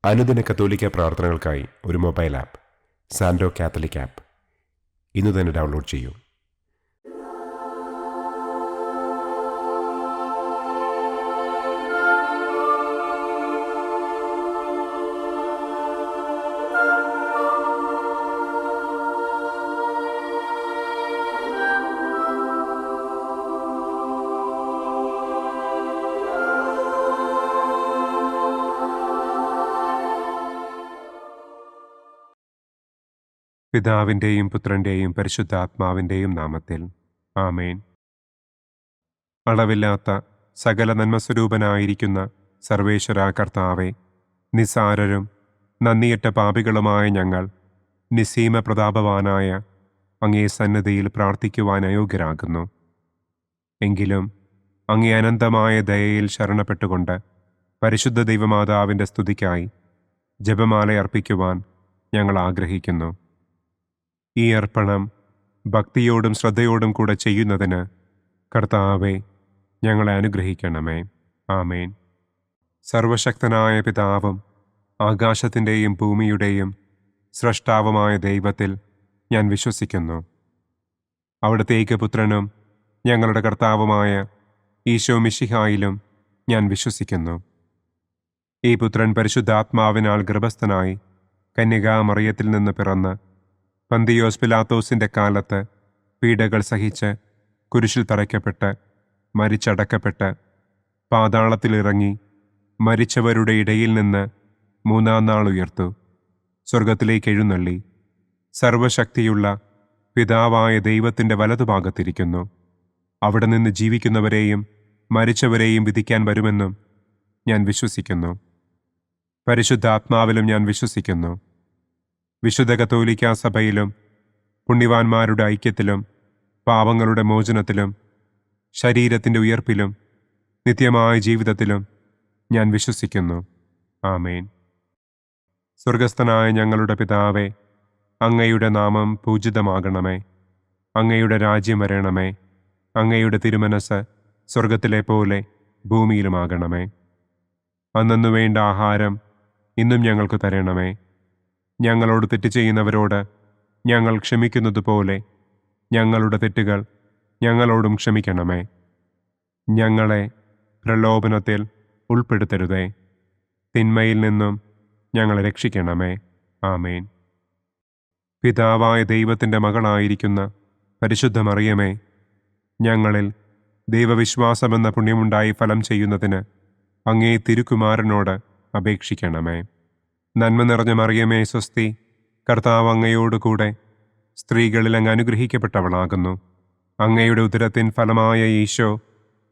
അനുദിന കത്തോലിക്ക പ്രാർത്ഥനകൾക്കായി ഒരു മൊബൈൽ ആപ്പ് സാൻഡോ കാത്തലിക് ആപ്പ് ഇന്ന് തന്നെ ഡൗൺലോഡ് ചെയ്യൂ. പിതാവിൻ്റെയും പുത്രൻ്റെയും പരിശുദ്ധാത്മാവിൻ്റെയും നാമത്തിൽ ആമേൻ. അളവില്ലാത്ത സകല നന്മസ്വരൂപനായിരിക്കുന്ന സർവേശ്വര കർത്താവെ, നിസ്സാരരും നന്ദിയറ്റ പാപികളുമായ ഞങ്ങൾ നിസ്സീമ പ്രതാപവാനായ അങ്ങേ സന്നിധിയിൽ പ്രാർത്ഥിക്കുവാൻ അയോഗ്യരാകുന്നു. എങ്കിലും അങ്ങേ അനന്തമായ ദയയിൽ ശരണപ്പെട്ടുകൊണ്ട് പരിശുദ്ധ ദൈവമാതാവിൻ്റെ സ്തുതിക്കായി ജപമാല അർപ്പിക്കുവാൻ ഞങ്ങൾ ആഗ്രഹിക്കുന്നു. ഈ അർപ്പണം ഭക്തിയോടും ശ്രദ്ധയോടും കൂടെ ചെയ്യുന്നതിന് കർത്താവെ ഞങ്ങളെ അനുഗ്രഹിക്കണമേ. ആമേൻ. സർവശക്തനായ പിതാവും ആകാശത്തിൻ്റെയും ഭൂമിയുടെയും സ്രഷ്ടാവുമായ ദൈവത്തിൽ ഞാൻ വിശ്വസിക്കുന്നു. അവിടുത്തെ ഏകപുത്രനും ഞങ്ങളുടെ കർത്താവുമായ ഈശോ മിശിഹായിലും ഞാൻ വിശ്വസിക്കുന്നു. ഈ പുത്രൻ പരിശുദ്ധാത്മാവിനാൽ ഗർഭസ്ഥനായി കന്യകാമറിയത്തിൽ നിന്ന് പിറന്ന് പന്തിയോസ് പിലാത്തോസിൻ്റെ കാലത്ത് പീഡകൾ സഹിച്ച് കുരിശിൽ തറയ്ക്കപ്പെട്ട് മരിച്ചടക്കപ്പെട്ട് പാതാളത്തിലിറങ്ങി മരിച്ചവരുടെ ഇടയിൽ നിന്ന് മൂന്നാം നാൾ ഉയർത്തു സ്വർഗത്തിലേക്ക് എഴുന്നള്ളി സർവശക്തിയുള്ള പിതാവായ ദൈവത്തിൻ്റെ വലതുഭാഗത്തിരിക്കുന്നു. അവിടെ നിന്ന് ജീവിക്കുന്നവരെയും മരിച്ചവരെയും വിധിക്കാൻ വരുമെന്നും ഞാൻ വിശ്വസിക്കുന്നു. പരിശുദ്ധാത്മാവിലും ഞാൻ വിശ്വസിക്കുന്നു. വിശുദ്ധ കത്തോലിക്കാ സഭയിലും പുണ്യവാന്മാരുടെ ഐക്യത്തിലും പാപങ്ങളുടെ മോചനത്തിലും ശരീരത്തിൻ്റെ ഉയർപ്പിലും നിത്യമായ ജീവിതത്തിലും ഞാൻ വിശ്വസിക്കുന്നു. ആമേൻ. സ്വർഗസ്ഥനായ ഞങ്ങളുടെ പിതാവേ, അങ്ങയുടെ നാമം പൂജിതമാകണമേ. അങ്ങയുടെ രാജ്യം വരണമേ. അങ്ങയുടെ തിരുമനസ് സ്വർഗത്തിലെ പോലെ ഭൂമിയിലുമാകണമേ. അന്നന്നു വേണ്ട ആഹാരം ഇന്നും ഞങ്ങൾക്ക് തരണമേ. ഞങ്ങളോട് തെറ്റ് ചെയ്യുന്നവരോട് ഞങ്ങൾ ക്ഷമിക്കുന്നത് പോലെ ഞങ്ങളുടെ തെറ്റുകൾ ഞങ്ങളോടും ക്ഷമിക്കണമേ. ഞങ്ങളെ പ്രലോഭനത്തിൽ ഉൾപ്പെടുത്തരുതേ. തിന്മയിൽ നിന്നും ഞങ്ങളെ രക്ഷിക്കണമേ. ആമേൻ. പിതാവായ ദൈവത്തിൻ്റെ മകളായിരിക്കുന്ന പരിശുദ്ധ മറിയമേ, ഞങ്ങളിൽ ദൈവവിശ്വാസമെന്ന പുണ്യമുണ്ടായി ഫലം ചെയ്യുന്നതിന് അങ്ങേ തിരുക്കുമാരനോട് അപേക്ഷിക്കണമേ. നന്മ നിറഞ്ഞ മറിയമേ സ്വസ്തി, കർത്താവ് അങ്ങയോടുകൂടെ സ്ത്രീകളിൽ അങ്ങ് അനുഗ്രഹിക്കപ്പെട്ടവളാകുന്നു. അങ്ങയുടെ ഉദരത്തിൻ ഫലമായ ഈശോ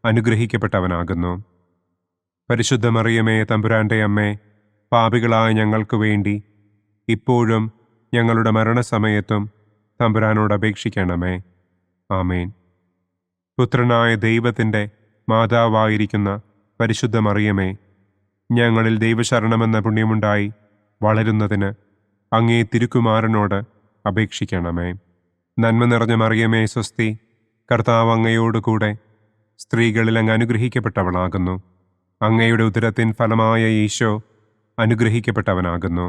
അനുഗ്രഹിക്കപ്പെട്ടവനാകുന്നു. പരിശുദ്ധ മറിയമേ തമ്പുരാൻ്റെ അമ്മേ, പാപികളായ ഞങ്ങൾക്ക് വേണ്ടി ഇപ്പോഴും ഞങ്ങളുടെ മരണസമയത്തും തമ്പുരാനോട് അപേക്ഷിക്കണമേ. ആമേൻ. പുത്രനായ ദൈവത്തിൻ്റെ മാതാവായിരിക്കുന്ന പരിശുദ്ധ മറിയമേ, ഞങ്ങളിൽ ദൈവശരണമെന്ന പുണ്യമുണ്ടായി വളരുന്നതിന് അങ്ങേ തിരുക്കുമാരനോട് അപേക്ഷിക്കണമേ. നന്മ നിറഞ്ഞ മറിയമേ സ്വസ്തി, കർത്താവ് അങ്ങയോടുകൂടെ സ്ത്രീകളിൽ അങ്ങ് അനുഗ്രഹിക്കപ്പെട്ടവളാകുന്നു. അങ്ങയുടെ ഉദരത്തിൻ ഫലമായ ഈശോ അനുഗ്രഹിക്കപ്പെട്ടവനാകുന്നു.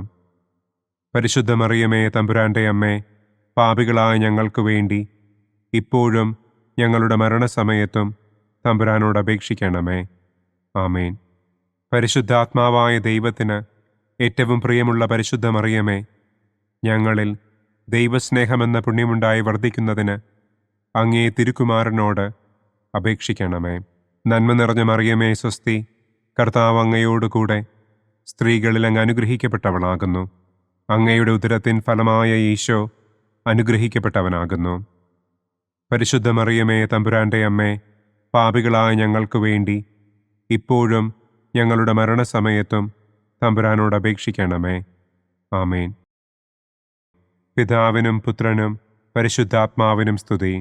പരിശുദ്ധ മറിയമേ തമ്പുരാൻ്റെ അമ്മേ, പാപികളായ ഞങ്ങൾക്ക് വേണ്ടി ഇപ്പോഴും ഞങ്ങളുടെ മരണസമയത്തും തമ്പുരാനോട് അപേക്ഷിക്കണമേ. ആമേൻ. പരിശുദ്ധാത്മാവായ ദൈവത്തിന് ഏറ്റവും പ്രിയമുള്ള പരിശുദ്ധ മറിയമേ, ഞങ്ങളിൽ ദൈവസ്നേഹമെന്ന പുണ്യമുണ്ടായി വർദ്ധിക്കുന്നതിന് അങ്ങേ തിരുക്കുമാരനോട് അപേക്ഷിക്കണമേ. നന്മ നിറഞ്ഞ മറിയമേ സ്വസ്തി, കർത്താവ് അങ്ങയോടുകൂടെ സ്ത്രീകളിൽ അങ്ങ് അനുഗ്രഹിക്കപ്പെട്ടവളാകുന്നു. അങ്ങയുടെ ഉദരത്തിൻ ഫലമായ ഈശോ അനുഗ്രഹിക്കപ്പെട്ടവനാകുന്നു. പരിശുദ്ധ മറിയമേ തമ്പുരാൻ്റെ അമ്മേ, പാപികളായ ഞങ്ങൾക്ക് വേണ്ടി ഇപ്പോഴും ഞങ്ങളുടെ മരണസമയത്തും തമ്പുരാനോട് അപേക്ഷിക്കണമേ. ആമേൻ. പിതാവിനും പുത്രനും പരിശുദ്ധാത്മാവിനും സ്തുതി.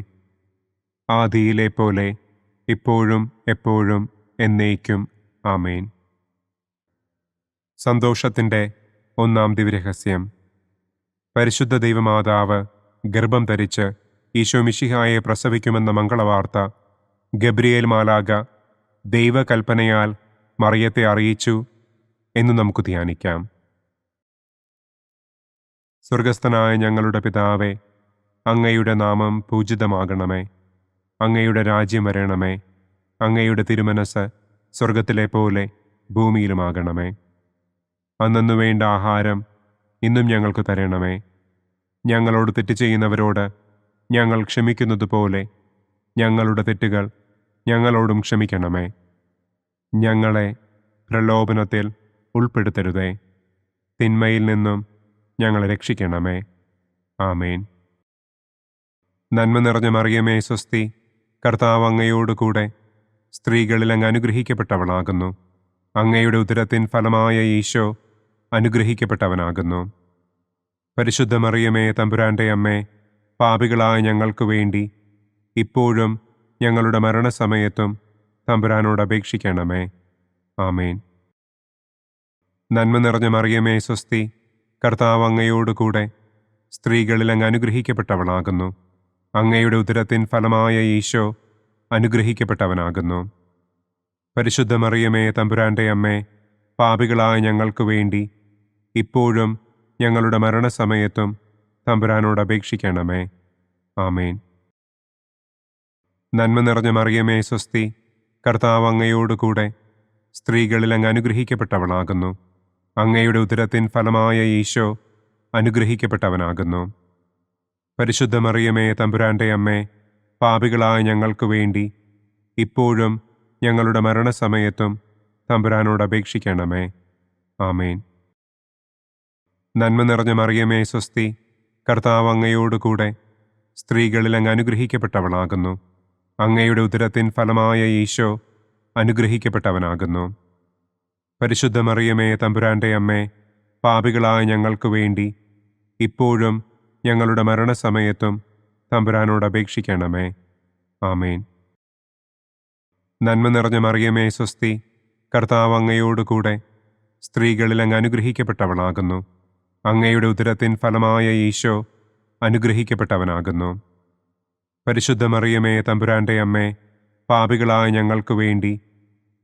ആദിയിലെ പോലെ ഇപ്പോഴും എപ്പോഴും എന്നേക്കും. ആമേൻ. സന്തോഷത്തിൻ്റെ ഒന്നാം ദിവ്യരഹസ്യം. പരിശുദ്ധ ദൈവമാതാവ് ഗർഭം ധരിച്ച് ഈശോ മിശിഹായെ പ്രസവിക്കുമെന്ന മംഗളവാർത്ത ഗബ്രിയേൽ മാലാഖ ദൈവകൽപ്പനയാൽ മറിയത്തെ അറിയിച്ചു എന്ന് നമുക്ക് ധ്യാനിക്കാം. സ്വർഗസ്ഥനായ ഞങ്ങളുടെ പിതാവേ, അങ്ങയുടെ നാമം പൂജിതമാകണമേ. അങ്ങയുടെ രാജ്യം വരണമേ. അങ്ങയുടെ തിരുമനസ് സ്വർഗത്തിലെ പോലെ ഭൂമിയിലുമാകണമേ. അന്നന്നു വേണ്ട ആഹാരം ഇന്നും ഞങ്ങൾക്ക് തരണമേ. ഞങ്ങളോട് തെറ്റ് ചെയ്യുന്നവരോട് ഞങ്ങൾ ക്ഷമിക്കുന്നതുപോലെ ഞങ്ങളുടെ തെറ്റുകൾ ഞങ്ങളോടും ക്ഷമിക്കണമേ. ഞങ്ങളെ പ്രലോഭനത്തിൽ ഉൾപ്പെടുത്തരുതേ. തിന്മയിൽ നിന്നും ഞങ്ങളെ രക്ഷിക്കണമേ. ആമേൻ. നന്മ നിറഞ്ഞ മറിയമേ സ്വസ്തി, കർത്താവ് അങ്ങയോടുകൂടെ സ്ത്രീകളിൽ അങ്ങ് അനുഗ്രഹിക്കപ്പെട്ടവളാകുന്നു. അങ്ങയുടെ ഉദരത്തിൻ ഫലമായ ഈശോ അനുഗ്രഹിക്കപ്പെട്ടവനാകുന്നു. പരിശുദ്ധ മറിയമേ തമ്പുരാന്റെ അമ്മേ, പാപികളായ ഞങ്ങൾക്ക് വേണ്ടി ഇപ്പോഴും ഞങ്ങളുടെ മരണസമയത്തും തമ്പുരാനോട് അപേക്ഷിക്കണമേ. ആമേൻ. നന്മ നിറഞ്ഞ മറിയമേ സ്വസ്തി, കർത്താവ് അങ്ങയോടുകൂടെ സ്ത്രീകളിൽ അങ്ങ് അനുഗ്രഹിക്കപ്പെട്ടവളാകുന്നു. അങ്ങയുടെ ഉദരത്തിൻ ഫലമായ ഈശോ അനുഗ്രഹിക്കപ്പെട്ടവനാകുന്നു. പരിശുദ്ധ മറിയമേ തമ്പുരാന്റെ അമ്മേ, പാപികളായ ഞങ്ങൾക്ക് വേണ്ടി ഇപ്പോഴും ഞങ്ങളുടെ മരണസമയത്തും തമ്പുരാനോട് അപേക്ഷിക്കണമേ. ആമേൻ. നന്മ നിറഞ്ഞ മറിയമേ സ്വസ്തി, കർത്താവ് അങ്ങയോടുകൂടെ സ്ത്രീകളിൽ അങ്ങ് അനുഗ്രഹിക്കപ്പെട്ടവളാകുന്നു. അങ്ങയുടെ ഉദരത്തിൻ ഫലമായ ഈശോ അനുഗ്രഹിക്കപ്പെട്ടവനാകുന്നു. പരിശുദ്ധ മറിയമേ തമ്പുരാന്റെ അമ്മേ, പാപികളായ ഞങ്ങൾക്ക് വേണ്ടി ഇപ്പോഴും ഞങ്ങളുടെ മരണസമയത്തും തമ്പുരാനോട് അപേക്ഷിക്കണമേ. ആമേൻ. നന്മ നിറഞ്ഞ മറിയമേ സ്വസ്തി, കർത്താവ് അങ്ങയോടുകൂടെ സ്ത്രീകളിൽ അങ്ങ് അനുഗ്രഹിക്കപ്പെട്ടവളാകുന്നു. അങ്ങയുടെ ഉദരത്തിൻ ഫലമായ ഈശോ അനുഗ്രഹിക്കപ്പെട്ടവനാകുന്നു. പരിശുദ്ധ മറിയമേ തമ്പുരാന്റെ അമ്മേ, പാപികളായ ഞങ്ങൾക്ക് വേണ്ടി ഇപ്പോഴും ഞങ്ങളുടെ മരണസമയത്തും തമ്പുരാനോട് അപേക്ഷിക്കണമേ. ആമേൻ. നന്മ നിറഞ്ഞ മറിയമേ സ്വസ്തി, കർത്താവ് അങ്ങയോടുകൂടെ സ്ത്രീകളിൽ അങ്ങ് അനുഗ്രഹിക്കപ്പെട്ടവളാകുന്നു. അങ്ങയുടെ ഉദരത്തിൻ ഫലമായ ഈശോ അനുഗ്രഹിക്കപ്പെട്ടവനാകുന്നു. പരിശുദ്ധ മറിയമേ തമ്പുരാന്റെ അമ്മേ, പാപികളായ ഞങ്ങൾക്ക് വേണ്ടി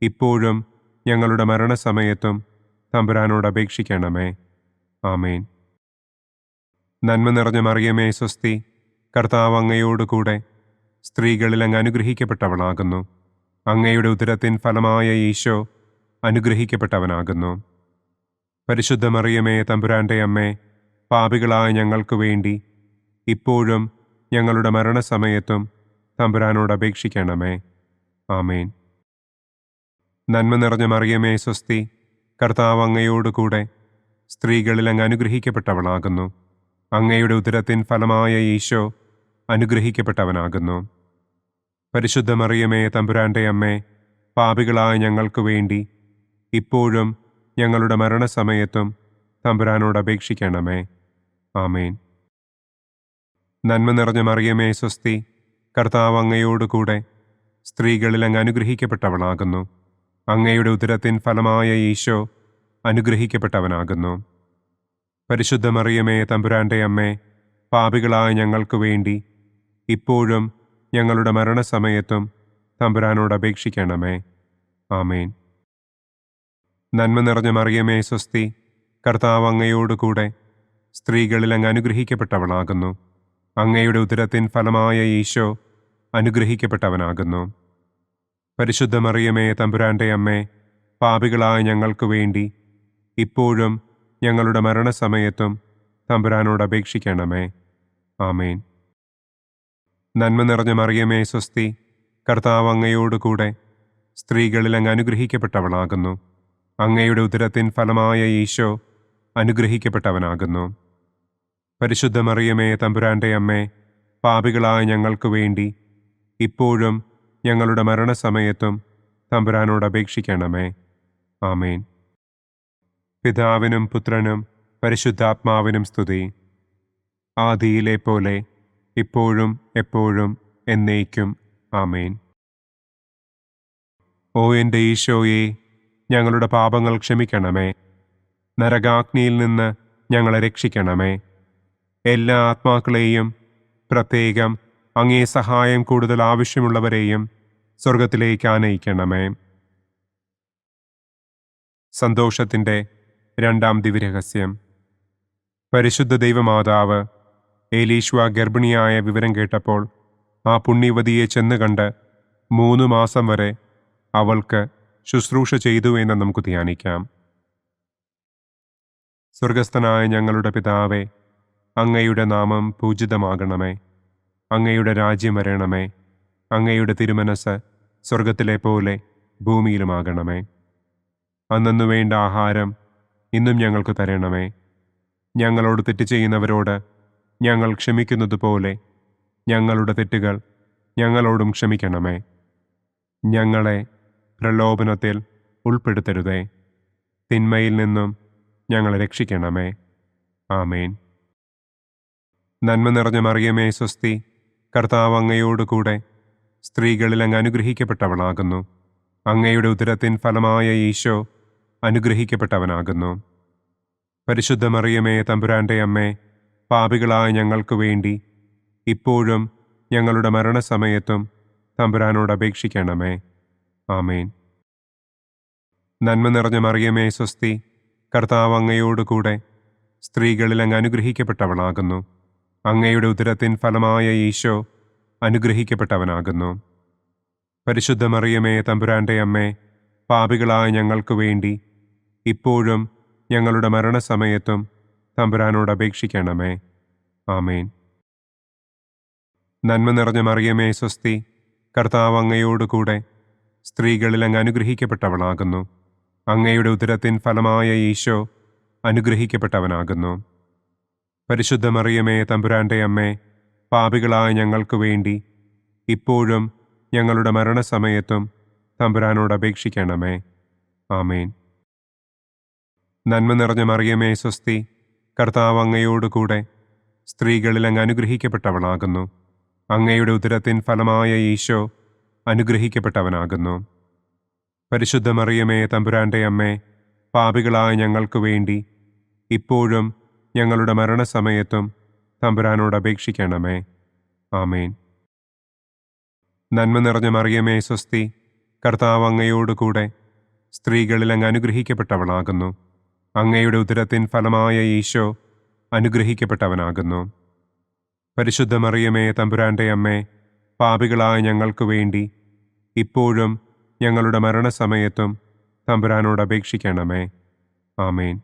ഇപ്പോഴും ഞങ്ങളുടെ മരണസമയത്തും തമ്പുരാനോട് അപേക്ഷിക്കണമേ. ആമേൻ. നന്മ നിറഞ്ഞ മറിയമേ സ്വസ്തി, കർത്താവ് അങ്ങയോടുകൂടെ സ്ത്രീകളിൽ അങ്ങ് അനുഗ്രഹിക്കപ്പെട്ടവളാകുന്നു. അങ്ങയുടെ ഉദരത്തിൻ ഫലമായ ഈശോ അനുഗ്രഹിക്കപ്പെട്ടവനാകുന്നു. പരിശുദ്ധ മറിയമേ തമ്പുരാന്റെ അമ്മേ, പാപികളായ ഞങ്ങൾക്ക് വേണ്ടി ഇപ്പോഴും ഞങ്ങളുടെ മരണസമയത്തും തമ്പുരാനോട് അപേക്ഷിക്കണമേ. ആമേൻ. നന്മ നിറഞ്ഞ മറിയമേ സ്വസ്തി, കർത്താവ് അങ്ങയോടുകൂടെ സ്ത്രീകളിൽ അങ്ങ് അനുഗ്രഹിക്കപ്പെട്ടവളാകുന്നു. അങ്ങയുടെ ഉദരത്തിൻ ഫലമായ ഈശോ അനുഗ്രഹിക്കപ്പെട്ടവനാകുന്നു. പരിശുദ്ധ മറിയമേ തമ്പുരാന്റെ അമ്മേ, പാപികളായ ഞങ്ങൾക്ക് വേണ്ടി ഇപ്പോഴും ഞങ്ങളുടെ മരണസമയത്തും തമ്പുരാനോട് അപേക്ഷിക്കണമേ. ആമേൻ. നന്മ നിറഞ്ഞ മറിയമേ സ്വസ്തി, കർത്താവ് അങ്ങയോടുകൂടെ സ്ത്രീകളിൽ അങ്ങ് അനുഗ്രഹിക്കപ്പെട്ടവളാകുന്നു. അങ്ങയുടെ ഉദരത്തിൻ ഫലമായ ഈശോ അനുഗ്രഹിക്കപ്പെട്ടവനാകുന്നു. പരിശുദ്ധ മറിയമേ തമ്പുരാന്റെ അമ്മേ, പാപികളായ ഞങ്ങൾക്ക് വേണ്ടി ഇപ്പോഴും ഞങ്ങളുടെ മരണസമയത്തും തമ്പുരാനോട് അപേക്ഷിക്കണമേ. ആമേൻ. നന്മ നിറഞ്ഞ മറിയമേ സ്വസ്തി, കർത്താവ് അങ്ങയോടുകൂടെ സ്ത്രീകളിൽ അങ്ങ് അനുഗ്രഹിക്കപ്പെട്ടവളാകുന്നു. അങ്ങയുടെ ഉദരത്തിൻ ഫലമായ ഈശോ അനുഗ്രഹിക്കപ്പെട്ടവനാകുന്നു. പരിശുദ്ധ മറിയമേ തമ്പുരാന്റെ അമ്മേ, പാപികളായ ഞങ്ങൾക്ക് വേണ്ടി ഇപ്പോഴും ഞങ്ങളുടെ മരണസമയത്തും തമ്പുരാനോട് അപേക്ഷിക്കണമേ. ആമേൻ. നന്മ നിറഞ്ഞ മറിയമേ സ്വസ്തി, കർത്താവ് അങ്ങയോടുകൂടെ സ്ത്രീകളിൽ അങ്ങ് അനുഗ്രഹിക്കപ്പെട്ടവളാകുന്നു. അങ്ങയുടെ ഉദരത്തിൻ ഫലമായ ഈശോ അനുഗ്രഹിക്കപ്പെട്ടവനാകുന്നു. പരിശുദ്ധ മറിയമേ തമ്പുരാന്റെ അമ്മേ, പാപികളായ ഞങ്ങൾക്ക് വേണ്ടി ഇപ്പോഴും ഞങ്ങളുടെ മരണസമയത്തും തമ്പുരാനോട് അപേക്ഷിക്കണമേ. ആമേൻ. പിതാവിനും പുത്രനും പരിശുദ്ധാത്മാവിനും സ്തുതി. ആദിയിലെ പോലെ ഇപ്പോഴും എപ്പോഴും എന്നേക്കും. ആമേൻ. ഓ എൻ്റെ ഈശോയെ, ഞങ്ങളുടെ പാപങ്ങൾ ക്ഷമിക്കണമേ. നരകാഗ്നിയിൽ നിന്ന് ഞങ്ങളെ രക്ഷിക്കണമേ. എല്ലാ ആത്മാക്കളെയും, പ്രത്യേകം അങ്ങേ സഹായം കൂടുതൽ ആവശ്യമുള്ളവരെയും സ്വർഗത്തിലേക്ക് ആനയിക്കണമേ. സന്തോഷത്തിൻ്റെ രണ്ടാം ദിവ്യരഹസ്യം. പരിശുദ്ധ ദൈവമാതാവ് ഏലീശ്വ ഗർഭിണിയായ വിവരം കേട്ടപ്പോൾ ആ പുണ്യവതിയെ ചെന്ന് കണ്ട് 3 മാസം വരെ അവൾക്ക് ശുശ്രൂഷ ചെയ്തു എന്ന് നമുക്ക് ധ്യാനിക്കാം. സ്വർഗസ്ഥനായ ഞങ്ങളുടെ പിതാവേ, അങ്ങയുടെ നാമം പൂജിതമാകണമേ. അങ്ങയുടെ രാജ്യം വരണമേ. അങ്ങയുടെ തിരുമനസ് സ്വർഗത്തിലെ പോലെ ഭൂമിയിലുമാകണമേ. അന്നന്നു വേണ്ട ആഹാരം ഇന്നും ഞങ്ങൾക്ക് തരണമേ. ഞങ്ങളോട് തെറ്റ് ചെയ്യുന്നവരോട് ഞങ്ങൾ ക്ഷമിക്കുന്നത് പോലെ ഞങ്ങളുടെ തെറ്റുകൾ ഞങ്ങളോടും ക്ഷമിക്കണമേ. ഞങ്ങളെ പ്രലോഭനത്തിൽ ഉൾപ്പെടുത്തരുതേ. തിന്മയിൽ നിന്നും ഞങ്ങളെ രക്ഷിക്കണമേ. ആമേൻ. നന്മ നിറഞ്ഞ മറിയമേ സ്വസ്തി, കർത്താവ് അങ്ങയോടുകൂടെ സ്ത്രീകളിൽ അങ്ങ് അനുഗ്രഹിക്കപ്പെട്ടവളാകുന്നു. അങ്ങയുടെ ഉദരത്തിൻ ഫലമായ ഈശോ അനുഗ്രഹിക്കപ്പെട്ടവനാകുന്നു. പരിശുദ്ധ മറിയമേ തമ്പുരാൻ്റെ അമ്മേ, പാപികളായ ഞങ്ങൾക്ക് വേണ്ടി ഇപ്പോഴും ഞങ്ങളുടെ മരണസമയത്തും തമ്പുരാനോട് അപേക്ഷിക്കണമേ. ആമേൻ. നന്മ നിറഞ്ഞ മറിയമേ സ്വസ്തി, കർത്താവ് അങ്ങയോടുകൂടെ സ്ത്രീകളിൽ അങ്ങ് അനുഗ്രഹിക്കപ്പെട്ടവളാകുന്നു. അങ്ങയുടെ ഉദരത്തിൻ ഫലമായ ഈശോ അനുഗ്രഹിക്കപ്പെട്ടവനാകുന്നു. പരിശുദ്ധ മറിയമേ തമ്പുരാൻ്റെ അമ്മേ, പാപികളായ ഞങ്ങൾക്ക് വേണ്ടി ഇപ്പോഴും ഞങ്ങളുടെ മരണസമയത്തും തമ്പുരാനോട് അപേക്ഷിക്കണമേ. ആമേൻ. നന്മ നിറഞ്ഞ മറിയമേ സ്വസ്തി, കർത്താവ് അങ്ങയോടുകൂടെ സ്ത്രീകളിൽ അങ്ങ് അനുഗ്രഹിക്കപ്പെട്ടവളാകുന്നു. അങ്ങയുടെ ഉദരത്തിൻ ഫലമായ ഈശോ അനുഗ്രഹിക്കപ്പെട്ടവനാകുന്നു. പരിശുദ്ധ മറിയമേ തമ്പുരാൻ്റെ അമ്മേ, പാപികളായ ഞങ്ങൾക്ക് വേണ്ടി ഇപ്പോഴും ഞങ്ങളുടെ മരണസമയത്തും തമ്പുരാനോട് അപേക്ഷിക്കണമേ. ആമേൻ. നന്മ നിറഞ്ഞ മറിയമേ സ്വസ്തി, കർത്താവ് അങ്ങയോടുകൂടെ സ്ത്രീകളിൽ അങ്ങ് അനുഗ്രഹിക്കപ്പെട്ടവളാകുന്നു. അങ്ങയുടെ ഉദരത്തിൻ ഫലമായ ഈശോ അനുഗ്രഹിക്കപ്പെട്ടവനാകുന്നു. പരിശുദ്ധ മറിയമേ തമ്പുരാൻ്റെ അമ്മേ, പാപികളായ ഞങ്ങൾക്ക് വേണ്ടി ഇപ്പോഴും ഞങ്ങളുടെ മരണസമയത്തും തമ്പുരാനോട് അപേക്ഷിക്കണമേ. ആമേൻ. നന്മ നിറഞ്ഞ മറിയമേ സ്വസ്തി, കർത്താവ് അങ്ങയോടുകൂടെ സ്ത്രീകളിൽ അങ്ങ് അനുഗ്രഹിക്കപ്പെട്ടവളാകുന്നു. അങ്ങയുടെ ഉദരത്തിൻ ഫലമായ ഈശോ അനുഗ്രഹിക്കപ്പെട്ടവനാകുന്നു. പരിശുദ്ധ മറിയമേ തമ്പുരാൻ്റെ അമ്മേ, പാപികളായ ഞങ്ങൾക്ക് വേണ്ടി ഇപ്പോഴും ഞങ്ങളുടെ മരണസമയത്തും തമ്പുരാനോട് അപേക്ഷിക്കണമേ. ആമേൻ.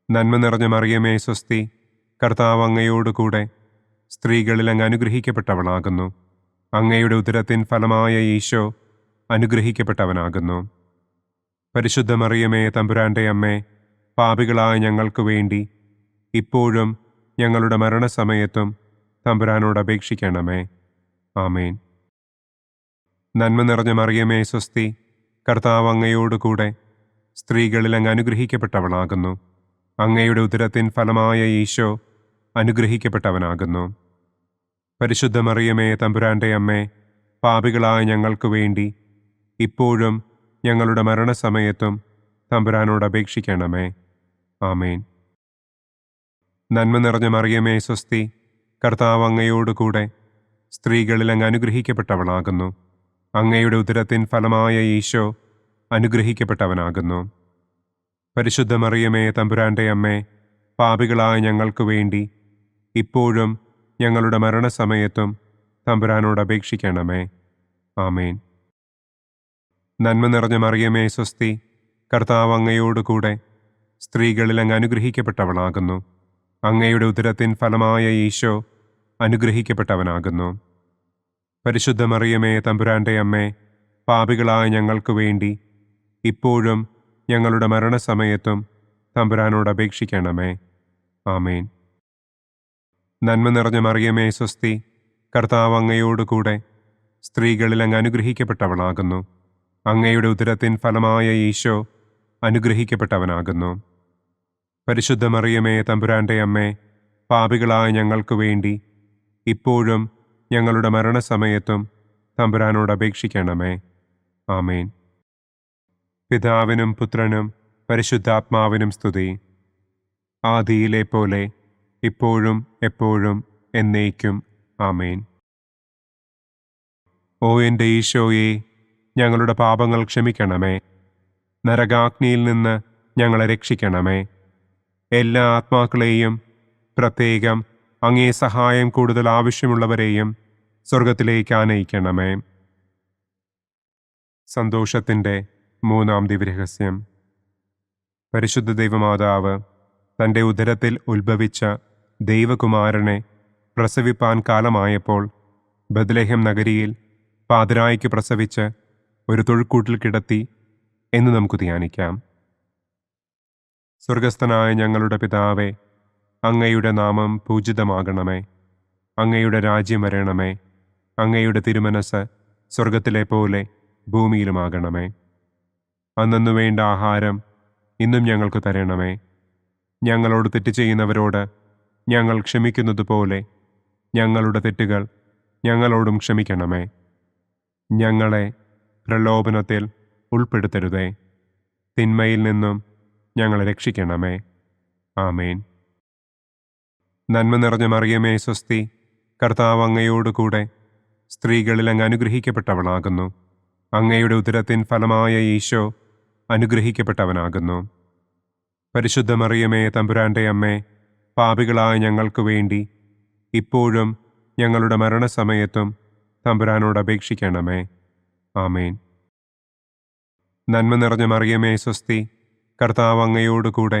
നന്മ നിറഞ്ഞ മറിയമേ സ്വസ്തി, കർത്താവ് അങ്ങയോടുകൂടെ സ്ത്രീകളിൽ അങ്ങ് അനുഗ്രഹിക്കപ്പെട്ടവളാകുന്നു. അങ്ങയുടെ ഉദരത്തിൻ ഫലമായ ഈശോ അനുഗ്രഹിക്കപ്പെട്ടവനാകുന്നു. പരിശുദ്ധ മറിയമേ തമ്പുരാൻ്റെ അമ്മേ, പാപികളായ ഞങ്ങൾക്ക് വേണ്ടി ഇപ്പോഴും ഞങ്ങളുടെ മരണസമയത്തും തമ്പുരാനോട് അപേക്ഷിക്കണമേ. ആമേൻ. നന്മ നിറഞ്ഞ മറിയമേ സ്വസ്തി, കർത്താവ് അങ്ങയോടുകൂടെ സ്ത്രീകളിൽ അങ്ങ് അനുഗ്രഹിക്കപ്പെട്ടവളാകുന്നു. അങ്ങയുടെ ഉദരത്തിൻ ഫലമായ ഈശോ അനുഗ്രഹിക്കപ്പെട്ടവനാകുന്നു. പരിശുദ്ധ മറിയമേ തമ്പുരാൻ്റെ അമ്മേ, പാപികളായ ഞങ്ങൾക്ക് വേണ്ടി ഇപ്പോഴും ഞങ്ങളുടെ മരണസമയത്തും തമ്പുരാനോട് അപേക്ഷിക്കണമേ. ആമേൻ. നന്മ നിറഞ്ഞ മറിയമേ സ്വസ്തി, കർത്താവ് അങ്ങയോടുകൂടെ സ്ത്രീകളിൽ അങ്ങ് അനുഗ്രഹിക്കപ്പെട്ടവളാകുന്നു. അങ്ങയുടെ ഉദരത്തിൻ ഫലമായ ഈശോ അനുഗ്രഹിക്കപ്പെട്ടവനാകുന്നു. പരിശുദ്ധ മറിയമേ തമ്പുരാൻ്റെ അമ്മേ, പാപികളായ ഞങ്ങൾക്ക് വേണ്ടി ഇപ്പോഴും ഞങ്ങളുടെ മരണസമയത്തും തമ്പുരാനോട് അപേക്ഷിക്കണമേ. ആമേൻ. നന്മ നിറഞ്ഞ മറിയമേ സ്വസ്തി, കർത്താവ് അങ്ങയോടുകൂടെ സ്ത്രീകളിൽ അങ്ങ് അനുഗ്രഹിക്കപ്പെട്ടവളാകുന്നു. അങ്ങയുടെ ഉദരത്തിൻ ഫലമായ ഈശോ അനുഗ്രഹിക്കപ്പെട്ടവനാകുന്നു. പരിശുദ്ധ മറിയമേ തമ്പുരാൻ്റെ അമ്മേ, പാപികളായ ഞങ്ങൾക്ക് വേണ്ടി ഇപ്പോഴും ഞങ്ങളുടെ മരണസമയത്തും തമ്പുരാനോട് അപേക്ഷിക്കണമേ. ആമേൻ. നന്മ നിറഞ്ഞ മറിയമേ സ്വസ്തി, കർത്താവ് അങ്ങയോടുകൂടെ സ്ത്രീകളിൽ അങ്ങ് അനുഗ്രഹിക്കപ്പെട്ടവളാകുന്നു. അങ്ങയുടെ ഉദരത്തിൻ ഫലമായ ഈശോ അനുഗ്രഹിക്കപ്പെട്ടവനാകുന്നു. പരിശുദ്ധ മറിയമേ തമ്പുരാൻ്റെ അമ്മേ, പാപികളായ ഞങ്ങൾക്ക് വേണ്ടി ഇപ്പോഴും ഞങ്ങളുടെ മരണസമയത്തും തമ്പുരാനോട് അപേക്ഷിക്കണമേ. ആമേൻ. പിതാവിനും പുത്രനും പരിശുദ്ധാത്മാവിനും സ്തുതി. ആദിയിലെ പോലെ ഇപ്പോഴും എപ്പോഴും എന്നേക്കും. ആമേൻ. ഓ എൻ്റെ ഈശോയെ, ഞങ്ങളുടെ പാപങ്ങൾ ക്ഷമിക്കണമേ. നരകാഗ്നിയിൽ നിന്ന് ഞങ്ങളെ രക്ഷിക്കണമേ. എല്ലാ ആത്മാക്കളെയും, പ്രത്യേകം അങ്ങേ സഹായം കൂടുതൽ ആവശ്യമുള്ളവരെയും സ്വർഗത്തിലേക്ക് ആനയിക്കണമേ. സന്തോഷത്തിൻ്റെ മൂന്നാം ദിവ്യരഹസ്യം. പരിശുദ്ധ ദൈവമാതാവ് തൻ്റെ ഉദരത്തിൽ ഉത്ഭവിച്ച ദൈവകുമാരനെ പ്രസവിപ്പാൻ കാലമായപ്പോൾ ബത്ലഹേം നഗരിയിൽ പാതിരായ്ക്ക് പ്രസവിച്ച് ഒരു തൊഴുക്കൂട്ടിൽ കിടത്തി എന്ന് നമുക്ക് ധ്യാനിക്കാം. സ്വർഗസ്ഥനായ ഞങ്ങളുടെ പിതാവേ, അങ്ങയുടെ നാമം പൂജിതമാകണമേ. അങ്ങയുടെ രാജ്യം വരണമേ. അങ്ങയുടെ തിരുമനസ് സ്വർഗത്തിലെ പോലെ ഭൂമിയിലുമാകണമേ. അന്നന്നു വേണ്ട ആഹാരം ഇന്നും ഞങ്ങൾക്ക് തരണമേ. ഞങ്ങളോട് തെറ്റ് ചെയ്യുന്നവരോട് ഞങ്ങൾ ക്ഷമിക്കുന്നതുപോലെ ഞങ്ങളുടെ തെറ്റുകൾ ഞങ്ങളോടും ക്ഷമിക്കണമേ. ഞങ്ങളെ പ്രലോഭനത്തിൽ ഉൾപ്പെടുത്തരുതേ. തിന്മയിൽ നിന്നും ഞങ്ങളെ രക്ഷിക്കണമേ. ആമേൻ. നന്മ നിറഞ്ഞ മറിയമേ സ്വസ്തി, കർത്താവ് അങ്ങയോടുകൂടെ സ്ത്രീകളിൽ അങ്ങ് അനുഗ്രഹിക്കപ്പെട്ടവളാകുന്നു. അങ്ങയുടെ ഉദരത്തിൻ ഫലമായ ഈശോ അനുഗ്രഹിക്കപ്പെട്ടവനാകുന്നു. പരിശുദ്ധ മറിയമേ തമ്പുരാൻ്റെ അമ്മേ, പാപികളായ ഞങ്ങൾക്ക് വേണ്ടി ഇപ്പോഴും ഞങ്ങളുടെ മരണസമയത്തും തമ്പുരാനോട് അപേക്ഷിക്കണമേ. ആമേൻ. നന്മ നിറഞ്ഞ മറിയമേ സ്വസ്തി, കർത്താവ് അങ്ങയോടുകൂടെ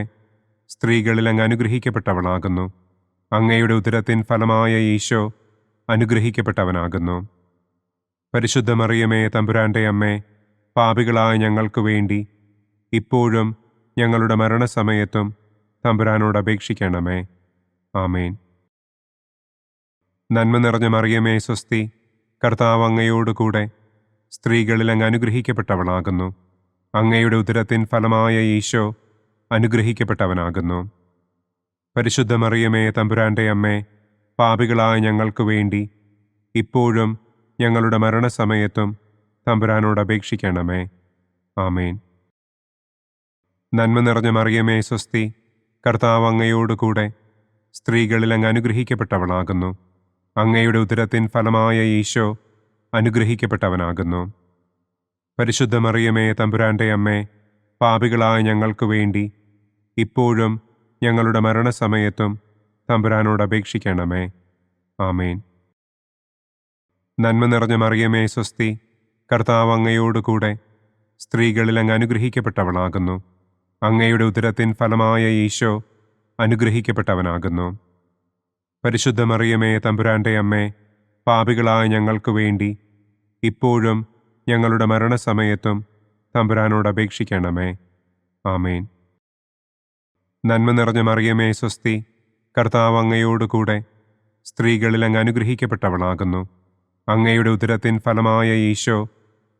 സ്ത്രീകളിൽ അങ്ങ് അനുഗ്രഹിക്കപ്പെട്ടവളാകുന്നു. അങ്ങയുടെ ഉദരത്തിൻ ഫലമായ ഈശോ അനുഗ്രഹിക്കപ്പെട്ടവനാകുന്നു. പരിശുദ്ധ മറിയമേ തമ്പുരാൻ്റെ അമ്മേ, പാപികളായ ഞങ്ങൾക്ക് വേണ്ടി ഇപ്പോഴും ഞങ്ങളുടെ മരണസമയത്തും തമ്പുരാനോട് അപേക്ഷിക്കണമേ. ആമേൻ. നന്മ നിറഞ്ഞ മറിയമേ സ്വസ്തി, കർത്താവ് അങ്ങയോടുകൂടെ സ്ത്രീകളിൽ അങ്ങ് അനുഗ്രഹിക്കപ്പെട്ടവളാകുന്നു. അങ്ങയുടെ ഉദരത്തിൻ ഫലമായ ഈശോ അനുഗ്രഹിക്കപ്പെട്ടവനാകുന്നു. പരിശുദ്ധ മറിയമേ തമ്പുരാൻ്റെ അമ്മേ, പാപികളായ ഞങ്ങൾക്ക് വേണ്ടി ഇപ്പോഴും ഞങ്ങളുടെ മരണസമയത്തും തമ്പുരാനോട് അപേക്ഷിക്കണമേ. ആമേൻ. നന്മ നിറഞ്ഞ മറിയമേ സ്വസ്തി, കർത്താവ് അങ്ങയോടുകൂടെ സ്ത്രീകളിൽ അങ്ങ് അനുഗ്രഹിക്കപ്പെട്ടവളാകുന്നു. അങ്ങയുടെ ഉദരത്തിൻ ഫലമായ ഈശോ അനുഗ്രഹിക്കപ്പെട്ടവനാകുന്നു. പരിശുദ്ധ മറിയമേ തമ്പുരാൻ്റെ അമ്മേ, പാപികളായ ഞങ്ങൾക്ക് വേണ്ടി ഇപ്പോഴും ഞങ്ങളുടെ മരണസമയത്തും തമ്പുരാനോട് അപേക്ഷിക്കണമേ. ആമേൻ. നന്മ നിറഞ്ഞ മറിയമേ സ്വസ്തി, കർത്താവ് അങ്ങയോടുകൂടെ സ്ത്രീകളിൽ അങ്ങ് അനുഗ്രഹിക്കപ്പെട്ടവളാകുന്നു. അങ്ങയുടെ ഉദരത്തിൻ ഫലമായ ഈശോ അനുഗ്രഹിക്കപ്പെട്ടവനാകുന്നു. പരിശുദ്ധ മറിയമേ തമ്പുരാൻ്റെ അമ്മേ, പാപികളായ ഞങ്ങൾക്ക് വേണ്ടി ഇപ്പോഴും ഞങ്ങളുടെ മരണസമയത്തും തമ്പുരാനോട് അപേക്ഷിക്കണമേ. ആമേൻ. നന്മ നിറഞ്ഞ മറിയമേ സ്വസ്തി, കർത്താവ് അങ്ങയോടുകൂടെ സ്ത്രീകളിൽ അങ്ങ് അനുഗ്രഹിക്കപ്പെട്ടവളാകുന്നു. അങ്ങയുടെ ഉദരത്തിൻ ഫലമായ ഈശോ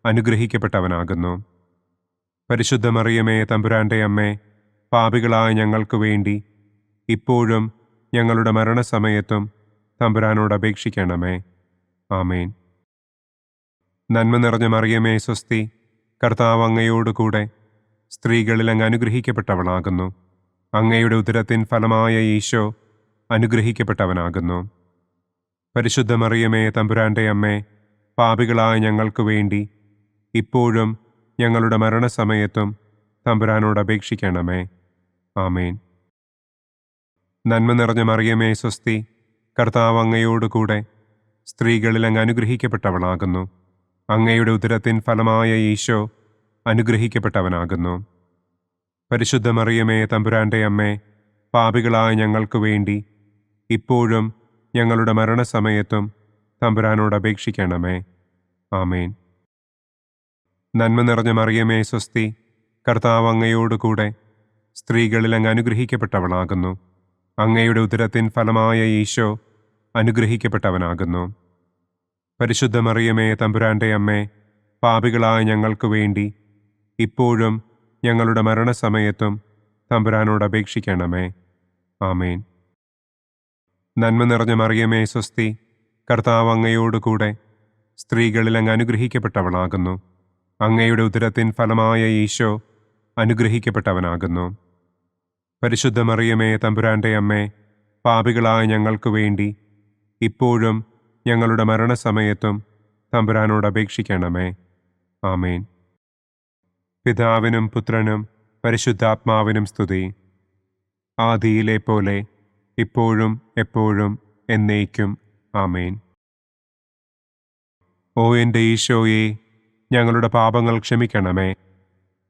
അനുഗ്രഹിക്കപ്പെട്ടവനാകുന്നു. പരിശുദ്ധ മറിയമേ തമ്പുരാൻ്റെ അമ്മേ, പാപികളായ ഞങ്ങൾക്ക് വേണ്ടി ഇപ്പോഴും ഞങ്ങളുടെ മരണസമയത്തും തമ്പുരാനോട് അപേക്ഷിക്കണമേ. ആമേൻ. നന്മ നിറഞ്ഞ മറിയമേ സ്വസ്തി, കർത്താവ് അങ്ങയോടുകൂടെ സ്ത്രീകളിൽ അങ്ങ് അനുഗ്രഹിക്കപ്പെട്ടവളാകുന്നു. അങ്ങയുടെ ഉദരത്തിൻ ഫലമായ ഈശോ അനുഗ്രഹിക്കപ്പെട്ടവനാകുന്നു. പരിശുദ്ധ മറിയമേ തമ്പുരാൻ്റെ അമ്മേ, പാപികളായ ഞങ്ങൾക്ക് വേണ്ടി ഇപ്പോഴും ഞങ്ങളുടെ മരണസമയത്തും തമ്പുരാനോട് അപേക്ഷിക്കണമേ. ആമേൻ. നന്മ നിറഞ്ഞ മറിയമേ സ്വസ്തി, കർത്താവ് അങ്ങയോടുകൂടെ സ്ത്രീകളിൽ അങ്ങ് അനുഗ്രഹിക്കപ്പെട്ടവളാകുന്നു. അങ്ങയുടെ ഉദരത്തിൻ ഫലമായ ഈശോ അനുഗ്രഹിക്കപ്പെട്ടവനാകുന്നു. പരിശുദ്ധ മറിയമേ തമ്പുരാൻ്റെ അമ്മേ, പാപികളായ ഞങ്ങൾക്ക് വേണ്ടി ഇപ്പോഴും ഞങ്ങളുടെ മരണസമയത്തും തമ്പുരാനോട് അപേക്ഷിക്കണമേ. ആമേൻ. നന്മ നിറഞ്ഞ മറിയമേ സ്വസ്തി, കർത്താവ് അങ്ങയോടുകൂടെ സ്ത്രീകളിൽ അങ്ങ് അനുഗ്രഹിക്കപ്പെട്ടവളാകുന്നു. അങ്ങയുടെ ഉദരത്തിൻ ഫലമായ ഈശോ അനുഗ്രഹിക്കപ്പെട്ടവനാകുന്നു. പരിശുദ്ധ മറിയമേ തമ്പുരാൻ്റെ അമ്മേ, പാപികളായ ഞങ്ങൾക്ക് വേണ്ടി ഇപ്പോഴും ഞങ്ങളുടെ മരണസമയത്തും തമ്പുരാനോട് അപേക്ഷിക്കണമേ. ആമേൻ. നന്മ നിറഞ്ഞ മറിയമേ സ്വസ്തി, കർത്താവ് അങ്ങയോടുകൂടെ സ്ത്രീകളിൽ അങ്ങ് അനുഗ്രഹിക്കപ്പെട്ടവളാകുന്നു. അങ്ങയുടെ ഉദരത്തിൻ ഫലമായ ഈശോ അനുഗ്രഹിക്കപ്പെട്ടവനാകുന്നു. പരിശുദ്ധ മറിയമേ തമ്പുരാൻ്റെ അമ്മേ, പാപികളായ ഞങ്ങൾക്ക് വേണ്ടി ഇപ്പോഴും ഞങ്ങളുടെ മരണസമയത്തും തമ്പുരാനോട് അപേക്ഷിക്കണമേ. ആമേൻ. പിതാവിനും പുത്രനും പരിശുദ്ധാത്മാവിനും സ്തുതി. ആദിയിലെ പോലെ ഇപ്പോഴും എപ്പോഴും എന്നേക്കും. ആമേൻ. ഓ എൻ്റെ ഈശോയെ, ഞങ്ങളുടെ പാപങ്ങൾ ക്ഷമിക്കണമേ.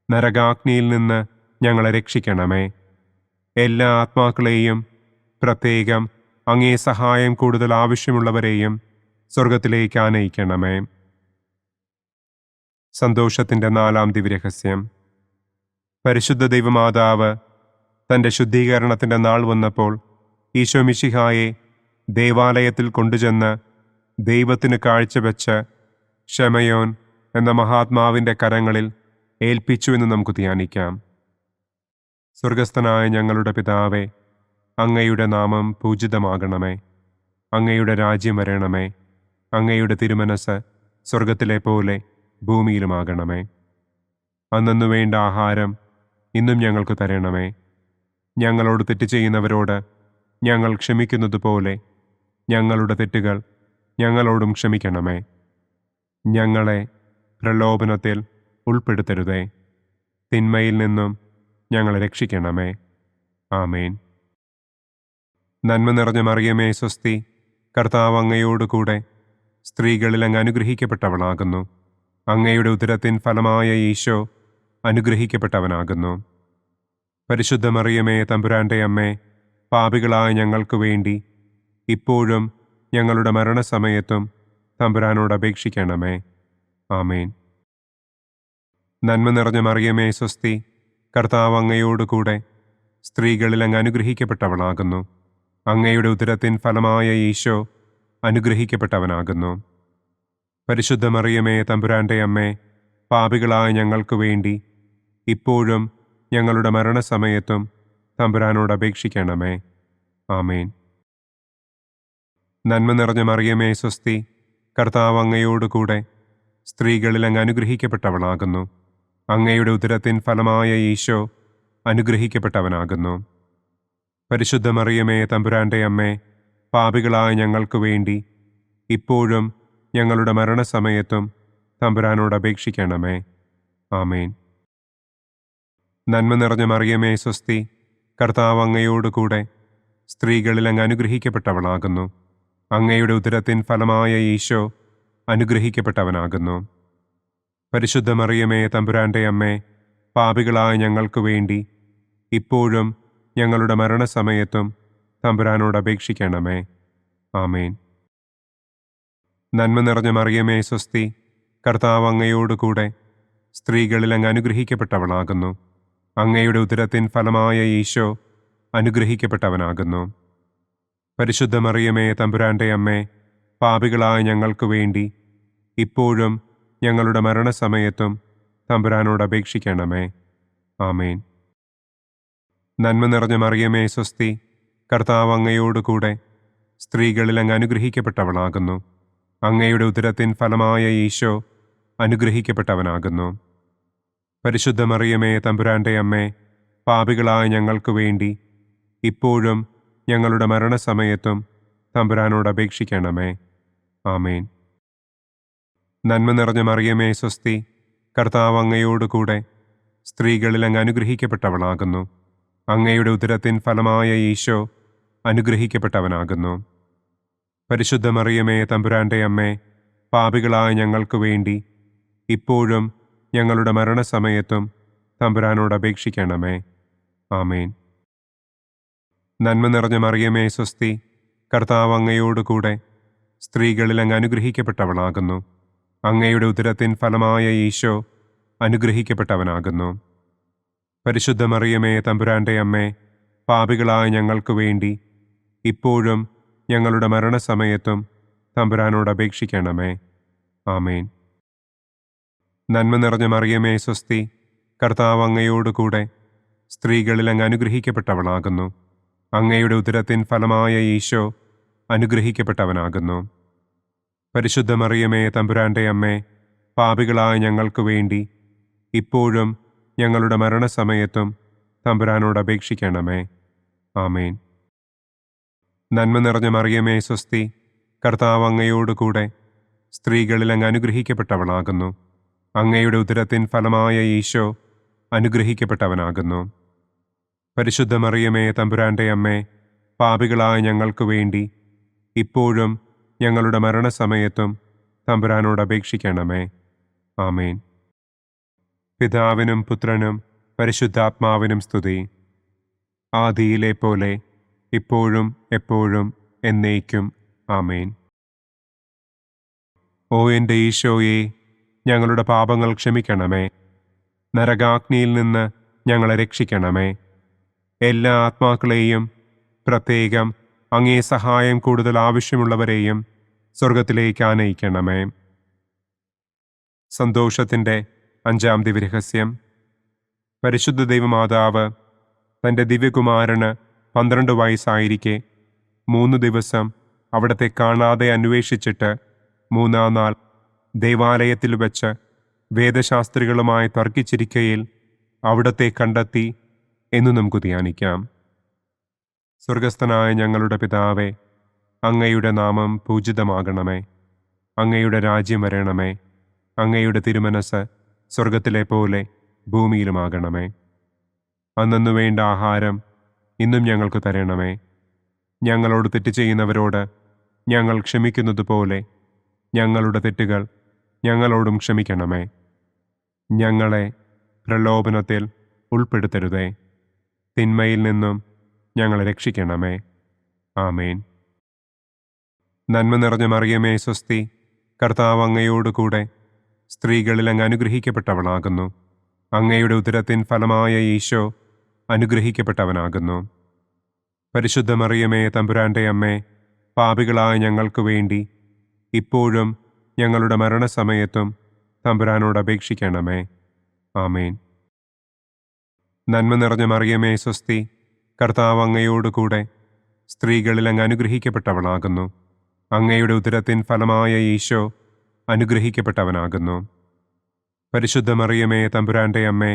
നരകാഗ്നിയിൽ നിന്ന് ഞങ്ങളെ രക്ഷിക്കണമേ. എല്ലാ ആത്മാക്കളെയും, പ്രത്യേകം അങ്ങേ സഹായം കൂടുതൽ ആവശ്യമുള്ളവരെയും സ്വർഗത്തിലേക്ക് ആനയിക്കണമേ. സന്തോഷത്തിൻ്റെ 4-ാം ദിവ്യരഹസ്യം. പരിശുദ്ധ ദൈവമാതാവ് തൻ്റെ ശുദ്ധീകരണത്തിൻ്റെ നാൾ വന്നപ്പോൾ ഈശോ മിശിഹായെ ദേവാലയത്തിൽ കൊണ്ടുചെന്ന് ദൈവത്തിന് കാഴ്ചവെച്ച് ശമയോൻ എന്ന മഹാത്മാവിൻ്റെ കരങ്ങളിൽ ഏൽപ്പിച്ചു എന്ന് നമുക്ക് ധ്യാനിക്കാം. സ്വർഗസ്ഥനായ ഞങ്ങളുടെ പിതാവേ, അങ്ങയുടെ നാമം പൂജിതമാകണമേ. അങ്ങയുടെ രാജ്യം വരണമേ. അങ്ങയുടെ തിരുമനസ് സ്വർഗത്തിലെ പോലെ ഭൂമിയിലുമാകണമേ. അന്നു വേണ്ട ആഹാരം ഇന്നും ഞങ്ങൾക്ക് തരണമേ. ഞങ്ങളോട് തെറ്റ് ചെയ്യുന്നവരോട് ഞങ്ങൾ ക്ഷമിക്കുന്നത് പോലെ ഞങ്ങളുടെ തെറ്റുകൾ ഞങ്ങളോടും ക്ഷമിക്കണമേ. ഞങ്ങളെ പ്രലോഭനത്തിൽ ഉൾപ്പെടുത്തരുതേ. തിന്മയിൽ നിന്നും ഞങ്ങളെ രക്ഷിക്കണമേ. ആമേൻ. നന്മ നിറഞ്ഞ മറിയമേ സ്വസ്തി, കർത്താവ് അങ്ങയോടുകൂടെ സ്ത്രീകളിൽ അങ്ങ് അനുഗ്രഹിക്കപ്പെട്ടവളാകുന്നു. അങ്ങയുടെ ഉദരത്തിൻ ഫലമായ ഈശോ അനുഗ്രഹിക്കപ്പെട്ടവനാകുന്നു. പരിശുദ്ധ മറിയമേ തമ്പുരാൻ്റെ അമ്മേ, പാപികളായ ഞങ്ങൾക്ക് വേണ്ടി ഇപ്പോഴും ഞങ്ങളുടെ മരണസമയത്തും തമ്പുരാനോട് അപേക്ഷിക്കണമേ. ആമേൻ. നന്മ നിറഞ്ഞ മറിയമേ സ്വസ്തി, കർത്താവ് അങ്ങയോടുകൂടെ സ്ത്രീകളിൽ അങ്ങ് അനുഗ്രഹിക്കപ്പെട്ടവളാകുന്നു. അങ്ങയുടെ ഉദരത്തിൻ ഫലമായ ഈശോ അനുഗ്രഹിക്കപ്പെട്ടവനാകുന്നു. പരിശുദ്ധ മറിയമേ തമ്പുരാൻ്റെ അമ്മേ, പാപികളായ ഞങ്ങൾക്ക് വേണ്ടി ഇപ്പോഴും ഞങ്ങളുടെ മരണസമയത്തും തമ്പുരാനോട് അപേക്ഷിക്കണമേ. ആമേൻ. നന്മ നിറഞ്ഞ മറിയമേ സ്വസ്തി, കർത്താവ് അങ്ങയോടുകൂടെ സ്ത്രീകളിൽ അങ്ങ് അനുഗ്രഹിക്കപ്പെട്ടവളാകുന്നു. അങ്ങയുടെ ഉദരത്തിൻ ഫലമായ ഈശോ അനുഗ്രഹിക്കപ്പെട്ടവനാകുന്നു. പരിശുദ്ധ മറിയമേ തമ്പുരാൻ്റെ അമ്മേ, പാപികളായ ഞങ്ങൾക്ക് വേണ്ടി ഇപ്പോഴും ഞങ്ങളുടെ മരണസമയത്തും തമ്പുരാനോട് അപേക്ഷിക്കണമേ. ആമേൻ. നന്മ നിറഞ്ഞ മറിയമേ സ്വസ്തി, കർത്താവ് അങ്ങയോടുകൂടെ സ്ത്രീകളിൽ അങ്ങ് അനുഗ്രഹിക്കപ്പെട്ടവളാകുന്നു. അങ്ങയുടെ ഉദരത്തിൻ ഫലമായ ഈശോ അനുഗ്രഹിക്കപ്പെട്ടവനാകുന്നു. പരിശുദ്ധ മറിയമേ തമ്പുരാൻ്റെ അമ്മേ, പാപികളായ ഞങ്ങൾക്ക് വേണ്ടി ഇപ്പോഴും ഞങ്ങളുടെ മരണസമയത്തും തമ്പുരാനോട് അപേക്ഷിക്കണമേ. ആമേൻ. നന്മ നിറഞ്ഞ മറിയമേ സ്വസ്തി, കർത്താവ് അങ്ങയോടുകൂടെ സ്ത്രീകളിൽ അങ്ങ് അനുഗ്രഹിക്കപ്പെട്ടവളാകുന്നു. അങ്ങയുടെ ഉദരത്തിൻ ഫലമായ ഈശോ അനുഗ്രഹിക്കപ്പെട്ടവനാകുന്നു. പരിശുദ്ധ മറിയമേ തമ്പുരാൻ്റെ അമ്മേ, പാപികളായ ഞങ്ങൾക്ക് വേണ്ടി ഇപ്പോഴും ഞങ്ങളുടെ മരണസമയത്തും തമ്പുരാനോട് അപേക്ഷിക്കണമേ. ആമേൻ. നന്മ നിറഞ്ഞ മറിയമേ സ്വസ്തി, കർത്താവ് അങ്ങയോടുകൂടെ സ്ത്രീകളിൽ അങ്ങ് അനുഗ്രഹിക്കപ്പെട്ടവളാകുന്നു. അങ്ങയുടെ ഉദരത്തിൻ ഫലമായ ഈശോ അനുഗ്രഹിക്കപ്പെട്ടവനാകുന്നു. പരിശുദ്ധ മറിയമേ തമ്പുരാൻ്റെ അമ്മേ, പാപികളായ ഞങ്ങൾക്ക് വേണ്ടി ഇപ്പോഴും ഞങ്ങളുടെ മരണസമയത്തും തമ്പുരാനോട് അപേക്ഷിക്കണമേ. ആമേൻ. നന്മ നിറഞ്ഞ മറിയമേ സ്വസ്തി, കർത്താവ് അങ്ങയോടുകൂടെ സ്ത്രീകളിൽ അങ്ങ് അനുഗ്രഹിക്കപ്പെട്ടവളാകുന്നു. അങ്ങയുടെ ഉദരത്തിൻ ഫലമായ ഈശോ അനുഗ്രഹിക്കപ്പെട്ടവനാകുന്നു. പരിശുദ്ധ മറിയമേ തമ്പുരാൻ്റെ അമ്മേ, പാപികളായ ഞങ്ങൾക്ക് വേണ്ടി ഇപ്പോഴും ഞങ്ങളുടെ മരണസമയത്തും തമ്പുരാനോട് അപേക്ഷിക്കണമേ. ആമേൻ. നന്മ നിറഞ്ഞ മറിയമേ സ്വസ്തി, കർത്താവ് അങ്ങയോടുകൂടെ സ്ത്രീകളിൽ അങ്ങ് അനുഗ്രഹിക്കപ്പെട്ടവളാകുന്നു. അങ്ങയുടെ ഉദരത്തിൻ ഫലമായ ഈശോ അനുഗ്രഹിക്കപ്പെട്ടവനാകുന്നു. പരിശുദ്ധ മറിയമേ തമ്പുരാൻ്റെ അമ്മേ, പാപികളായ ഞങ്ങൾക്ക് വേണ്ടി ഇപ്പോഴും ഞങ്ങളുടെ മരണസമയത്തും തമ്പുരാനോട് അപേക്ഷിക്കണമേ. ആമേൻ. നന്മ നിറഞ്ഞ മറിയമേ സ്വസ്തി, കർത്താവ് അങ്ങയോടുകൂടെ സ്ത്രീകളിൽ അങ്ങ് അനുഗ്രഹിക്കപ്പെട്ടവളാകുന്നു. അങ്ങയുടെ ഉദരത്തിൻ ഫലമായ ഈശോ അനുഗ്രഹിക്കപ്പെട്ടവനാകുന്നു. പരിശുദ്ധ മറിയമേ തമ്പുരാൻ്റെ അമ്മേ, പാപികളായ ഞങ്ങൾക്ക് വേണ്ടി ഇപ്പോഴും ഞങ്ങളുടെ മരണസമയത്തും തമ്പുരാനോട് അപേക്ഷിക്കണമേ. ആമേൻ. നന്മ നിറഞ്ഞ മറിയമേ സ്വസ്തി, കർത്താവ് അങ്ങയോടുകൂടെ സ്ത്രീകളിൽ അങ്ങ് അനുഗ്രഹിക്കപ്പെട്ടവളാകുന്നു. അങ്ങയുടെ ഉദരത്തിൻ ഫലമായ ഈശോ അനുഗ്രഹിക്കപ്പെട്ടവനാകുന്നു. പരിശുദ്ധ മറിയമേ തമ്പുരാന്റെ അമ്മേ, പാപികളായ ഞങ്ങൾക്ക് വേണ്ടി ഇപ്പോഴും ഞങ്ങളുടെ മരണസമയത്തും തമ്പുരാനോട് അപേക്ഷിക്കണമേ. ആമേൻ. പിതാവിനും പുത്രനും പരിശുദ്ധാത്മാവിനും സ്തുതി. ആദിയിലെ പോലെ ഇപ്പോഴും എപ്പോഴും എന്നേക്കും. ആമേൻ. ഓ എൻ്റെ ഈശോയെ, ഞങ്ങളുടെ പാപങ്ങൾ ക്ഷമിക്കണമേ. നരകാഗ്നിയിൽ നിന്ന് ഞങ്ങളെ രക്ഷിക്കണമേ. എല്ലാ ആത്മാക്കളെയും, പ്രത്യേകം അങ്ങേ സഹായം കൂടുതൽ ആവശ്യമുള്ളവരെയും സ്വർഗത്തിലേക്ക് ആനയിക്കണമേ. സന്തോഷത്തിൻ്റെ 5-ാം ദിവ്യരഹസ്യം. പരിശുദ്ധ ദൈവമാതാവ് തൻ്റെ ദിവ്യകുമാരന് 12 വയസ്സായിരിക്കെ 3 ദിവസം അവിടത്തെ കാണാതെ അന്വേഷിച്ചിട്ട് 3-ാം നാൾ ദേവാലയത്തിൽ വച്ച് വേദശാസ്ത്രികളുമായി തർക്കിച്ചിരിക്കയിൽ അവിടത്തെ കണ്ടെത്തി എന്ന് നമുക്ക് ധ്യാനിക്കാം. സ്വർഗസ്ഥനായ ഞങ്ങളുടെ പിതാവേ, അങ്ങയുടെ നാമം പൂജിതമാകണമേ. അങ്ങയുടെ രാജ്യം വരണമേ. അങ്ങയുടെ തിരുമനസ് സ്വർഗത്തിലെ പോലെ ഭൂമിയിലുമാകണമേ. അന്നു വേണ്ട ആഹാരം ഇന്നും ഞങ്ങൾക്ക് തരണമേ. ഞങ്ങളോട് തെറ്റ് ചെയ്യുന്നവരോട് ഞങ്ങൾ ക്ഷമിക്കുന്നത് പോലെ ഞങ്ങളുടെ തെറ്റുകൾ ഞങ്ങളോടും ക്ഷമിക്കണമേ. ഞങ്ങളെ പ്രലോഭനത്തിൽ ഉൾപ്പെടുത്തരുതേ. തിന്മയിൽ നിന്നും ഞങ്ങളെ രക്ഷിക്കണമേ. ആമേൻ. നന്മ നിറഞ്ഞ മറിയമേ സ്വസ്തി, കർത്താവ് അങ്ങയോടുകൂടെ സ്ത്രീകളിൽ അങ്ങ് അനുഗ്രഹിക്കപ്പെട്ടവളാകുന്നു. അങ്ങയുടെ ഉദരത്തിൻ ഫലമായ ഈശോ അനുഗ്രഹിക്കപ്പെട്ടവനാകുന്നു. പരിശുദ്ധ മറിയമേ തമ്പുരാന്റെ അമ്മേ, പാപികളായ ഞങ്ങൾക്ക് വേണ്ടി ഇപ്പോഴും ഞങ്ങളുടെ മരണസമയത്തും തമ്പുരാനോട് അപേക്ഷിക്കണമേ. ആമേൻ. നന്മ നിറഞ്ഞ മറിയമേ സ്വസ്തി, കർത്താവ് അങ്ങയോടുകൂടെ സ്ത്രീകളിൽ അങ്ങ് അനുഗ്രഹിക്കപ്പെട്ടവളാകുന്നു. അങ്ങയുടെ ഉദരത്തിൻ ഫലമായ ഈശോ അനുഗ്രഹിക്കപ്പെട്ടവനാകുന്നു. പരിശുദ്ധ മറിയമേ തമ്പുരാന്റെ അമ്മേ,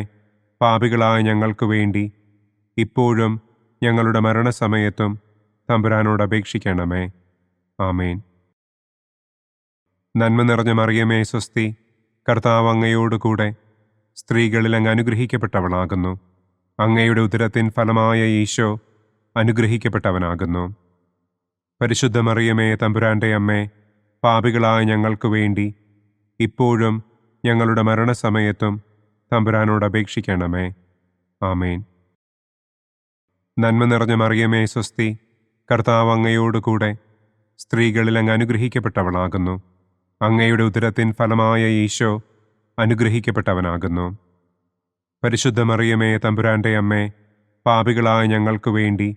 പാപികളായ ഞങ്ങൾക്ക് വേണ്ടി ഇപ്പോഴും ഞങ്ങളുടെ മരണസമയത്തും തമ്പുരാനോട് അപേക്ഷിക്കണമേ. ആമേൻ. നന്മ നിറഞ്ഞ മറിയമേ സ്വസ്തി, കർത്താവ് അങ്ങയോടുകൂടെ സ്ത്രീകളിൽ അങ്ങ് അനുഗ്രഹിക്കപ്പെട്ടവളാകുന്നു. അങ്ങയുടെ ഉദരത്തിൻ ഫലമായ ഈശോ അനുഗ്രഹിക്കപ്പെട്ടവനാകുന്നു. പരിശുദ്ധ മറിയമേ തമ്പുരാന്റെ അമ്മേ, പാപികളായ ഞങ്ങൾക്ക് വേണ്ടി ഇപ്പോഴും ഞങ്ങളുടെ മരണസമയത്തും തമ്പുരാനോട് അപേക്ഷിക്കണമേ. ആമേൻ. നന്മ നിറഞ്ഞ മറിയമേ സ്വസ്തി, കർത്താവ് അങ്ങയോടുകൂടെ സ്ത്രീകളിൽ അങ്ങ് അനുഗ്രഹിക്കപ്പെട്ടവളാകുന്നു. അങ്ങയുടെ ഉദരത്തിൻ ഫലമായ ഈശോ അനുഗ്രഹിക്കപ്പെട്ടവനാകുന്നു. പരിശുദ്ധ മറിയമേ തമ്പുരാന്റെ അമ്മേ, പാപികളായ ഞങ്ങൾക്ക് വേണ്ടി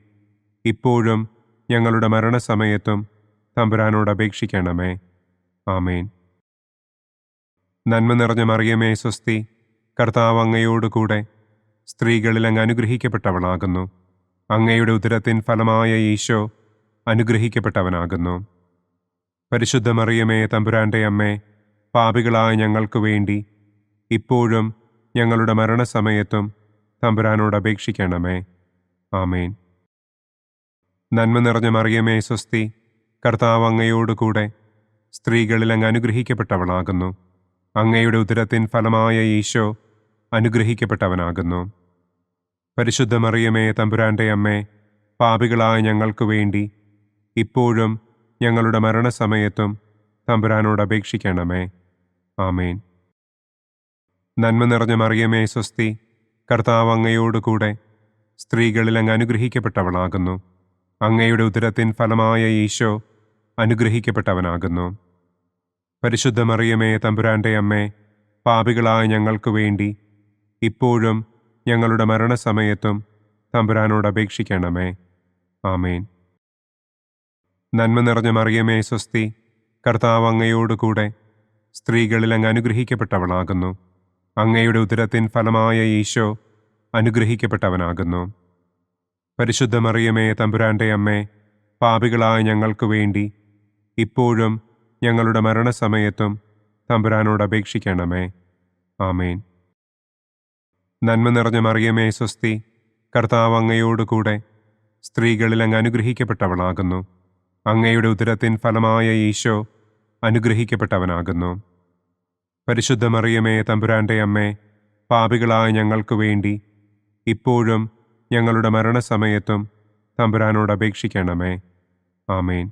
ഇപ്പോഴും ഞങ്ങളുടെ മരണസമയത്തും തമ്പുരാനോട് അപേക്ഷിക്കണമേ. ആമേൻ. നന്മ നിറഞ്ഞ മറിയമേ സ്വസ്തി, കർത്താവ് അങ്ങയോടുകൂടെ സ്ത്രീകളിൽ അങ്ങ് അനുഗ്രഹിക്കപ്പെട്ടവളാകുന്നു. അങ്ങയുടെ ഉദരത്തിൻ ഫലമായ ഈശോ അനുഗ്രഹിക്കപ്പെട്ടവനാകുന്നു. പരിശുദ്ധ മറിയമേ തമ്പുരാന്റെ അമ്മേ, പാപികളായ ഞങ്ങൾക്ക് വേണ്ടി ഇപ്പോഴും ഞങ്ങളുടെ മരണസമയത്തും തമ്പുരാനോട് അപേക്ഷിക്കണമേ. ആമേൻ. നന്മ നിറഞ്ഞ മറിയമേ സ്വസ്തി, കർത്താവ് അങ്ങയോടുകൂടെ സ്ത്രീകളിൽ അങ്ങ് അനുഗ്രഹിക്കപ്പെട്ടവളാകുന്നു. അങ്ങയുടെ ഉദരത്തിൻ ഫലമായ ഈശോ അനുഗ്രഹിക്കപ്പെട്ടവനാകുന്നു. പരിശുദ്ധ മറിയമേ തമ്പുരാന്റെ അമ്മേ, പാപികളായ ഞങ്ങൾക്ക് വേണ്ടി ഇപ്പോഴും ഞങ്ങളുടെ മരണസമയത്തും തമ്പുരാനോട് അപേക്ഷിക്കണമേ. ആമേൻ. നന്മ നിറഞ്ഞ മറിയമേ സ്വസ്തി, കർത്താവ് അങ്ങയോടുകൂടെ സ്ത്രീകളിൽ അങ്ങ് അനുഗ്രഹിക്കപ്പെട്ടവളാകുന്നു. അങ്ങയുടെ ഉദരത്തിൻ ഫലമായ ഈശോ അനുഗ്രഹിക്കപ്പെട്ടവനാകുന്നു. പരിശുദ്ധ മറിയമേ തമ്പുരാന്റെ അമ്മേ, പാപികളായ ഞങ്ങൾക്ക് വേണ്ടി ഇപ്പോഴും ഞങ്ങളുടെ മരണസമയത്തും തമ്പുരാനോട് അപേക്ഷിക്കണമേ. ആമേൻ. നന്മ നിറഞ്ഞ മറിയമേ സ്വസ്തി, കർത്താവ് അങ്ങയോടുകൂടെ സ്ത്രീകളിൽ അങ്ങ് അനുഗ്രഹിക്കപ്പെട്ടവളാകുന്നു. അങ്ങയുടെ ഉദരത്തിൻ ഫലമായ ഈശോ അനുഗ്രഹിക്കപ്പെട്ടവനാകുന്നു. പരിശുദ്ധ മറിയമേ തമ്പുരാന്റെ അമ്മേ, പാപികളായ ഞങ്ങൾക്ക് വേണ്ടി ഇപ്പോഴും ഞങ്ങളുടെ മരണസമയത്തും തമ്പുരാനോട് അപേക്ഷിക്കണമേ. ആമേൻ. നന്മ നിറഞ്ഞ മറിയമേ സ്വസ്തി, കർത്താവ് അങ്ങയോടുകൂടെ സ്ത്രീകളിൽ അങ്ങ് അനുഗ്രഹിക്കപ്പെട്ടവളാകുന്നു. അങ്ങയുടെ ഉദരത്തിൻ ഫലമായ ഈശോ അനുഗ്രഹിക്കപ്പെട്ടവനാകുന്നു. പരിശുദ്ധ മറിയമേ തമ്പുരാന്റെ അമ്മേ, പാപികളായ ഞങ്ങൾക്ക് വേണ്ടി ഇപ്പോഴും ഞങ്ങളുടെ മരണസമയത്തും തമ്പുരാനോട് അപേക്ഷിക്കണമേ. ആമേൻ.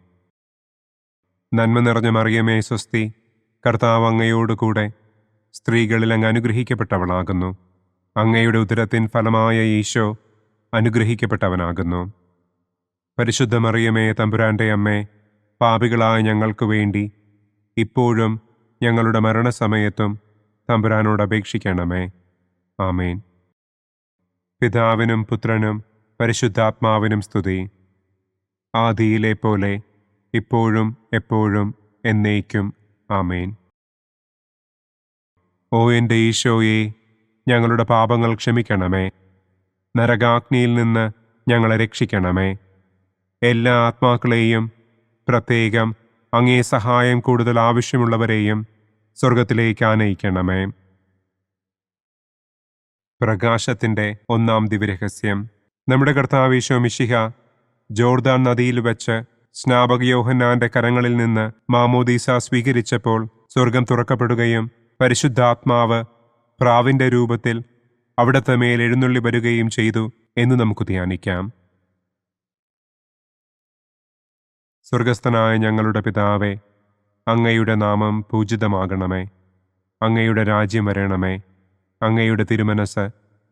നന്മ നിറഞ്ഞ മറിയമേ സ്വസ്തി, കർത്താവ് അങ്ങയോടുകൂടെ സ്ത്രീകളിൽ അങ്ങ് അനുഗ്രഹിക്കപ്പെട്ടവളാകുന്നു. അങ്ങയുടെ ഉദരത്തിൻ ഫലമായ ഈശോ അനുഗ്രഹിക്കപ്പെട്ടവനാകുന്നു. പരിശുദ്ധ മറിയമേ തമ്പുരാന്റെ അമ്മേ, പാപികളായ ഞങ്ങൾക്ക് വേണ്ടി ഇപ്പോഴും ഞങ്ങളുടെ മരണസമയത്തും തമ്പുരാനോട് അപേക്ഷിക്കണമേ. ആമേൻ. പിതാവിനും പുത്രനും പരിശുദ്ധാത്മാവിനും സ്തുതി. ആദിയിലെ പോലെ ഇപ്പോഴും എപ്പോഴും എന്നേക്കും. ആമേൻ. ഓ എൻ്റെ ഈശോയെ, ഞങ്ങളുടെ പാപങ്ങൾ ക്ഷമിക്കണമേ. നരകാഗ്നിയിൽ നിന്ന് ഞങ്ങളെ രക്ഷിക്കണമേ. എല്ലാ ആത്മാക്കളെയും, പ്രത്യേകം അങ്ങേ സഹായം കൂടുതൽ ആവശ്യമുള്ളവരെയും സ്വർഗത്തിലേക്ക് ആനയിക്കണമേ. പ്രകാശത്തിൻ്റെ ഒന്നാം ദിവ്യരഹസ്യം. നമ്മുടെ കർത്താവ് ഈശോ മിശിഹ ജോർദാൻ നദിയിൽ വെച്ച് സ്നാപക യോഹന്നാന്റെ കരങ്ങളിൽ നിന്ന് മാമോദീസ സ്വീകരിച്ചപ്പോൾ സ്വർഗം തുറക്കപ്പെടുകയും പരിശുദ്ധാത്മാവ് പ്രാവിന്റെ രൂപത്തിൽ അവിടത്തെ മേൽ എഴുന്നള്ളി വരികയും ചെയ്തു എന്ന് നമുക്ക് ധ്യാനിക്കാം. സ്വർഗസ്ഥനായ ഞങ്ങളുടെ പിതാവേ, അങ്ങയുടെ നാമം പൂജിതമാകണമേ. അങ്ങയുടെ രാജ്യം വരണമേ. അങ്ങയുടെ തിരുമനസ്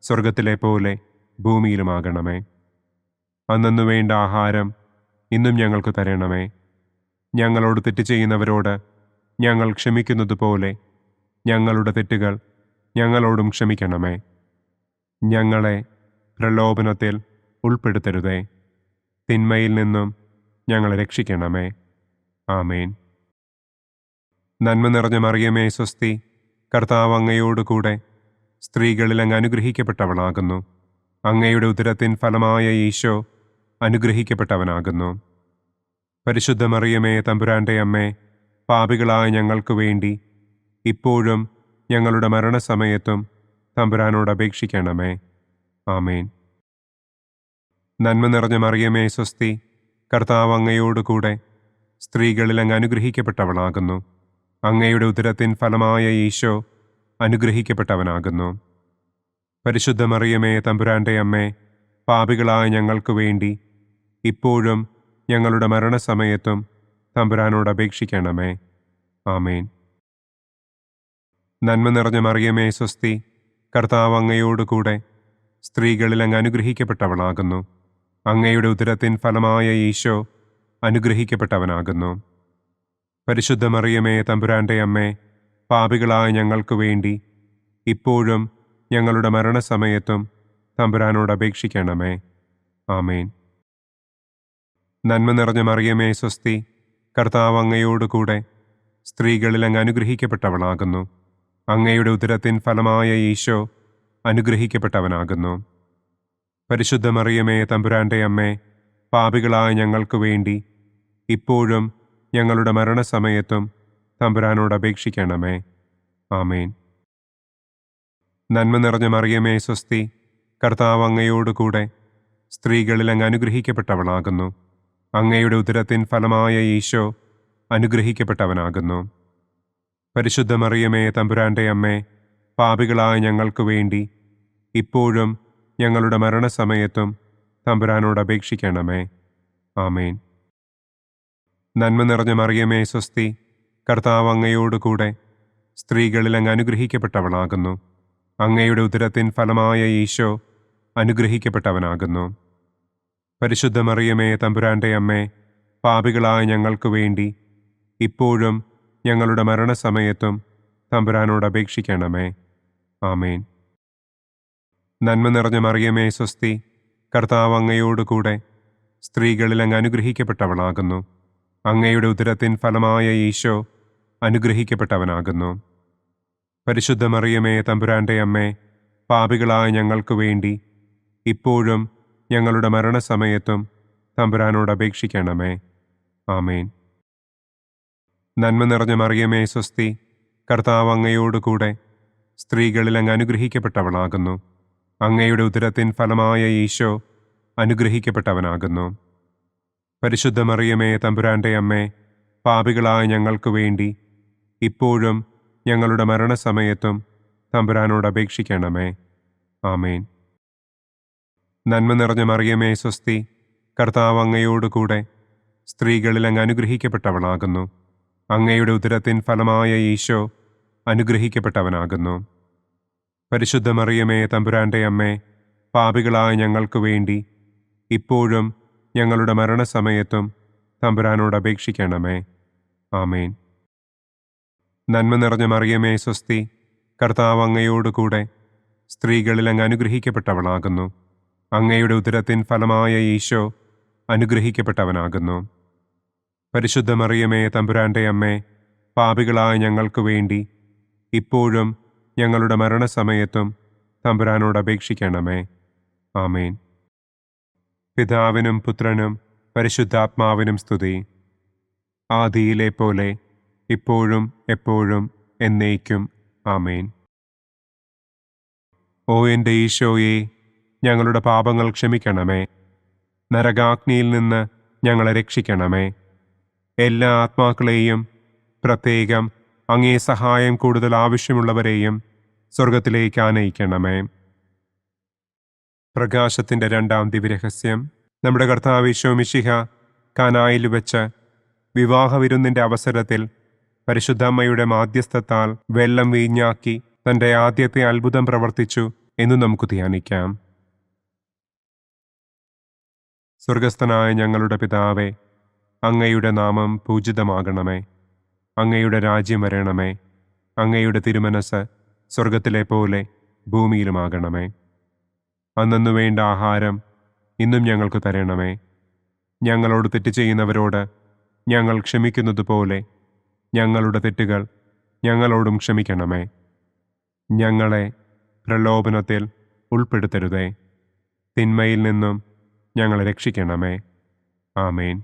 സ്വർഗത്തിലെ പോലെ ഭൂമിയിലുമാകണമേ. അന്നന്നു വേണ്ട ആഹാരം ഇന്നും ഞങ്ങൾക്ക് തരണമേ. ഞങ്ങളോട് തെറ്റ് ചെയ്യുന്നവരോട് ഞങ്ങൾ ക്ഷമിക്കുന്നത് പോലെ ഞങ്ങളുടെ തെറ്റുകൾ ഞങ്ങളോടും ക്ഷമിക്കണമേ. ഞങ്ങളെ പ്രലോഭനത്തിൽ ഉൾപ്പെടുത്തരുതേ, തിന്മയിൽ നിന്നും ഞങ്ങളെ രക്ഷിക്കണമേ. ആമേൻ. നന്മ നിറഞ്ഞ മറിയമേ സ്വസ്തി, കർത്താവ് അങ്ങയോടുകൂടെ സ്ത്രീകളിൽ അങ്ങ് അനുഗ്രഹിക്കപ്പെട്ടവളാകുന്നു. അങ്ങയുടെ ഉദരത്തിൻ ഫലമായ ഈശോ അനുഗ്രഹിക്കപ്പെട്ടവനാകുന്നു. പരിശുദ്ധ മറിയമേ തമ്പുരാന്റെ അമ്മേ, പാപികളായ ഞങ്ങൾക്ക് വേണ്ടി ഇപ്പോഴും ഞങ്ങളുടെ മരണസമയത്തും തമ്പുരാനോട് അപേക്ഷിക്കണമേ. ആമേൻ. നന്മ നിറഞ്ഞ മറിയമേ സ്വസ്തി, കർത്താവ് അങ്ങയോടുകൂടെ സ്ത്രീകളിൽ അങ്ങ് അനുഗ്രഹിക്കപ്പെട്ടവളാകുന്നു. അങ്ങയുടെ ഉദരത്തിൻ ഫലമായ ഈശോ അനുഗ്രഹിക്കപ്പെട്ടവനാകുന്നു. പരിശുദ്ധ മറിയമേ തമ്പുരാന്റെ അമ്മേ, പാപികളായ ഞങ്ങൾക്ക് വേണ്ടി ഇപ്പോഴും ഞങ്ങളുടെ മരണസമയത്തും തമ്പുരാനോട് അപേക്ഷിക്കണമേ. ആമേൻ. നന്മ നിറഞ്ഞ മറിയമേ സ്വസ്തി, കർത്താവ് അങ്ങയോടുകൂടെ സ്ത്രീകളിൽ അങ്ങ് അനുഗ്രഹിക്കപ്പെട്ടവളാകുന്നു. അങ്ങയുടെ ഉദരത്തിൻ ഫലമായ ഈശോ അനുഗ്രഹിക്കപ്പെട്ടവനാകുന്നു. പരിശുദ്ധ മറിയമേ തമ്പുരാന്റെ അമ്മേ, പാപികളായ ഞങ്ങൾക്ക് വേണ്ടി ഇപ്പോഴും ഞങ്ങളുടെ മരണസമയത്തും തമ്പുരാനോട് അപേക്ഷിക്കണമേ. ആമേൻ. നന്മ നിറഞ്ഞ മറിയമേ സ്വസ്തി, കർത്താവ് അങ്ങയോടുകൂടെ സ്ത്രീകളിൽ അങ്ങ് അനുഗ്രഹിക്കപ്പെട്ടവളാകുന്നു. അങ്ങയുടെ ഉദരത്തിൻ ഫലമായ ഈശോ അനുഗ്രഹിക്കപ്പെട്ടവനാകുന്നു. പരിശുദ്ധ മറിയമേ തമ്പുരാന്റെ അമ്മേ, പാപികളായ ഞങ്ങൾക്ക് വേണ്ടി ഇപ്പോഴും ഞങ്ങളുടെ മരണസമയത്തും തമ്പുരാനോട് അപേക്ഷിക്കണമേ. ആമേൻ. നന്മ നിറഞ്ഞ മറിയമേ സ്വസ്തി, കർത്താവ് അങ്ങയോടുകൂടെ സ്ത്രീകളിൽ അങ്ങ് അനുഗ്രഹിക്കപ്പെട്ടവളാകുന്നു. അങ്ങയുടെ ഉദരത്തിൻ ഫലമായ ഈശോ അനുഗ്രഹിക്കപ്പെട്ടവനാകുന്നു. പരിശുദ്ധ മറിയമേ തമ്പുരാന്റെ അമ്മേ, പാപികളായ ഞങ്ങൾക്ക് വേണ്ടി ഇപ്പോഴും ഞങ്ങളുടെ മരണസമയത്തും തമ്പുരാനോട് അപേക്ഷിക്കണമേ. ആമേൻ. നന്മ നിറഞ്ഞ മറിയമേ സ്വസ്തി, കർത്താവ് അങ്ങയോടുകൂടെ സ്ത്രീകളിൽ അങ്ങ് അനുഗ്രഹിക്കപ്പെട്ടവളാകുന്നു. അങ്ങയുടെ ഉദരത്തിൻ ഫലമായ ഈശോ അനുഗ്രഹിക്കപ്പെട്ടവനാകുന്നു. പരിശുദ്ധ മറിയമേ തമ്പുരാന്റെ അമ്മേ, പാപികളായ ഞങ്ങൾക്ക് വേണ്ടി ഇപ്പോഴും ഞങ്ങളുടെ മരണസമയത്തും തമ്പുരാനോട് അപേക്ഷിക്കണമേ. ആമേൻ. നന്മ നിറഞ്ഞ മറിയമേ സ്വസ്തി, കർത്താവ് അങ്ങയോടുകൂടെ സ്ത്രീകളിൽ അങ്ങ് അനുഗ്രഹിക്കപ്പെട്ടവളാകുന്നു. അങ്ങയുടെ ഉദരത്തിൻ ഫലമായ ഈശോ അനുഗ്രഹിക്കപ്പെട്ടവനാകുന്നു. പരിശുദ്ധ മറിയമേ തമ്പുരാന്റെ അമ്മേ, പാപികളായ ഞങ്ങൾക്ക് വേണ്ടി ഇപ്പോഴും ഞങ്ങളുടെ മരണസമയത്തും തമ്പുരാനോട് അപേക്ഷിക്കണമേ. ആമേൻ. നന്മ നിറഞ്ഞ മറിയമേ സ്വസ്തി, കർത്താവ് അങ്ങയോടുകൂടെ സ്ത്രീകളിൽ അങ്ങ് അനുഗ്രഹിക്കപ്പെട്ടവളാകുന്നു. അങ്ങയുടെ ഉദരത്തിൻ ഫലമായ ഈശോ അനുഗ്രഹിക്കപ്പെട്ടവനാകുന്നു. പരിശുദ്ധ മറിയമേ തമ്പുരാന്റെ അമ്മേ, പാപികളായ ഞങ്ങൾക്ക് വേണ്ടി ഇപ്പോഴും ഞങ്ങളുടെ മരണസമയത്തും തമ്പുരാനോട് അപേക്ഷിക്കണമേ. ആമേൻ. നന്മ നിറഞ്ഞ മറിയമേ സ്വസ്തി, കർത്താവ് അങ്ങയോടുകൂടെ സ്ത്രീകളിൽ അങ്ങ് അനുഗ്രഹിക്കപ്പെട്ടവളാകുന്നു. അങ്ങയുടെ ഉദരത്തിൻ ഫലമായ ഈശോ അനുഗ്രഹിക്കപ്പെട്ടവനാകുന്നു. പരിശുദ്ധ മറിയമേ തമ്പുരാന്റെ അമ്മേ, പാപികളായ ഞങ്ങൾക്ക് വേണ്ടി ഇപ്പോഴും ഞങ്ങളുടെ മരണസമയത്തും തമ്പുരാനോട് അപേക്ഷിക്കണമേ. ആമേൻ. നന്മ നിറഞ്ഞ മറിയമേ സ്വസ്തി, കർത്താവ് അങ്ങയോടുകൂടെ സ്ത്രീകളിൽ അങ്ങ് അനുഗ്രഹിക്കപ്പെട്ടവളാകുന്നു. അങ്ങയുടെ ഉദരത്തിൻ ഫലമായ ഈശോ അനുഗ്രഹിക്കപ്പെട്ടവനാകുന്നു. പരിശുദ്ധ മറിയമേ തമ്പുരാന്റെ അമ്മേ, പാപികളായ ഞങ്ങൾക്ക് വേണ്ടി ഇപ്പോഴും ഞങ്ങളുടെ മരണസമയത്തും തമ്പുരാനോട് അപേക്ഷിക്കണമേ. ആമേൻ. പിതാവിനും പുത്രനും പരിശുദ്ധാത്മാവിനും സ്തുതി. ആദിയിലെ പോലെ ഇപ്പോഴും എപ്പോഴും എന്നേക്കും. ആമേൻ. ഓ എൻ്റെ ഈശോയെ, ഞങ്ങളുടെ പാപങ്ങൾ ക്ഷമിക്കണമേ. നരകാഗ്നിയിൽ നിന്ന് ഞങ്ങളെ രക്ഷിക്കണമേ. എല്ലാ ആത്മാക്കളെയും, പ്രത്യേകം അങ്ങേ സഹായം കൂടുതൽ ആവശ്യമുള്ളവരെയും സ്വർഗത്തിലേക്ക് ആനയിക്കണമേ. പ്രകാശത്തിൻ്റെ രണ്ടാം ദിവ്യരഹസ്യം. നമ്മുടെ കർത്താവ് ഈശോ മിശിഹ കാനായിൽ വെച്ച് വിവാഹവിരുന്നിൻ്റെ അവസരത്തിൽ പരിശുദ്ധമ്മയുടെ മാധ്യസ്ഥത്താൽ വെള്ളം വീഞ്ഞാക്കി തൻ്റെ ആദ്യത്തെ അത്ഭുതം പ്രവർത്തിച്ചു എന്ന് നമുക്ക് ധ്യാനിക്കാം. സ്വർഗസ്ഥനായ ഞങ്ങളുടെ പിതാവേ, അങ്ങയുടെ നാമം പൂജിതമാകണമേ. അങ്ങയുടെ രാജ്യം വരണമേ. അങ്ങയുടെ തിരുമനസ് സ്വർഗത്തിലെ പോലെ ഭൂമിയിലുമാകണമേ. അന്നു വേണ്ട ആഹാരം ഇന്നും ഞങ്ങൾക്ക് തരണമേ. ഞങ്ങളോട് തെറ്റ് ചെയ്യുന്നവരോട് ഞങ്ങൾ ക്ഷമിക്കുന്നത് പോലെ ഞങ്ങളുടെ തെറ്റുകൾ ഞങ്ങളോടും ക്ഷമിക്കണമേ. ഞങ്ങളെ പ്രലോഭനത്തിൽ ഉൾപ്പെടുത്തരുതേ. തിന്മയിൽ നിന്നും ഞങ്ങളെ രക്ഷിക്കണമേ. ആമേൻ.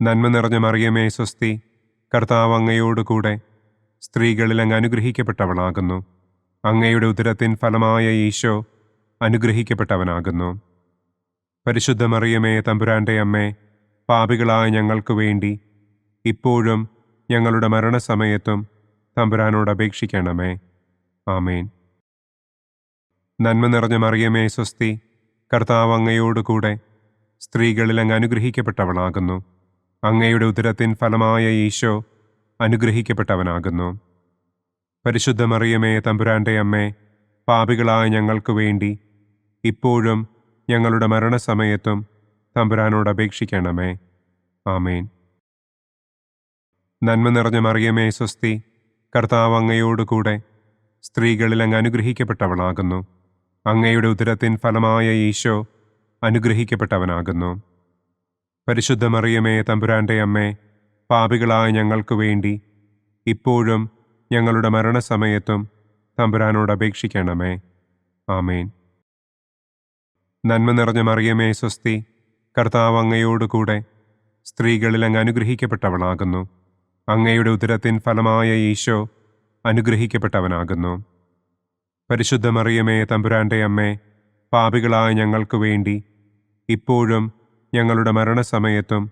നന്മ നിറഞ്ഞ മറിയമേ സ്വസ്തി, കർത്താവ് അങ്ങയോടുകൂടെ സ്ത്രീകളിൽ അങ്ങ് അനുഗ്രഹിക്കപ്പെട്ടവളാകുന്നു. അങ്ങയുടെ ഉദരത്തിൻ ഫലമായ ഈശോ അനുഗ്രഹിക്കപ്പെട്ടവനാകുന്നു. പരിശുദ്ധ മറിയമേ തമ്പുരാന്റെ അമ്മേ, പാപികളായ ഞങ്ങൾക്ക് വേണ്ടി ഇപ്പോഴും ഞങ്ങളുടെ മരണസമയത്തും തമ്പുരാനോട് അപേക്ഷിക്കണമേ. ആമേൻ. നന്മ നിറഞ്ഞ മറിയമേ സ്വസ്തി, കർത്താവ് അങ്ങയോടുകൂടെ സ്ത്രീകളിൽ അങ്ങ് അനുഗ്രഹിക്കപ്പെട്ടവളാകുന്നു. അങ്ങയുടെ ഉദരത്തിൻ ഫലമായ ഈശോ അനുഗ്രഹിക്കപ്പെട്ടവനാകുന്നു. പരിശുദ്ധ മറിയമേ തമ്പുരാന്റെ അമ്മേ, പാപികളായ ഞങ്ങൾക്ക് വേണ്ടി ഇപ്പോഴും ഞങ്ങളുടെ മരണസമയത്തും തമ്പുരാനോട് അപേക്ഷിക്കണമേ. ആമേൻ. നന്മ നിറഞ്ഞ മറിയമേ സ്വസ്തി, കർത്താവ് അങ്ങയോടുകൂടെ സ്ത്രീകളിൽ അങ്ങ് അനുഗ്രഹിക്കപ്പെട്ടവളാകുന്നു. അങ്ങയുടെ ഉദരത്തിൻ ഫലമായ ഈശോ അനുഗ്രഹിക്കപ്പെട്ടവനാകുന്നു. പരിശുദ്ധ മറിയമേ തമ്പുരാന്റെ അമ്മേ, പാപികളായ ഞങ്ങൾക്ക് വേണ്ടി ഇപ്പോഴും ഞങ്ങളുടെ മരണസമയത്തും തമ്പുരാനോട് അപേക്ഷിക്കണമേ. ആമേൻ. നന്മ നിറഞ്ഞ മറിയമേ സ്വസ്തി, കർത്താവ് അങ്ങയോടുകൂടെ സ്ത്രീകളിൽ അങ്ങ് അനുഗ്രഹിക്കപ്പെട്ടവളാകുന്നു. അങ്ങയുടെ ഉദരത്തിൻ ഫലമായ ഈശോ അനുഗ്രഹിക്കപ്പെട്ടവനാകുന്നു. പരിശുദ്ധ മറിയമേ തമ്പുരാന്റെ അമ്മേ, പാപികളായ ഞങ്ങൾക്ക് വേണ്ടി ഇപ്പോഴും ഞങ്ങളുടെ മരണസമയത്തും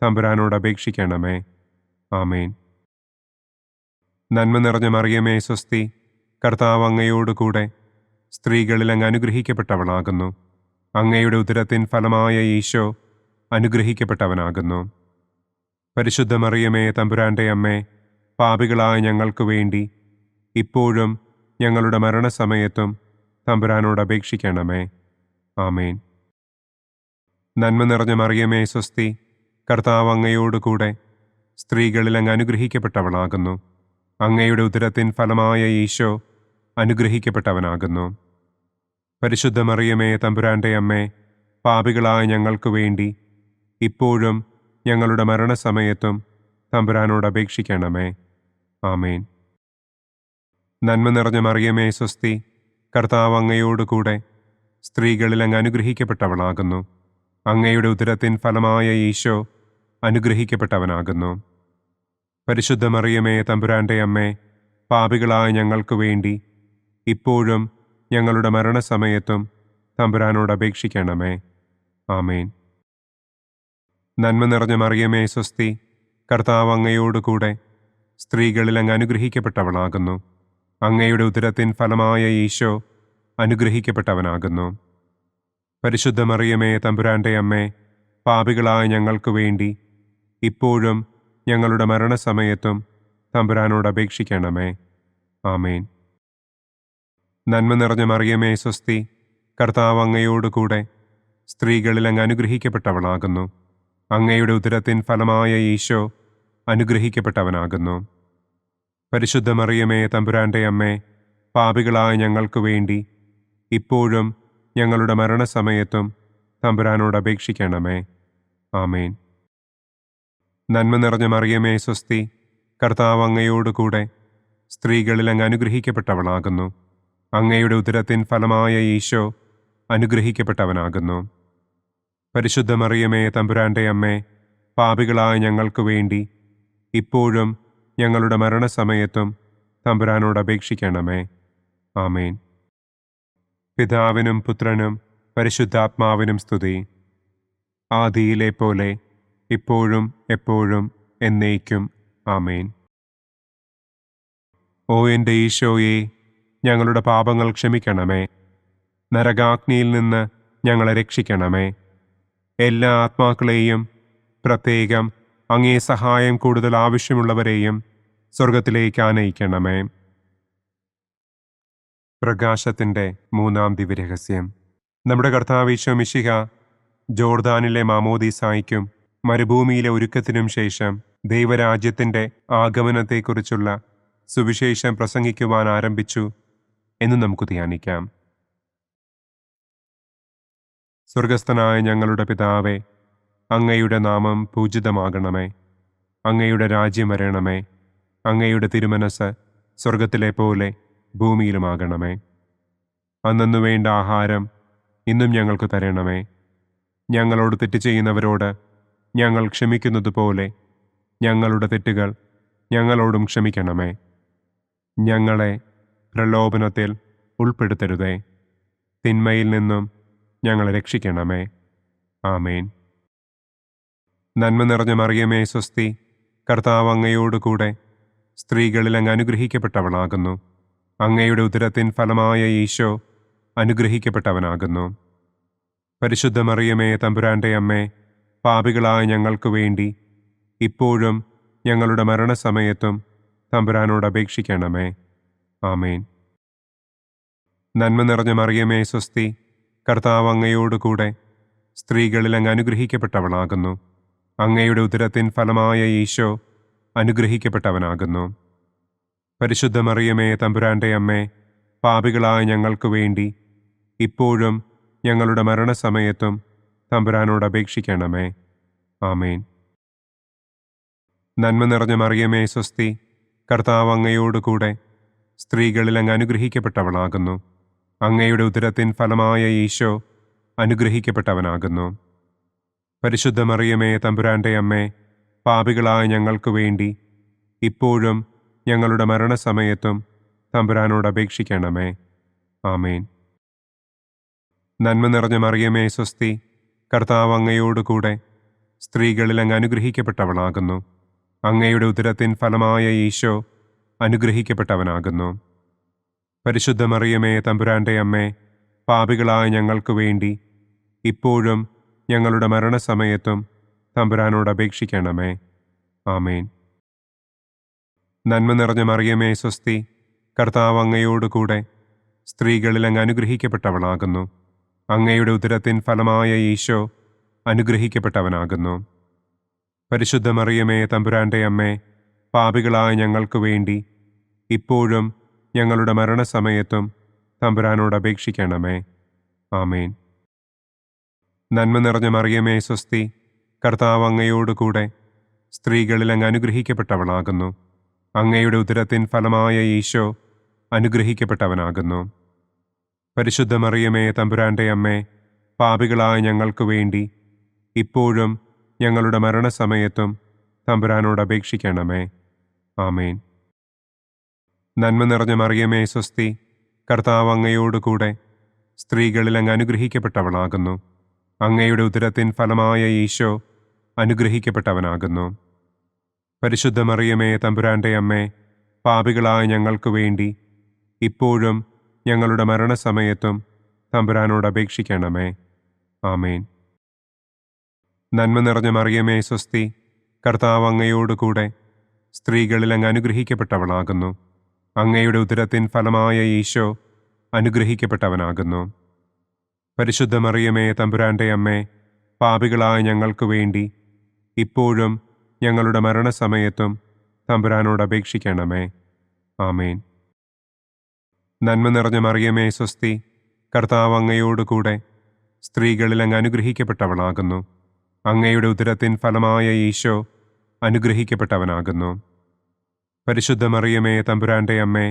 തമ്പുരാനോട് അപേക്ഷിക്കണമേ. ആമേൻ. നന്മ നിറഞ്ഞ മറിയമേ സ്വസ്തി, കർത്താവ് അങ്ങയോടുകൂടെ സ്ത്രീകളിൽ അങ്ങ് അനുഗ്രഹിക്കപ്പെട്ടവളാകുന്നു. അങ്ങയുടെ ഉദരത്തിൻ ഫലമായ ഈശോ അനുഗ്രഹിക്കപ്പെട്ടവനാകുന്നു. പരിശുദ്ധ മറിയമേ തമ്പുരാന്റെ അമ്മേ, പാപികളായ ഞങ്ങൾക്ക് വേണ്ടി ഇപ്പോഴും ഞങ്ങളുടെ മരണസമയത്തും തമ്പുരാനോട് അപേക്ഷിക്കണമേ. ആമേൻ. നന്മ നിറഞ്ഞ മറിയമേ സ്വസ്തി, കർത്താവ് അങ്ങയോടുകൂടെ സ്ത്രീകളിൽ അങ്ങ് അനുഗ്രഹിക്കപ്പെട്ടവളാകുന്നു. അങ്ങയുടെ ഉദരത്തിൻ ഫലമായ ഈശോ അനുഗ്രഹിക്കപ്പെട്ടവനാകുന്നു. പരിശുദ്ധ മറിയമേ തമ്പുരാന്റെ അമ്മേ, പാപികളായ ഞങ്ങൾക്ക് വേണ്ടി ഇപ്പോഴും ഞങ്ങളുടെ മരണസമയത്തും തമ്പുരാനോട് അപേക്ഷിക്കണമേ. ആമേൻ. നന്മ നിറഞ്ഞ മറിയമേ സ്വസ്തി, കർത്താവ് അങ്ങയോടുകൂടെ സ്ത്രീകളിൽ അങ്ങ് അനുഗ്രഹിക്കപ്പെട്ടവളാകുന്നു. അങ്ങയുടെ ഉദരത്തിൻ ഫലമായ ഈശോ അനുഗ്രഹിക്കപ്പെട്ടവനാകുന്നു. പരിശുദ്ധ മറിയമേ തമ്പുരാന്റെ അമ്മേ, പാപികളായ ഞങ്ങൾക്ക് വേണ്ടി ഇപ്പോഴും ഞങ്ങളുടെ മരണസമയത്തും തമ്പുരാനോട് അപേക്ഷിക്കണമേ. ആമേൻ. നന്മ നിറഞ്ഞ മറിയമേ സ്വസ്തി, കർത്താവ് അങ്ങയോടുകൂടെ സ്ത്രീകളിൽ അങ്ങ് അനുഗ്രഹിക്കപ്പെട്ടവളാകുന്നു. അങ്ങയുടെ ഉദരത്തിൻ ഫലമായ ഈശോ അനുഗ്രഹിക്കപ്പെട്ടവനാകുന്നു. പരിശുദ്ധ മറിയമേ തമ്പുരാന്റെ അമ്മേ, പാപികളായ ഞങ്ങൾക്ക് വേണ്ടി ഇപ്പോഴും ഞങ്ങളുടെ മരണസമയത്തും തമ്പുരാനോട് അപേക്ഷിക്കണമേ. ആമേൻ. നന്മ നിറഞ്ഞ മറിയമേ സ്വസ്തി, കർത്താവ് അങ്ങയോടുകൂടെ സ്ത്രീകളിൽ അങ്ങ് അനുഗ്രഹിക്കപ്പെട്ടവളാകുന്നു. അങ്ങയുടെ ഉദരത്തിൻ ഫലമായ ഈശോ അനുഗ്രഹിക്കപ്പെട്ടവനാകുന്നു. പരിശുദ്ധ മറിയമേ തമ്പുരാന്റെ അമ്മേ, പാപികളായ ഞങ്ങൾക്ക് വേണ്ടി ഇപ്പോഴും ഞങ്ങളുടെ മരണസമയത്തും തമ്പുരാനോട് അപേക്ഷിക്കണമേ. ആമേൻ. നന്മ നിറഞ്ഞ മറിയമേ സ്വസ്തി, കർത്താവ് അങ്ങയോടുകൂടെ സ്ത്രീകളിൽ അങ്ങ് അനുഗ്രഹിക്കപ്പെട്ടവളാകുന്നു. അങ്ങയുടെ ഉദരത്തിൻ ഫലമായ ഈശോ അനുഗ്രഹിക്കപ്പെട്ടവനാകുന്നു. പരിശുദ്ധ മറിയമേ തമ്പുരാന്റെ അമ്മേ, പാപികളായ ഞങ്ങൾക്ക് വേണ്ടി ഇപ്പോഴും ഞങ്ങളുടെ മരണസമയത്തും തമ്പുരാനോട് അപേക്ഷിക്കണമേ. ആമേൻ. പിതാവിനും പുത്രനും പരിശുദ്ധാത്മാവിനും സ്തുതി. ആദിയിലെ പോലെ ഇപ്പോഴും എപ്പോഴും എന്നേക്കും. ആമേൻ. ഓ എൻ്റെ ഈശോയെ, ഞങ്ങളുടെ പാപങ്ങൾ ക്ഷമിക്കണമേ. നരകാഗ്നിയിൽ നിന്ന് ഞങ്ങളെ രക്ഷിക്കണമേ. എല്ലാ ആത്മാക്കളെയും, പ്രത്യേകം അങ്ങേ സഹായം കൂടുതൽ ആവശ്യമുള്ളവരെയും സ്വർഗത്തിലേക്ക് ആനയിക്കണമേ. പ്രകാശത്തിൻ്റെ മൂന്നാം ദിവ്യരഹസ്യം. നമ്മുടെ കർത്താവ് ഈശോ മിശിഹ ജോർദാനിലെ മാമോദീസായ്ക്കും മരുഭൂമിയിലെ ഒരുക്കത്തിനും ശേഷം ദൈവരാജ്യത്തിൻ്റെ ആഗമനത്തെക്കുറിച്ചുള്ള സുവിശേഷം പ്രസംഗിക്കുവാൻ ആരംഭിച്ചു എന്ന് നമുക്ക് ധ്യാനിക്കാം. സ്വർഗസ്ഥനായ ഞങ്ങളുടെ പിതാവേ, അങ്ങയുടെ നാമം പൂജിതമാകണമേ. അങ്ങയുടെ രാജ്യം വരണമേ. അങ്ങയുടെ തിരുമനസ് സ്വർഗത്തിലെ പോലെ ഭൂമിയിലുമാകണമേ. അന്നന്നു വേണ്ട ആഹാരം ഇന്നും ഞങ്ങൾക്ക് തരണമേ. ഞങ്ങളോട് തെറ്റ് ചെയ്യുന്നവരോട് ഞങ്ങൾ ക്ഷമിക്കുന്നതുപോലെ ഞങ്ങളുടെ തെറ്റുകൾ ഞങ്ങളോടും ക്ഷമിക്കണമേ. ഞങ്ങളെ പ്രലോഭനത്തിൽ ഉൾപ്പെടുത്തരുതേ. തിന്മയിൽ നിന്നും ഞങ്ങളെ രക്ഷിക്കണമേ. ആമേൻ. നന്മ നിറഞ്ഞ മറിയമേ സ്വസ്തി, കർത്താവ് അങ്ങയോടുകൂടെ സ്ത്രീകളിൽ അങ്ങ് അനുഗ്രഹിക്കപ്പെട്ടവളാകുന്നു. അങ്ങയുടെ ഉദരത്തിൻ ഫലമായ ഈശോ അനുഗ്രഹിക്കപ്പെട്ടവനാകുന്നു. പരിശുദ്ധ മറിയമേ തമ്പുരാന്റെ അമ്മേ, പാപികളായ ഞങ്ങൾക്ക് വേണ്ടി ഇപ്പോഴും ഞങ്ങളുടെ മരണസമയത്തും തമ്പുരാനോട് അപേക്ഷിക്കണമേ. ആമേൻ. നന്മ നിറഞ്ഞ മറിയമേ സ്വസ്തി, കർത്താവ് അങ്ങയോടുകൂടെ സ്ത്രീകളിൽ അങ്ങ് അനുഗ്രഹിക്കപ്പെട്ടവളാകുന്നു. അങ്ങയുടെ ഉദരത്തിൻ ഫലമായ ഈശോ അനുഗ്രഹിക്കപ്പെട്ടവനാകുന്നു. പരിശുദ്ധ മറിയമേ തമ്പുരാന്റെ അമ്മേ, പാപികളായ ഞങ്ങൾക്ക് വേണ്ടി ഇപ്പോഴും ഞങ്ങളുടെ മരണസമയത്തും തമ്പുരാനോട് അപേക്ഷിക്കണമേ. ആമേൻ. നന്മ നിറഞ്ഞ മറിയമേ സ്വസ്തി, കർത്താവ് അങ്ങയോടുകൂടെ സ്ത്രീകളിൽ അങ്ങ് അനുഗ്രഹിക്കപ്പെട്ടവളാകുന്നു. അങ്ങയുടെ ഉദരത്തിൻ ഫലമായ ഈശോ അനുഗ്രഹിക്കപ്പെട്ടവനാകുന്നു. പരിശുദ്ധ മറിയമേ തമ്പുരാന്റെ അമ്മേ, പാപികളായ ഞങ്ങൾക്ക് വേണ്ടി ഇപ്പോഴും ഞങ്ങളുടെ മരണസമയത്തും തമ്പുരാനോട് അപേക്ഷിക്കണമേ. ആമേൻ. നന്മ നിറഞ്ഞ മറിയമേ സ്വസ്തി, കർത്താവ് അങ്ങയോടുകൂടെ സ്ത്രീകളിൽ അങ്ങ് അനുഗ്രഹിക്കപ്പെട്ടവളാകുന്നു. അങ്ങയുടെ ഉദരത്തിൻ ഫലമായ ഈശോ അനുഗ്രഹിക്കപ്പെട്ടവനാകുന്നു. പരിശുദ്ധ മറിയമേ തമ്പുരാന്റെ അമ്മേ, പാപികളായ ഞങ്ങൾക്ക് വേണ്ടി ഇപ്പോഴും ഞങ്ങളുടെ മരണസമയത്തും തമ്പുരാനോട് അപേക്ഷിക്കണമേ. ആമേൻ. നന്മ നിറഞ്ഞ മറിയമേ സ്വസ്തി, കർത്താവ് അങ്ങയോടുകൂടെ സ്ത്രീകളിൽ അങ്ങ് അനുഗ്രഹിക്കപ്പെട്ടവളാകുന്നു. അങ്ങയുടെ ഉദരത്തിൻ ഫലമായ ഈശോ അനുഗ്രഹിക്കപ്പെട്ടവനാകുന്നു. പരിശുദ്ധ മറിയമേ തമ്പുരാന്റെ അമ്മേ, പാപികളായ ഞങ്ങൾക്ക് വേണ്ടി ഇപ്പോഴും ഞങ്ങളുടെ മരണസമയത്തും തമ്പുരാനോട് അപേക്ഷിക്കണമേ. ആമേൻ. നന്മ നിറഞ്ഞ മറിയമേ സ്വസ്തി, കർത്താവ് അങ്ങയോടുകൂടെ സ്ത്രീകളിൽ അങ്ങ് അനുഗ്രഹിക്കപ്പെട്ടവളാകുന്നു. അങ്ങയുടെ ഉദരത്തിൻ ഫലമായ ഈശോ അനുഗ്രഹിക്കപ്പെട്ടവനാകുന്നു. പരിശുദ്ധ മറിയമേ തമ്പുരാന്റെ അമ്മേ, പാപികളായ ഞങ്ങൾക്ക് വേണ്ടി ഇപ്പോഴും ഞങ്ങളുടെ മരണസമയത്തും തമ്പുരാനോട് അപേക്ഷിക്കണമേ. ആമേൻ. നന്മ നിറഞ്ഞ മറിയമേ സ്വസ്തി, കർത്താവ് അങ്ങയോടുകൂടെ സ്ത്രീകളിൽ അങ്ങ് അനുഗ്രഹിക്കപ്പെട്ടവളാകുന്നു. അങ്ങയുടെ ഉദരത്തിൻ ഫലമായ ഈശോ അനുഗ്രഹിക്കപ്പെട്ടവനാകുന്നു. പരിശുദ്ധ മറിയമേ തമ്പുരാന്റെ അമ്മേ, പാപികളായ ഞങ്ങൾക്ക് വേണ്ടി ഇപ്പോഴും ഞങ്ങളുടെ മരണസമയത്തും തമ്പുരാനോട് അപേക്ഷിക്കണമേ. ആമേൻ. നന്മ നിറഞ്ഞ മറിയമേ സ്വസ്തി, കർത്താവ് അങ്ങയോടുകൂടെ സ്ത്രീകളിൽ അങ്ങ് അനുഗ്രഹിക്കപ്പെട്ടവളാകുന്നു. അങ്ങയുടെ ഉദരത്തിൻ ഫലമായ ഈശോ അനുഗ്രഹിക്കപ്പെട്ടവനാകുന്നു. പരിശുദ്ധ മറിയമേ തമ്പുരാന്റെ അമ്മേ, പാപികളായ ഞങ്ങൾക്ക് വേണ്ടി ഇപ്പോഴും ഞങ്ങളുടെ മരണസമയത്തും തമ്പുരാനോട് അപേക്ഷിക്കണമേ. ആമേൻ. നന്മ നിറഞ്ഞ മറിയമേ സ്വസ്തി, കർത്താവ് അങ്ങയോടുകൂടെ സ്ത്രീകളിൽ അങ്ങ് അനുഗ്രഹിക്കപ്പെട്ടവളാകുന്നു. അങ്ങയുടെ ഉദരത്തിൻ ഫലമായ ഈശോ അനുഗ്രഹിക്കപ്പെട്ടവനാകുന്നു. പരിശുദ്ധ മറിയമേ തമ്പുരാന്റെ അമ്മേ,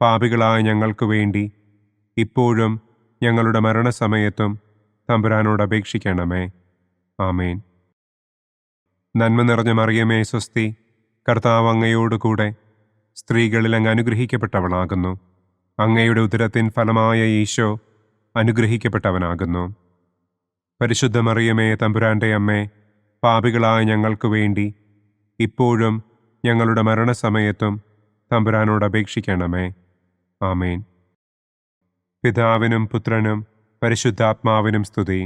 പാപികളായ ഞങ്ങൾക്ക് വേണ്ടി ഇപ്പോഴും ഞങ്ങളുടെ മരണസമയത്തും തമ്പുരാനോട് അപേക്ഷിക്കണമേ. ആമേൻ. നന്മ നിറഞ്ഞ മറിയമേ സ്വസ്തി, കർത്താവ് അങ്ങയോടുകൂടെ സ്ത്രീകളിൽ അങ്ങ് അനുഗ്രഹിക്കപ്പെട്ടവളാകുന്നു. അങ്ങയുടെ ഉദരത്തിൻ ഫലമായ ഈശോ അനുഗ്രഹിക്കപ്പെട്ടവനാകുന്നു. പരിശുദ്ധ മറിയമേ തമ്പുരാന്റെ അമ്മേ, പാപികളായ ഞങ്ങൾക്ക് വേണ്ടി ഇപ്പോഴും ഞങ്ങളുടെ മരണസമയത്തും തമ്പുരാനോട് അപേക്ഷിക്കണമേ. ആമേൻ. പിതാവിനും പുത്രനും പരിശുദ്ധാത്മാവിനും സ്തുതി.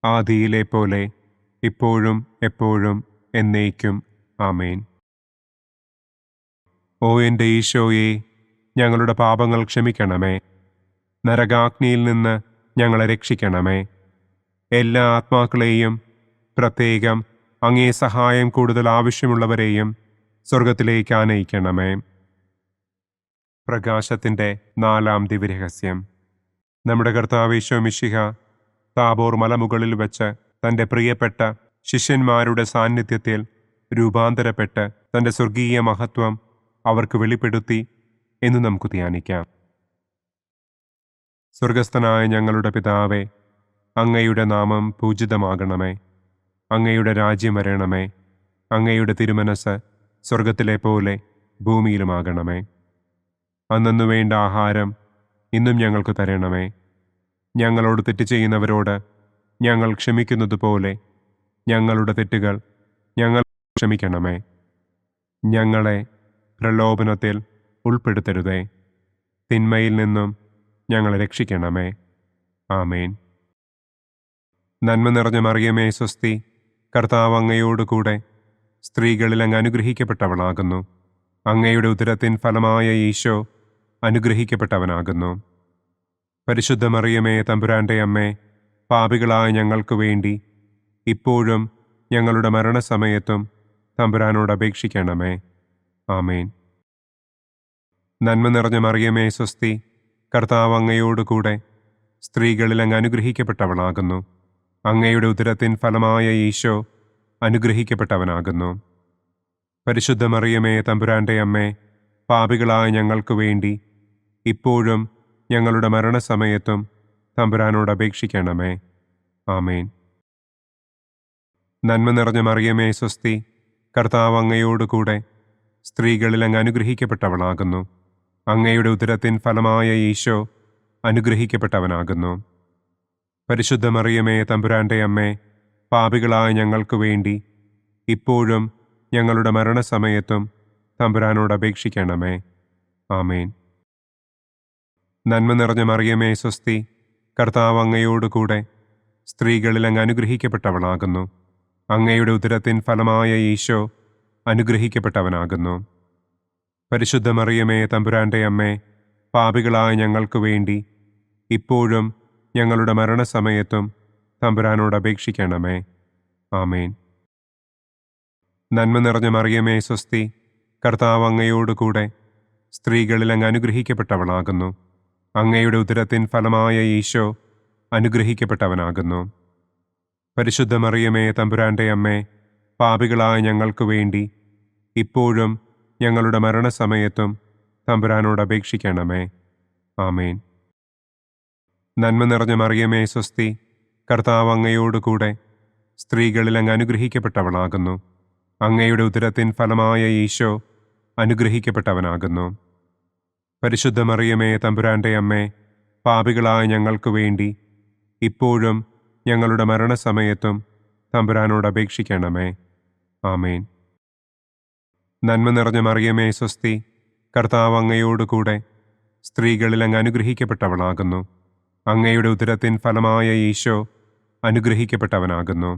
ആദിയിലെ പോലെ ഇപ്പോഴും എപ്പോഴും എന്നേക്കും. ആമേൻ. ഓ എൻ്റെ ഈശോയെ, ഞങ്ങളുടെ പാപങ്ങൾ ക്ഷമിക്കണമേ. നരകാഗ്നിയിൽ നിന്ന് ഞങ്ങളെ രക്ഷിക്കണമേ. എല്ലാ ആത്മാക്കളെയും, പ്രത്യേകം അങ്ങേ സഹായം കൂടുതൽ ആവശ്യമുള്ളവരെയും സ്വർഗത്തിലേക്ക് ആനയിക്കണമേ. പ്രകാശത്തിൻ്റെ 4-ാം ദിവ്യരഹസ്യം. നമ്മുടെ കർത്താവ് ഈശോ മിശിഹ താബോർ മലമുകളിൽ വെച്ച് തൻ്റെ പ്രിയപ്പെട്ട ശിഷ്യന്മാരുടെ സാന്നിധ്യത്തിൽ രൂപാന്തരപ്പെട്ട് തൻ്റെ സ്വർഗീയ മഹത്വം അവർക്ക് വെളിപ്പെടുത്തി എന്ന് നമുക്ക് ധ്യാനിക്കാം. സ്വർഗസ്ഥനായ ഞങ്ങളുടെ പിതാവേ, അങ്ങയുടെ നാമം പൂജിതമാകണമേ. അങ്ങയുടെ രാജ്യം വരണമേ. അങ്ങയുടെ തിരുമനസ് സ്വർഗത്തിലെ പോലെ ഭൂമിയിലുമാകണമേ. അന്നു വേണ്ട ആഹാരം ഇന്നും ഞങ്ങൾക്ക് തരണമേ. ഞങ്ങളോട് തെറ്റ് ചെയ്യുന്നവരോട് ഞങ്ങൾ ക്ഷമിക്കുന്നത് പോലെ ഞങ്ങളുടെ തെറ്റുകൾ ഞങ്ങൾ ക്ഷമിക്കണമേ. ഞങ്ങളെ പ്രലോഭനത്തിൽ ഉൾപ്പെടുത്തരുതേ. തിന്മയിൽ നിന്നും ഞങ്ങളെ രക്ഷിക്കണമേ. ആമേൻ. നന്മ നിറഞ്ഞ മറിയമേ സ്വസ്തി, കർത്താവ് അങ്ങയോടുകൂടെ സ്ത്രീകളിൽ അങ്ങ് അനുഗ്രഹിക്കപ്പെട്ടവളാകുന്നു. അങ്ങയുടെ ഉദരത്തിൻ ഫലമായ ഈശോ അനുഗ്രഹിക്കപ്പെട്ടവനാകുന്നു. പരിശുദ്ധ മറിയമേ തമ്പുരാന്റെ അമ്മേ, പാപികളായ ഞങ്ങൾക്ക് വേണ്ടി ഇപ്പോഴും ഞങ്ങളുടെ മരണസമയത്തും തമ്പുരാനോട് അപേക്ഷിക്കണമേ. ആമേൻ. നന്മ നിറഞ്ഞ മറിയമേ സ്വസ്തി, കർത്താവ് അങ്ങയോടുകൂടെ സ്ത്രീകളിൽ അങ്ങ് അനുഗ്രഹിക്കപ്പെട്ടവളാകുന്നു. അങ്ങയുടെ ഉദരത്തിൻ ഫലമായ ഈശോ അനുഗ്രഹിക്കപ്പെട്ടവനാകുന്നു. പരിശുദ്ധ മറിയമേ തമ്പുരാന്റെ അമ്മേ, പാപികളായ ഞങ്ങൾക്ക് വേണ്ടി ഇപ്പോഴും ഞങ്ങളുടെ മരണസമയത്തും തമ്പുരാനോട് അപേക്ഷിക്കണമേ. ആമേൻ. നന്മ നിറഞ്ഞ മറിയമേ സ്വസ്തി, കർത്താവ് അങ്ങയോടുകൂടെ സ്ത്രീകളിൽ അങ്ങ് അനുഗ്രഹിക്കപ്പെട്ടവളാകുന്നു. അങ്ങയുടെ ഉദരത്തിൻ ഫലമായ ഈശോ അനുഗ്രഹിക്കപ്പെട്ടവനാകുന്നു. പരിശുദ്ധ മറിയമേ തമ്പുരാന്റെ അമ്മേ, പാപികളായ ഞങ്ങൾക്ക് വേണ്ടി ഇപ്പോഴും ഞങ്ങളുടെ മരണസമയത്തും തമ്പുരാനോട് അപേക്ഷിക്കണമേ. ആമേൻ. നന്മ നിറഞ്ഞ മറിയമേ സ്വസ്തി, കർത്താവ് അങ്ങയോടുകൂടെ സ്ത്രീകളിൽ അങ്ങ് അനുഗ്രഹിക്കപ്പെട്ടവളാകുന്നു. അങ്ങയുടെ ഉദരത്തിൻ ഫലമായ ഈശോ അനുഗ്രഹിക്കപ്പെട്ടവനാകുന്നു. പരിശുദ്ധ മറിയമേ തമ്പുരാന്റെ അമ്മേ, പാപികളായ ഞങ്ങൾക്ക് വേണ്ടി ഇപ്പോഴും ഞങ്ങളുടെ മരണസമയത്തും തമ്പുരാനോട് അപേക്ഷിക്കണമേ. ആമേൻ. നന്മ നിറഞ്ഞ മറിയമേ സ്വസ്തി, കർത്താവ് അങ്ങയോടുകൂടെ സ്ത്രീകളിൽ അങ്ങ് അനുഗ്രഹിക്കപ്പെട്ടവളാകുന്നു. അങ്ങയുടെ ഉദരത്തിൻ ഫലമായ ഈശോ അനുഗ്രഹിക്കപ്പെട്ടവനാകുന്നു. പരിശുദ്ധ മറിയമേ തമ്പുരാന്റെ അമ്മേ, പാപികളായ ഞങ്ങൾക്ക് വേണ്ടി ഇപ്പോഴും ഞങ്ങളുടെ മരണസമയത്തും തമ്പുരാനോട് അപേക്ഷിക്കണമേ. ആമേൻ. നന്മ നിറഞ്ഞ മറിയമേ സ്വസ്തി, കർത്താവ് അങ്ങയോടുകൂടെ സ്ത്രീകളിൽ അങ്ങ് അനുഗ്രഹിക്കപ്പെട്ടവളാകുന്നു. അങ്ങയുടെ ഉദരത്തിൻ ഫലമായ ഈശോ അനുഗ്രഹിക്കപ്പെട്ടവനാകുന്നു. പരിശുദ്ധ മറിയമേ തമ്പുരാന്റെ അമ്മേ, പാപികളായ ഞങ്ങൾക്ക് വേണ്ടി ഇപ്പോഴും ഞങ്ങളുടെ മരണസമയത്തും തമ്പുരാനോട് അപേക്ഷിക്കണമേ. ആമേൻ. നന്മ നിറഞ്ഞ മറിയമേ സ്വസ്തി, കർത്താവ് അങ്ങയോടുകൂടെ സ്ത്രീകളിൽ അങ്ങ് അനുഗ്രഹിക്കപ്പെട്ടവളാകുന്നു. അങ്ങയുടെ ഉദരത്തിൻ ഫലമായ ഈശോ അനുഗ്രഹിക്കപ്പെട്ടവനാകുന്നു.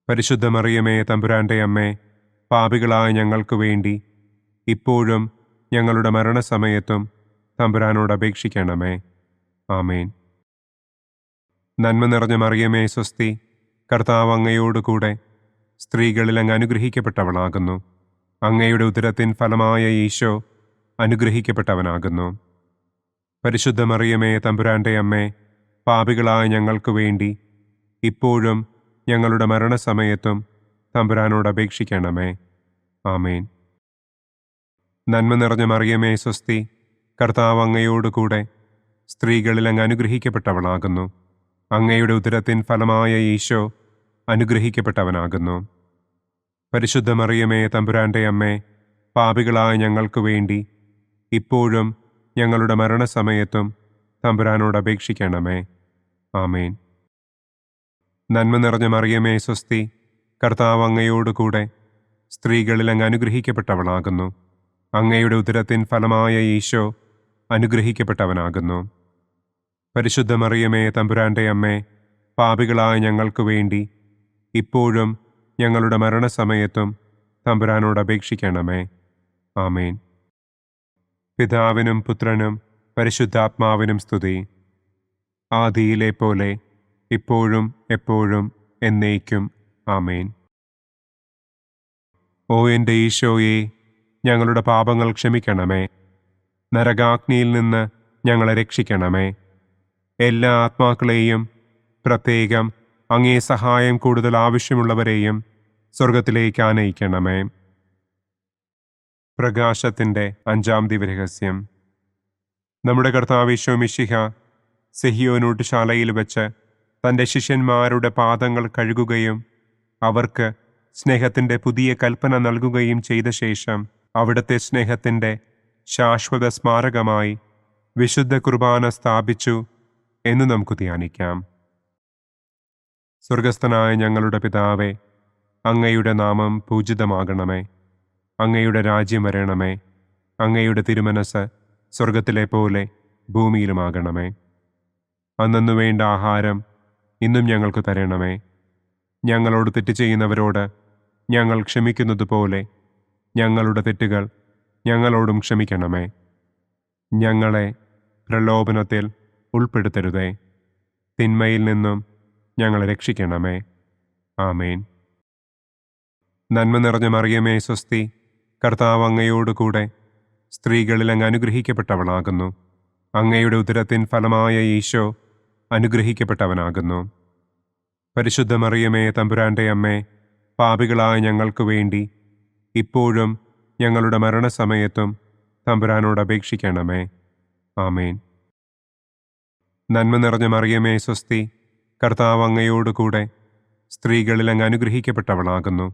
പരിശുദ്ധ മറിയമേ തമ്പുരാന്റെ അമ്മേ, പാപികളായ ഞങ്ങൾക്ക് വേണ്ടി ഇപ്പോഴും ഞങ്ങളുടെ മരണസമയത്തും തമ്പുരാനോട് അപേക്ഷിക്കണമേ. ആമേൻ. നന്മ നിറഞ്ഞ മറിയമേ സ്വസ്തി, കർത്താവ് അങ്ങയോടുകൂടെ സ്ത്രീകളിൽ അങ്ങ് അനുഗ്രഹിക്കപ്പെട്ടവളാകുന്നു. അങ്ങയുടെ ഉദരത്തിൻ ഫലമായ ഈശോ അനുഗ്രഹിക്കപ്പെട്ടവനാകുന്നു. പരിശുദ്ധ മറിയമേ തമ്പുരാന്റെ അമ്മേ, പാപികളായ ഞങ്ങൾക്ക് വേണ്ടി ഇപ്പോഴും ഞങ്ങളുടെ മരണസമയത്തും തമ്പുരാനോട് അപേക്ഷിക്കണമേ. ആമേൻ. നന്മ നിറഞ്ഞ മറിയമേ സ്വസ്തി, കർത്താവ് അങ്ങയോടുകൂടെ സ്ത്രീകളിൽ അങ്ങ് അനുഗ്രഹിക്കപ്പെട്ടവളാകുന്നു. അങ്ങയുടെ ഉദരത്തിൻ ഫലമായ ഈശോ അനുഗ്രഹിക്കപ്പെട്ടവനാകുന്നു. പരിശുദ്ധ മറിയമേ തമ്പുരാന്റെ അമ്മേ, പാപികളായ ഞങ്ങൾക്ക് വേണ്ടി ഇപ്പോഴും ഞങ്ങളുടെ മരണസമയത്തും തമ്പുരാനോട് അപേക്ഷിക്കണമേ. ആമേൻ. നന്മ നിറഞ്ഞ മറിയമേ സ്വസ്തി, കർത്താവ് അങ്ങയോടുകൂടെ സ്ത്രീകളിൽ അങ്ങ് അനുഗ്രഹിക്കപ്പെട്ടവളാകുന്നു. അങ്ങയുടെ ഉദരത്തിൻ ഫലമായ ഈശോ അനുഗ്രഹിക്കപ്പെട്ടവനാകുന്നു. പരിശുദ്ധ മറിയമേ തമ്പുരാന്റെ അമ്മേ, പാപികളായ ഞങ്ങൾക്ക് വേണ്ടി ഇപ്പോഴും ഞങ്ങളുടെ മരണസമയത്തും തമ്പുരാനോട് അപേക്ഷിക്കണമേ. ആമേൻ. പിതാവിനും പുത്രനും പരിശുദ്ധാത്മാവിനും സ്തുതി. ആദിയിലെ പോലെ ഇപ്പോഴും എപ്പോഴും എന്നേക്കും. ആമേൻ. ഓ എൻ്റെ ഈശോയെ, ഞങ്ങളുടെ പാപങ്ങൾ ക്ഷമിക്കണമേ. നരകാഗ്നിയിൽ നിന്ന് ഞങ്ങളെ രക്ഷിക്കണമേ. എല്ലാ ആത്മാക്കളെയും, പ്രത്യേകം അങ്ങേ സഹായം കൂടുതൽ ആവശ്യമുള്ളവരെയും സ്വർഗത്തിലേക്ക് ആനയിക്കണമേ. പ്രകാശത്തിൻ്റെ 5-ാം ദിവ്യരഹസ്യം. നമ്മുടെ കർത്താവ് ഈശോ മിശിഹ സെഹിയോനൂട്ടുശാലയിൽ വെച്ച് തൻ്റെ ശിഷ്യന്മാരുടെ പാദങ്ങൾ കഴുകുകയും അവർക്ക് സ്നേഹത്തിൻ്റെ പുതിയ കൽപ്പന നൽകുകയും ചെയ്ത ശേഷം അവിടുത്തെ സ്നേഹത്തിൻ്റെ ശാശ്വത സ്മാരകമായി വിശുദ്ധ കുർബാന സ്ഥാപിച്ചു എന്ന് നമുക്ക് ധ്യാനിക്കാം. സ്വർഗസ്ഥനായ ഞങ്ങളുടെ പിതാവേ, അങ്ങയുടെ നാമം പൂജിതമാകണമേ. അങ്ങയുടെ രാജ്യം വരണമേ. അങ്ങയുടെ തിരുമനസ് സ്വർഗത്തിലെ പോലെ ഭൂമിയിലുമാകണമേ. അന്നന്നു വേണ്ട ആഹാരം ഇന്നും ഞങ്ങൾക്ക് തരണമേ. ഞങ്ങളോട് തെറ്റ് ചെയ്യുന്നവരോട് ഞങ്ങൾ ക്ഷമിക്കുന്നത് പോലെ ഞങ്ങളുടെ തെറ്റുകൾ ഞങ്ങളോടും ക്ഷമിക്കണമേ. ഞങ്ങളെ പ്രലോഭനത്തിൽ ഉൾപ്പെടുത്തരുതേ. തിന്മയിൽ നിന്നും ഞങ്ങളെ രക്ഷിക്കണമേ. ആമേൻ. നന്മ നിറഞ്ഞ മറിയമേ സ്വസ്തി, കർത്താവ് അങ്ങയോടുകൂടെ സ്ത്രീകളിൽ അങ്ങ് അനുഗ്രഹിക്കപ്പെട്ടവളാകുന്നു. അങ്ങയുടെ ഉദരത്തിൻ ഫലമായ ഈശോ അനുഗ്രഹിക്കപ്പെട്ടവനാകുന്നു. പരിശുദ്ധ മറിയമേ തമ്പുരാന്റെ അമ്മേ, പാപികളായ ഞങ്ങൾക്ക് വേണ്ടി ഇപ്പോഴും ഞങ്ങളുടെ മരണസമയത്തും തമ്പുരാനോട് അപേക്ഷിക്കണമേ. ആമേൻ. നന്മ നിറഞ്ഞ മറിയമേ സ്വസ്തി, കർത്താവ് അങ്ങയോടുകൂടെ സ്ത്രീകളിൽ അങ്ങ് അനുഗ്രഹിക്കപ്പെട്ടവളാകുന്നു.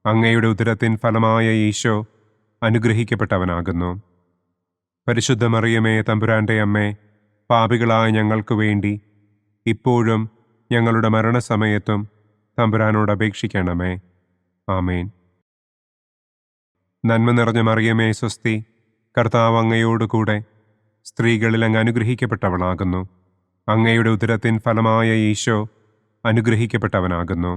അങ്ങയുടെ ഉദരത്തിൻ ഫലമായ ഈശോ അനുഗ്രഹിക്കപ്പെട്ടവനാകുന്നു. പരിശുദ്ധ മറിയമേ തമ്പുരാന്റെ അമ്മേ, പാപികളായ ഞങ്ങൾക്ക് വേണ്ടി ഇപ്പോഴും ഞങ്ങളുടെ മരണസമയത്തും തമ്പുരാനോട് അപേക്ഷിക്കണമേ. ആമേൻ. നന്മ നിറഞ്ഞ മറിയമേ സ്വസ്തി, കർത്താവ് അങ്ങയോടുകൂടെ സ്ത്രീകളിൽ അങ്ങ് അനുഗ്രഹിക്കപ്പെട്ടവളാകുന്നു. അങ്ങയുടെ ഉദരത്തിൻ ഫലമായ ഈശോ അനുഗ്രഹിക്കപ്പെട്ടവനാകുന്നു.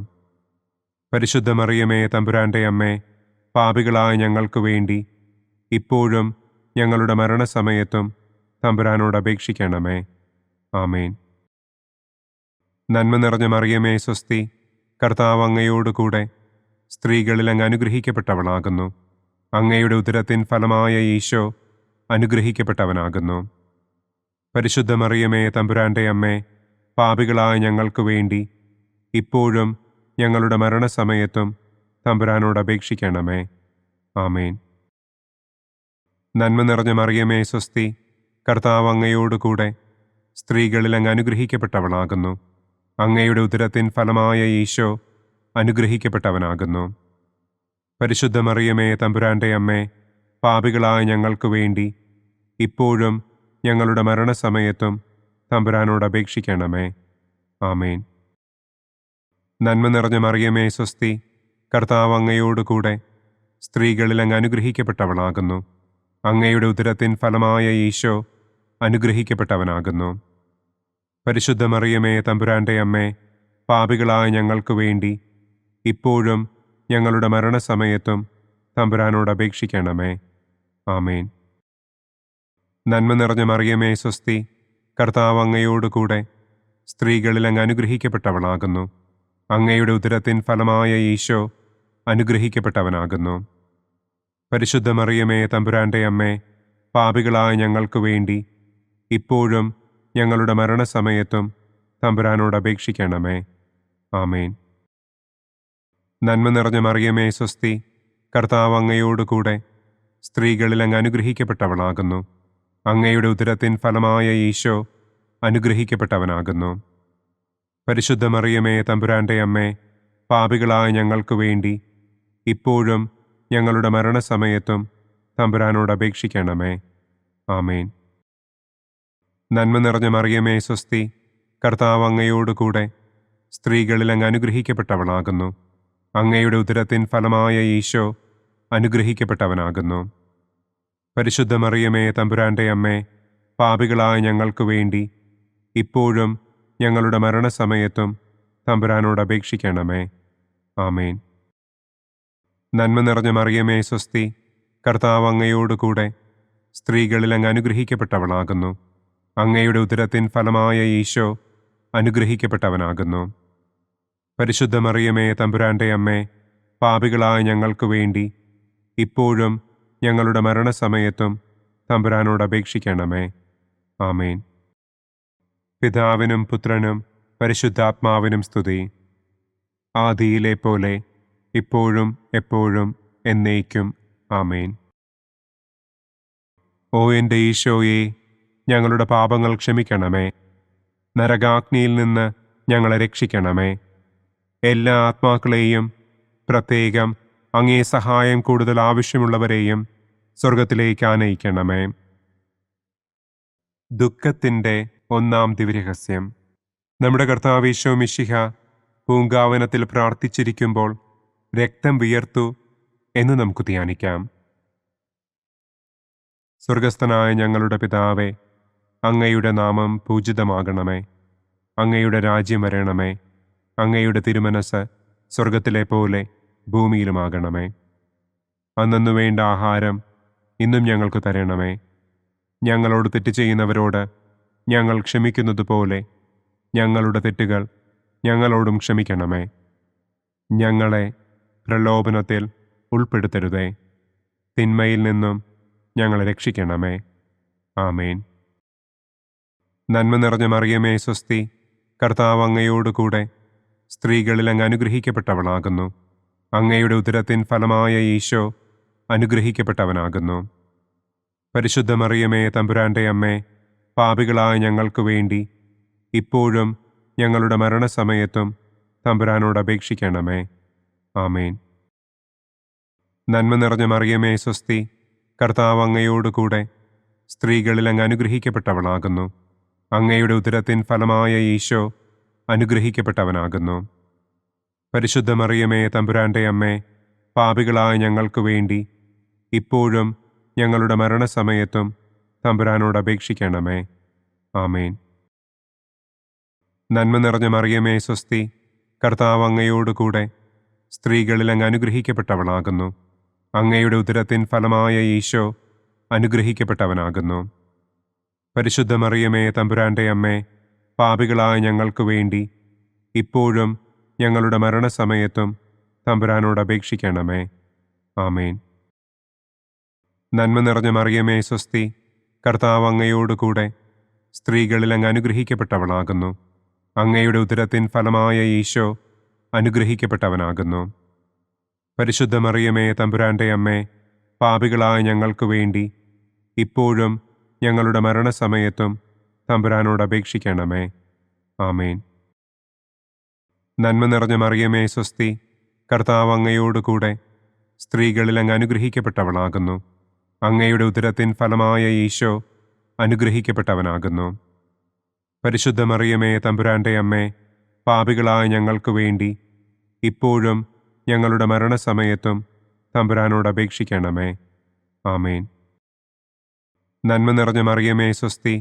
പരിശുദ്ധ മറിയമേ തമ്പുരാന്റെ അമ്മേ, പാപികളായ ഞങ്ങൾക്ക് വേണ്ടി ഇപ്പോഴും ഞങ്ങളുടെ മരണസമയത്തും തമ്പുരാനോട് അപേക്ഷിക്കണമേ. ആമേൻ. നന്മ നിറഞ്ഞ മറിയമേ സ്വസ്തി, കർത്താവ് അങ്ങയോടുകൂടെ സ്ത്രീകളിൽ അങ്ങ് അനുഗ്രഹിക്കപ്പെട്ടവളാകുന്നു. അങ്ങയുടെ ഉദരത്തിൻ ഫലമായ ഈശോ അനുഗ്രഹിക്കപ്പെട്ടവനാകുന്നു. പരിശുദ്ധ മറിയമേ തമ്പുരാന്റെ അമ്മേ, പാപികളായ ഞങ്ങൾക്ക് വേണ്ടി ഇപ്പോഴും ഞങ്ങളുടെ മരണസമയത്തും തമ്പുരാനോട് അപേക്ഷിക്കണമേ. ആമേൻ. നന്മ നിറഞ്ഞ മറിയമേ സ്വസ്തി, കർത്താവ് അങ്ങയോടുകൂടെ സ്ത്രീകളിൽ അങ്ങ് അനുഗ്രഹിക്കപ്പെട്ടവളാകുന്നു. അങ്ങയുടെ ഉദരത്തിൻ ഫലമായ ഈശോ അനുഗ്രഹിക്കപ്പെട്ടവനാകുന്നു. പരിശുദ്ധ മറിയമേ തമ്പുരാന്റെ അമ്മേ, പാപികളായ ഞങ്ങൾക്ക് വേണ്ടി ഇപ്പോഴും ഞങ്ങളുടെ മരണസമയത്തും തമ്പുരാനോട് അപേക്ഷിക്കണമേ. ആമേൻ. നന്മ നിറഞ്ഞ മറിയമേ സ്വസ്തി, കർത്താവ് അങ്ങയോടുകൂടെ സ്ത്രീകളിൽ അങ്ങ് അനുഗ്രഹിക്കപ്പെട്ടവളാകുന്നു. അങ്ങയുടെ ഉദരത്തിൻ ഫലമായ ഈശോ അനുഗ്രഹിക്കപ്പെട്ടവനാകുന്നു. പരിശുദ്ധ മറിയമേ തമ്പുരാന്റെ അമ്മേ, പാപികളായ ഞങ്ങൾക്ക് വേണ്ടി ഇപ്പോഴും ഞങ്ങളുടെ മരണസമയത്തും തമ്പുരാനോട് അപേക്ഷിക്കണമേ. ആമേൻ. നന്മ നിറഞ്ഞ മറിയമേ സ്വസ്തി, കർത്താവ് അങ്ങയോട് കൂടെ സ്ത്രീകളിൽ അങ്ങ് അനുഗ്രഹിക്കപ്പെട്ടവളാകുന്നു. അങ്ങയുടെ ഉദരത്തിൻ ഫലമായ ഈശോ അനുഗ്രഹിക്കപ്പെട്ടവനാകുന്നു. പരിശുദ്ധ മറിയമേ തമ്പുരാൻ്റെ അമ്മേ, പാപികളായ ഞങ്ങൾക്ക് വേണ്ടി ഇപ്പോഴും ഞങ്ങളുടെ മരണസമയത്തും തമ്പുരാനോട് അപേക്ഷിക്കണമേ. ആമേൻ. നന്മ നിറഞ്ഞ മറിയമേ സ്വസ്തി, കർത്താവ് അങ്ങയോട് കൂടെ സ്ത്രീകളിൽ അങ്ങ് അനുഗ്രഹിക്കപ്പെട്ടവളാകുന്നു. അങ്ങയുടെ ഉദരത്തിൻ ഫലമായ ഈശോ അനുഗ്രഹിക്കപ്പെട്ടവനാകുന്നു. പരിശുദ്ധ മറിയമേ തമ്പുരാൻ്റെ അമ്മേ, പാപികളായ ഞങ്ങൾക്ക് വേണ്ടി ഇപ്പോഴും ഞങ്ങളുടെ മരണസമയത്തും തമ്പുരാനോട് അപേക്ഷിക്കണമേ. ആമേൻ. നന്മ നിറഞ്ഞ മറിയമേ സ്വസ്തി, കർത്താവ് അങ്ങയോട് കൂടെ സ്ത്രീകളിൽ അങ്ങ് അനുഗ്രഹിക്കപ്പെട്ടവളാകുന്നു. അങ്ങയുടെ ഉദരത്തിൻ ഫലമായ ഈശോ അനുഗ്രഹിക്കപ്പെട്ടവനാകുന്നു. പരിശുദ്ധ മറിയമേ തമ്പുരാൻ്റെ അമ്മേ, പാപികളായ ഞങ്ങൾക്ക് വേണ്ടി ഇപ്പോഴും ഞങ്ങളുടെ മരണസമയത്തും തമ്പുരാനോട് അപേക്ഷിക്കണമേ. ആമേൻ. നന്മ നിറഞ്ഞ മറിയമേ സ്വസ്തി, കർത്താവ് അങ്ങയോട് കൂടെ സ്ത്രീകളിൽ അങ്ങ് അനുഗ്രഹിക്കപ്പെട്ടവളാകുന്നു. അങ്ങയുടെ ഉദരത്തിൻ ഫലമായ ഈശോ അനുഗ്രഹിക്കപ്പെട്ടവനാകുന്നു. പരിശുദ്ധ മറിയമേ തമ്പുരാൻ്റെ അമ്മേ, പാപികളായ ഞങ്ങൾക്ക് വേണ്ടി ഇപ്പോഴും ഞങ്ങളുടെ മരണസമയത്തും തമ്പുരാനോട് അപേക്ഷിക്കണമേ. ആമേൻ. പിതാവിനും പുത്രനും പരിശുദ്ധാത്മാവിനും സ്തുതി. ആദിയിലെ പോലെ ഇപ്പോഴും എപ്പോഴും എന്നേക്കും. ആമേൻ. ഓ എൻ്റെ ഈശോയെ, ഞങ്ങളുടെ പാപങ്ങൾ ക്ഷമിക്കണമേ. നരകാഗ്നിയിൽ നിന്ന് ഞങ്ങളെ രക്ഷിക്കണമേ. എല്ലാ ആത്മാക്കളെയും, പ്രത്യേകം അങ്ങേ സഹായം കൂടുതൽ ആവശ്യമുള്ളവരെയും സ്വർഗത്തിലേക്ക് ആനയിക്കണമേ. ദുഃഖത്തിൻ്റെ ഒന്നാം ദിവ്യരഹസ്യം. നമ്മുടെ കർത്താവ് ഈശോ മിശിഹ പൂങ്കാവനത്തിൽ പ്രാർത്ഥിച്ചിരിക്കുമ്പോൾ രക്തം വിയർത്തു എന്ന് നമുക്ക് ധ്യാനിക്കാം. സ്വർഗസ്ഥനായ ഞങ്ങളുടെ പിതാവേ, അങ്ങയുടെ നാമം പൂജിതമാകണമേ. അങ്ങയുടെ രാജ്യം വരണമേ. അങ്ങയുടെ തിരുമനസ് സ്വർഗത്തിലെ പോലെ ഭൂമിയിലുമാകണമേ. അന്നു വേണ്ട ആഹാരം ഇന്നും ഞങ്ങൾക്ക് തരണമേ. ഞങ്ങളോട് തെറ്റ് ചെയ്യുന്നവരോട് ഞങ്ങൾ ക്ഷമിക്കുന്നതുപോലെ ഞങ്ങളുടെ തെറ്റുകൾ ഞങ്ങളോടും ക്ഷമിക്കണമേ. ഞങ്ങളെ പ്രലോഭനത്തിൽ ഉൾപ്പെടുത്തരുതേ. തിന്മയിൽ നിന്നും ഞങ്ങളെ രക്ഷിക്കണമേ. ആമേൻ. നന്മ നിറഞ്ഞ മറിയമേ സ്വസ്തി, കർത്താവ് അങ്ങയോട് കൂടെ സ്ത്രീകളിൽ അങ്ങ് അനുഗ്രഹിക്കപ്പെട്ടവളാകുന്നു. അങ്ങയുടെ ഉദരത്തിൻ ഫലമായ ഈശോ അനുഗ്രഹിക്കപ്പെട്ടവനാകുന്നു. പരിശുദ്ധ മറിയമേ തമ്പുരാൻ്റെ അമ്മേ, പാപികളായ ഞങ്ങൾക്ക് വേണ്ടി ഇപ്പോഴും ഞങ്ങളുടെ മരണസമയത്തും തമ്പുരാനോട് അപേക്ഷിക്കണമേ. ആമേൻ. നന്മ നിറഞ്ഞ മറിയമേ സ്വസ്തി, കർത്താവ് അങ്ങയോട് കൂടെ സ്ത്രീകളിൽ അങ്ങ് അനുഗ്രഹിക്കപ്പെട്ടവളാകുന്നു. അങ്ങയുടെ ഉദരത്തിൻ ഫലമായ ഈശോ അനുഗ്രഹിക്കപ്പെട്ടവനാകുന്നു. പരിശുദ്ധ മറിയമേ തമ്പുരാൻ്റെ അമ്മേ, പാപികളായ ഞങ്ങൾക്ക് വേണ്ടി ഇപ്പോഴും ഞങ്ങളുടെ മരണസമയത്തും തമ്പുരാനോട് അപേക്ഷിക്കണമേ. ആമേൻ. നന്മ നിറഞ്ഞ മറിയമേ സ്വസ്തി, കർത്താവ് അങ്ങയോട് കൂടെ സ്ത്രീകളിൽ അങ്ങ് അനുഗ്രഹിക്കപ്പെട്ടവളാകുന്നു. അങ്ങയുടെ ഉദരത്തിൻ ഫലമായ ഈശോ അനുഗ്രഹിക്കപ്പെട്ടവനാകുന്നു. പരിശുദ്ധ മറിയമേ തമ്പുരാൻ്റെ അമ്മേ, പാപികളായ ഞങ്ങൾക്ക് വേണ്ടി ഇപ്പോഴും ഞങ്ങളുടെ മരണസമയത്തും തമ്പുരാനോട് അപേക്ഷിക്കണമേ. ആമേൻ. നന്മ നിറഞ്ഞ മറിയമേ സ്വസ്തി, കർത്താവ് അങ്ങയോട് കൂടെ സ്ത്രീകളിൽ അങ്ങ് അനുഗ്രഹിക്കപ്പെട്ടവളാകുന്നു. അങ്ങയുടെ ഉദരത്തിൻ ഫലമായ ഈശോ അനുഗ്രഹിക്കപ്പെട്ടവനാകുന്നു. പരിശുദ്ധ മറിയമേ തമ്പുരാൻ്റെ അമ്മേ, പാപികളായ ഞങ്ങൾക്ക് വേണ്ടി ഇപ്പോഴും ഞങ്ങളുടെ മരണസമയത്തും തമ്പുരാനോട് അപേക്ഷിക്കണമേ. ആമേൻ. നന്മ നിറഞ്ഞ മറിയമേ സ്വസ്തി, കർത്താവ് അങ്ങയോട് കൂടെ സ്ത്രീകളിൽ അങ്ങ് അനുഗ്രഹിക്കപ്പെട്ടവളാകുന്നു. അങ്ങയുടെ ഉദരത്തിൻ ഫലമായ ഈശോ അനുഗ്രഹിക്കപ്പെട്ടവനാകുന്നു. പരിശുദ്ധ മറിയമേ തമ്പുരാൻ്റെ അമ്മേ, പാപികളായ ഞങ്ങൾക്ക് വേണ്ടി ഇപ്പോഴും ഞങ്ങളുടെ മരണസമയത്തും തമ്പുരാനോട് അപേക്ഷിക്കണമേ. ആമേൻ. നന്മ നിറഞ്ഞ മറിയമേ സ്വസ്തി,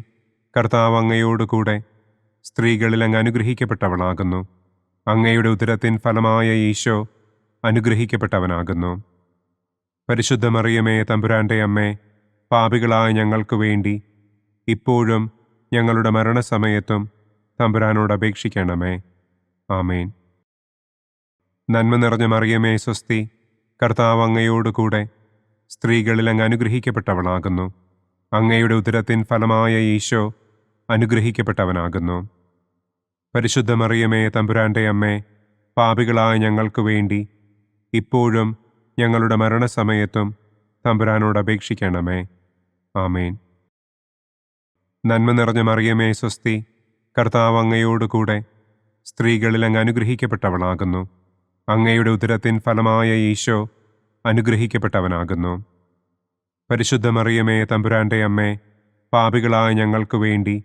കർത്താവ് അങ്ങയോട് കൂടെ സ്ത്രീകളിൽ അങ്ങ് അനുഗ്രഹിക്കപ്പെട്ടവളാകുന്നു. അങ്ങയുടെ ഉദരത്തിൻ ഫലമായ ഈശോ അനുഗ്രഹിക്കപ്പെട്ടവനാകുന്നു. പരിശുദ്ധ മറിയമേ, തമ്പുരാന്റെ അമ്മേ, പാപികളായ ഞങ്ങൾക്ക് വേണ്ടി ഇപ്പോഴും ഞങ്ങളുടെ മരണസമയത്തും തമ്പുരാനോട് അപേക്ഷിക്കണമേ. ആമേൻ. നന്മ നിറഞ്ഞ മറിയമേ, സ്വസ്തി, കർത്താവ് അങ്ങയോടുകൂടെ സ്ത്രീകളിൽ അങ്ങ് അനുഗ്രഹിക്കപ്പെട്ടവളാകുന്നു. അങ്ങയുടെ ഉദരത്തിൻ ഫലമായ ഈശോ അനുഗ്രഹിക്കപ്പെട്ടവനാകുന്നു. പരിശുദ്ധ മറിയമേ, തമ്പുരാന്റെ അമ്മേ, പാപികളായ ഞങ്ങൾക്ക് വേണ്ടി ഇപ്പോഴും ഞങ്ങളുടെ മരണസമയത്തും തമ്പുരാനോട് അപേക്ഷിക്കണമേ. ആമേൻ. നന്മ നിറഞ്ഞ മറിയമേ, സ്വസ്തി, കർത്താവ് അങ്ങയോടുകൂടെ സ്ത്രീകളിൽ അങ്ങ് അനുഗ്രഹിക്കപ്പെട്ടവളാകുന്നു. അങ്ങയുടെ ഉദരത്തിൻ ഫലമായ ഈശോ അനുഗ്രഹിക്കപ്പെട്ടവനാകുന്നു. പരിശുദ്ധ മറിയമേ, തമ്പുരാന്റെ അമ്മേ, പാപികളായ ഞങ്ങൾക്ക് വേണ്ടി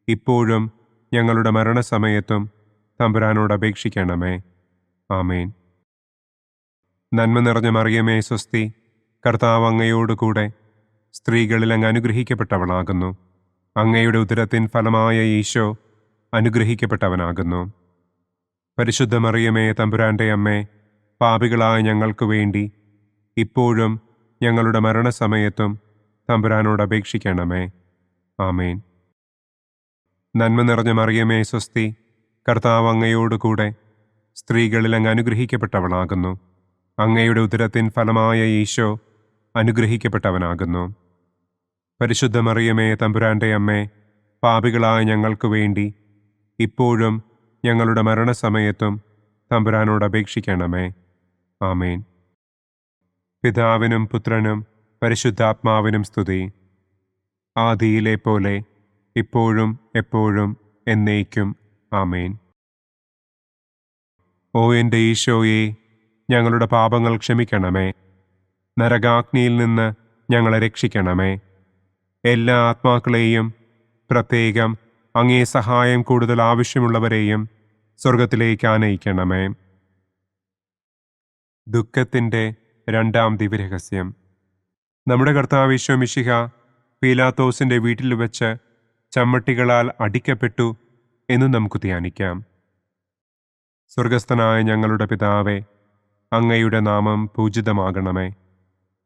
ഇപ്പോഴും ഞങ്ങളുടെ മരണസമയത്തും തമ്പുരാനോട് അപേക്ഷിക്കണമേ. ആമേൻ. നന്മ നിറഞ്ഞ മറിയമേ, സ്വസ്തി, കർത്താവ് അങ്ങയോടുകൂടെ സ്ത്രീകളിൽ അങ്ങ് അനുഗ്രഹിക്കപ്പെട്ടവളാകുന്നു. അങ്ങയുടെ ഉദരത്തിൻ ഫലമായ ഈശോ അനുഗ്രഹിക്കപ്പെട്ടവനാകുന്നു. പരിശുദ്ധ മറിയമേ, തമ്പുരാന്റെ അമ്മേ, പാപികളായ ഞങ്ങൾക്ക് വേണ്ടി ഇപ്പോഴും ഞങ്ങളുടെ മരണസമയത്തും തമ്പുരാനോട് അപേക്ഷിക്കണമേ. ആമേൻ. നന്മ നിറഞ്ഞ മറിയമേ, സ്വസ്തി, കർത്താവ് അങ്ങയോടുകൂടെ സ്ത്രീകളിൽ അങ്ങ് അനുഗ്രഹിക്കപ്പെട്ടവളാകുന്നു. അങ്ങയുടെ ഉദരത്തിൻ ഫലമായ ഈശോ അനുഗ്രഹിക്കപ്പെട്ടവനാകുന്നു. പരിശുദ്ധ മറിയമേ, തമ്പുരാന്റെ അമ്മേ, പാപികളായ ഞങ്ങൾക്ക് വേണ്ടി ഇപ്പോഴും ഞങ്ങളുടെ മരണസമയത്തും തമ്പുരാനോട് അപേക്ഷിക്കണമേ. ആമേൻ. പിതാവിനും പുത്രനും പരിശുദ്ധാത്മാവിനും സ്തുതി. ആദിയിലെ പോലെ ഇപ്പോഴും എപ്പോഴും എന്നേക്കും. ആമേൻ. ഓ എൻ്റെ ഈശോയെ, ഞങ്ങളുടെ പാപങ്ങൾ ക്ഷമിക്കണമേ. നരകാഗ്നിയിൽ നിന്ന് ഞങ്ങളെ രക്ഷിക്കണമേ. എല്ലാ ആത്മാക്കളെയും, പ്രത്യേകം അങ്ങേ സഹായം കൂടുതൽ ആവശ്യമുള്ളവരെയും സ്വർഗത്തിലേക്ക് ആനയിക്കണമേ. ദുഃഖത്തിൻ്റെ രണ്ടാം ദിവ്യരഹസ്യം. നമ്മുടെ കർത്താവ് ഈശോ മിശിഹ പീലാത്തോസിൻ്റെ വീട്ടിൽ വെച്ച് ചമ്മട്ടികളാൽ അടിക്കപ്പെട്ടു എന്ന് നമുക്ക് ധ്യാനിക്കാം. സ്വർഗസ്ഥനായ ഞങ്ങളുടെ പിതാവേ, അങ്ങയുടെ നാമം പൂജിതമാകണമേ.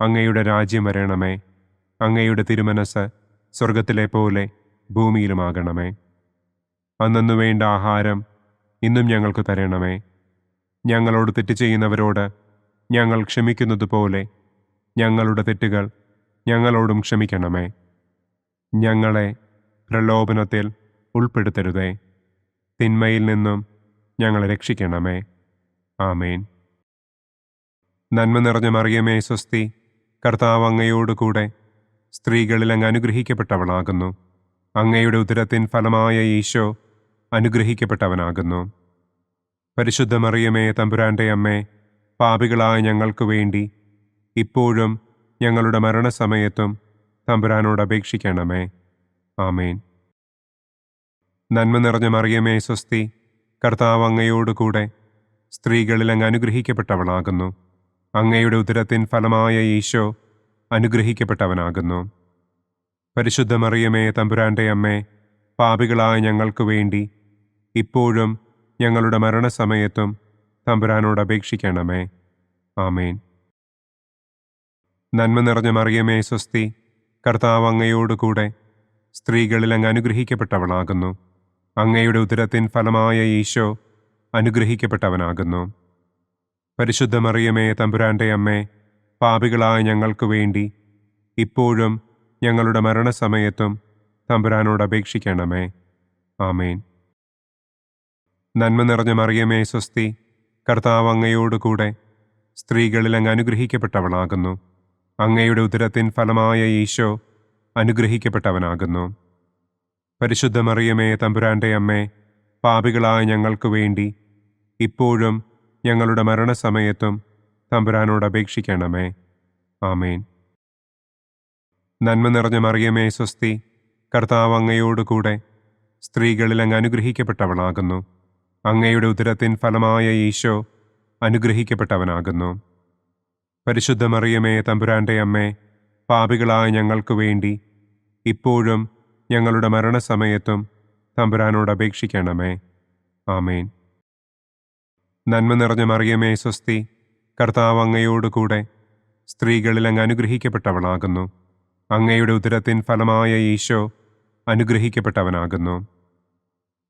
അങ്ങയുടെ രാജ്യം വരണമേ. അങ്ങയുടെ തിരുമനസ് സ്വർഗത്തിലെ പോലെ ഭൂമിയിലുമാകണമേ. അന്നന്നു വേണ്ട ആഹാരം ഇന്നും ഞങ്ങൾക്ക് തരണമേ. ഞങ്ങളോട് തെറ്റ് ചെയ്യുന്നവരോട് ഞങ്ങൾ ക്ഷമിക്കുന്നത് പോലെ ഞങ്ങളുടെ തെറ്റുകൾ ഞങ്ങളോടും ക്ഷമിക്കണമേ. ഞങ്ങളെ പ്രലോഭനത്തിൽ ഉൾപ്പെടുത്തരുതേ. തിന്മയിൽ നിന്നും ഞങ്ങളെ രക്ഷിക്കണമേ. ആമേൻ. നന്മ നിറഞ്ഞ മറിയമേ, സ്വസ്തി, കർത്താവ് അങ്ങയോടുകൂടെ സ്ത്രീകളിൽ അങ്ങ് അനുഗ്രഹിക്കപ്പെട്ടവളാകുന്നു. അങ്ങയുടെ ഉദരത്തിൻ ഫലമായ ഈശോ അനുഗ്രഹിക്കപ്പെട്ടവനാകുന്നു. പരിശുദ്ധ മറിയമേ, തമ്പുരാന്റെ അമ്മേ, പാപികളായ ഞങ്ങൾക്ക് വേണ്ടി ഇപ്പോഴും ഞങ്ങളുടെ മരണസമയത്തും തമ്പുരാനോട് അപേക്ഷിക്കണമേ. ആമേൻ. നന്മ നിറഞ്ഞ മറിയമേ, സ്വസ്തി, കർത്താവ് അങ്ങയോടുകൂടെ സ്ത്രീകളിൽ അങ്ങ് അനുഗ്രഹിക്കപ്പെട്ടവളാകുന്നു. അങ്ങയുടെ ഉദരത്തിൻ ഫലമായ ഈശോ അനുഗ്രഹിക്കപ്പെട്ടവനാകുന്നു. പരിശുദ്ധ മറിയമേ, തമ്പുരാന്റെ അമ്മേ, പാപികളായ ഞങ്ങൾക്ക് വേണ്ടി ഇപ്പോഴും ഞങ്ങളുടെ മരണസമയത്തും തമ്പുരാനോട് അപേക്ഷിക്കണമേ. ആമേൻ. നന്മ നിറഞ്ഞ മറിയമേ, സ്വസ്തി, കർത്താവ് അങ്ങയോടുകൂടെ സ്ത്രീകളിൽ അങ്ങ് അനുഗ്രഹിക്കപ്പെട്ടവളാകുന്നു. അങ്ങയുടെ ഉദരത്തിൻ ഫലമായ ഈശോ അനുഗ്രഹിക്കപ്പെട്ടവനാകുന്നു. പരിശുദ്ധ മറിയമേ, തമ്പുരാന്റെ അമ്മേ, പാപികളായ ഞങ്ങൾക്ക് വേണ്ടി ഇപ്പോഴും ഞങ്ങളുടെ മരണസമയത്തും തമ്പുരാനോട് അപേക്ഷിക്കണമേ. ആമേൻ. നന്മ നിറഞ്ഞ മറിയമേ, സ്വസ്തി, കർത്താവ് അങ്ങയോടുകൂടെ സ്ത്രീകളിൽ അങ്ങ് അനുഗ്രഹിക്കപ്പെട്ടവളാകുന്നു. അങ്ങയുടെ ഉദരത്തിൻ ഫലമായ ഈശോ അനുഗ്രഹിക്കപ്പെട്ടവനാകുന്നു. പരിശുദ്ധ മറിയമേ, തമ്പുരാന്റെ അമ്മേ, പാപികളായ ഞങ്ങൾക്ക് വേണ്ടി ഇപ്പോഴും ഞങ്ങളുടെ മരണസമയത്തും തമ്പുരാനോട് അപേക്ഷിക്കണമേ. ആമേൻ. നന്മ നിറഞ്ഞ മറിയമേ, സ്വസ്തി, കർത്താവ് അങ്ങയോടുകൂടെ സ്ത്രീകളിൽ അങ്ങ് അനുഗ്രഹിക്കപ്പെട്ടവളാകുന്നു. അങ്ങയുടെ ഉദരത്തിൻ ഫലമായ ഈശോ അനുഗ്രഹിക്കപ്പെട്ടവനാകുന്നു. പരിശുദ്ധ മറിയമേ, തമ്പുരാന്റെ അമ്മേ, പാപികളായ ഞങ്ങൾക്ക് വേണ്ടി ഇപ്പോഴും ഞങ്ങളുടെ മരണസമയത്തും തമ്പുരാനോട് അപേക്ഷിക്കണമേ. ആമേൻ. നന്മ നിറഞ്ഞ മറിയമേ സ്വസ്തി, കർത്താവ് അങ്ങയോടുകൂടെ സ്ത്രീകളിൽ അങ്ങ് അനുഗ്രഹിക്കപ്പെട്ടവളാകുന്നു. അങ്ങയുടെ ഉദരത്തിൻ ഫലമായ ഈശോ അനുഗ്രഹിക്കപ്പെട്ടവനാകുന്നു.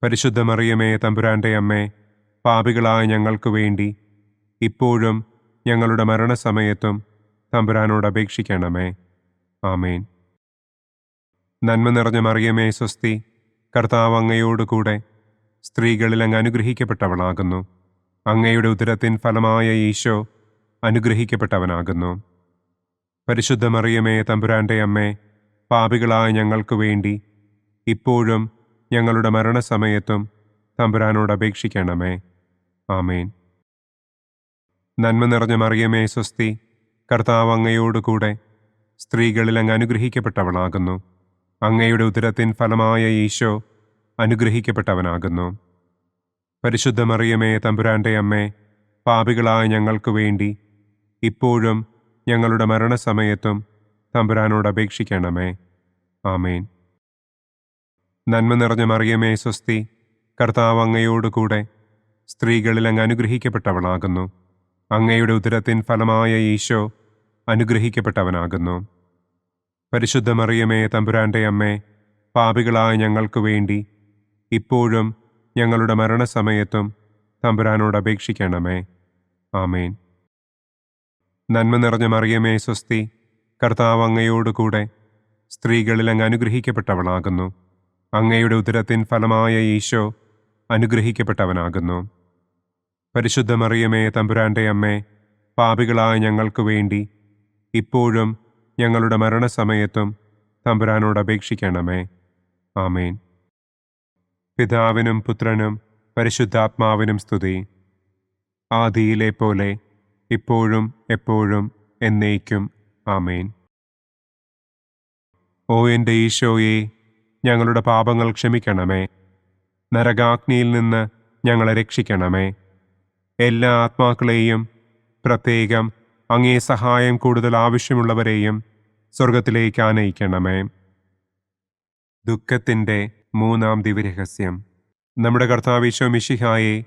പരിശുദ്ധ മറിയമേ തമ്പുരാന്റെ അമ്മേ, പാപികളായ ഞങ്ങൾക്ക് വേണ്ടി ഇപ്പോഴും ഞങ്ങളുടെ മരണസമയത്തും തമ്പുരാനോട് അപേക്ഷിക്കണമേ. ആമേൻ. നന്മ നിറഞ്ഞ മറിയമേ സ്വസ്തി, കർത്താവ് അങ്ങയോടുകൂടെ സ്ത്രീകളിൽ അങ്ങ് അനുഗ്രഹിക്കപ്പെട്ടവളാകുന്നു. അങ്ങയുടെ ഉദരത്തിൻ ഫലമായ ഈശോ അനുഗ്രഹിക്കപ്പെട്ടവനാകുന്നു. പരിശുദ്ധ മറിയമേ തമ്പുരാന്റെ അമ്മേ, പാപികളായ ഞങ്ങൾക്ക് വേണ്ടി ഇപ്പോഴും ഞങ്ങളുടെ മരണസമയത്തും തമ്പുരാനോട് അപേക്ഷിക്കണമേ. ആമേൻ. നന്മ നിറഞ്ഞ മറിയമേ സ്വസ്തി, കർത്താവ് അങ്ങയോടുകൂടെ സ്ത്രീകളിൽ അങ്ങ് അനുഗ്രഹിക്കപ്പെട്ടവളാകുന്നു. അങ്ങയുടെ ഉദരത്തിൻ ഫലമായ ഈശോ അനുഗ്രഹിക്കപ്പെട്ടവനാകുന്നു. പരിശുദ്ധ മറിയമേ തമ്പുരാന്റെ അമ്മേ, പാപികളായ ഞങ്ങൾക്ക് വേണ്ടി ഇപ്പോഴും ഞങ്ങളുടെ മരണസമയത്തും തമ്പുരാനോട് അപേക്ഷിക്കണമേ. ആമേൻ. നന്മ നിറഞ്ഞ മറിയമേ സ്വസ്തി, കർത്താവ് അങ്ങയോടുകൂടെ സ്ത്രീകളിൽ അങ്ങ് അനുഗ്രഹിക്കപ്പെട്ടവളാകുന്നു. അങ്ങയുടെ ഉദരത്തിൻ ഫലമായ ഈശോ അനുഗ്രഹിക്കപ്പെട്ടവനാകുന്നു. പരിശുദ്ധ മറിയമേ തമ്പുരാന്റെ അമ്മേ, പാപികളായ ഞങ്ങൾക്ക് വേണ്ടി ഇപ്പോഴും ഞങ്ങളുടെ മരണസമയത്തും തമ്പുരാനോട് അപേക്ഷിക്കണമേ. ആമേൻ. നന്മ നിറഞ്ഞ മറിയമേ സ്വസ്തി, കർത്താവ് അങ്ങയോടുകൂടെ സ്ത്രീകളിൽ അങ്ങ് അനുഗ്രഹിക്കപ്പെട്ടവളാകുന്നു. അങ്ങയുടെ ഉദരത്തിൻ ഫലമായ ഈശോ അനുഗ്രഹിക്കപ്പെട്ടവനാകുന്നു. പരിശുദ്ധ മറിയമേ തമ്പുരാന്റെ അമ്മേ, പാപികളായ ഞങ്ങൾക്ക് വേണ്ടി ഇപ്പോഴും ഞങ്ങളുടെ മരണസമയത്തും തമ്പുരാനോട് അപേക്ഷിക്കണമേ. ആമേൻ. പിതാവിനും പുത്രനും പരിശുദ്ധാത്മാവിനും സ്തുതി. ആദിയിലെ പോലെ ഇപ്പോഴും എപ്പോഴും എന്നേക്കും. ആമേൻ. ഓ എൻ്റെ ഈശോയെ, ഞങ്ങളുടെ പാപങ്ങൾ ക്ഷമിക്കണമേ. നരകാഗ്നിയിൽ നിന്ന് ഞങ്ങളെ രക്ഷിക്കണമേ. എല്ലാ ആത്മാക്കളെയും, പ്രത്യേകം അങ്ങേ സഹായം കൂടുതൽ ആവശ്യമുള്ളവരെയും സ്വർഗത്തിലേക്ക് ആനയിക്കണമേ. ദുഃഖത്തിൻ്റെ മൂന്നാം ദിവ്യരഹസ്യം. നമ്മുടെ കർത്താവ് ഈശോ മിശിഹായെ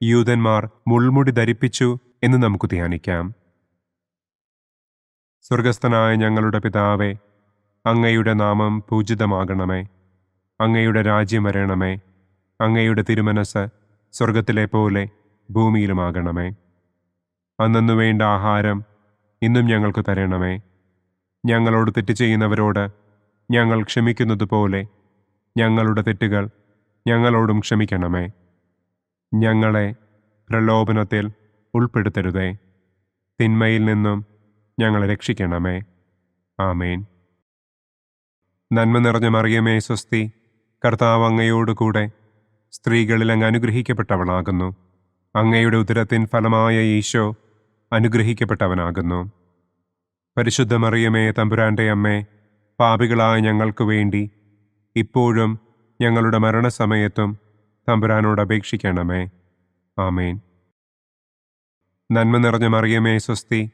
യൂദന്മാർ മുൾമുടി ധരിപ്പിച്ചു എന്ന് നമുക്ക് ധ്യാനിക്കാം. സ്വർഗസ്ഥനായ ഞങ്ങളുടെ പിതാവേ, അങ്ങയുടെ നാമം പൂജിതമാകണമേ. അങ്ങയുടെ രാജ്യം വരണമേ. അങ്ങയുടെ തിരുമനസ് സ്വർഗത്തിലെ പോലെ ഭൂമിയിലുമാകണമേ. അന്നന്നു വേണ്ട ആഹാരം ഇന്നും ഞങ്ങൾക്ക് തരണമേ. ഞങ്ങളോട് തെറ്റ് ചെയ്യുന്നവരോട് ഞങ്ങൾ ക്ഷമിക്കുന്നത് പോലെ ഞങ്ങളുടെ തെറ്റുകൾ ഞങ്ങളോടും ക്ഷമിക്കണമേ. ഞങ്ങളെ പ്രലോഭനത്തിൽ ഉൾപ്പെടുത്തരുതേ. തിന്മയിൽ നിന്നും ഞങ്ങളെ രക്ഷിക്കണമേ. ആമേൻ. നന്മ നിറഞ്ഞ മറിയമേ സ്വസ്തി, കർത്താവ് അങ്ങയോടുകൂടെ സ്ത്രീകളിൽ അങ്ങ് അനുഗ്രഹിക്കപ്പെട്ടവളാകുന്നു. അങ്ങയുടെ ഉദരത്തിൻ ഫലമായ ഈശോ അനുഗ്രഹിക്കപ്പെട്ടവനാകുന്നു. പരിശുദ്ധ മറിയമേ തമ്പുരാന്റെ അമ്മേ, പാപികളായ ഞങ്ങൾക്ക് വേണ്ടി ഇപ്പോഴും ഞങ്ങളുടെ മരണസമയത്തും തമ്പുരാനോട് അപേക്ഷിക്കണമേ. ആമേൻ. നന്മ നിറഞ്ഞ മറിയമേ സ്വസ്തി,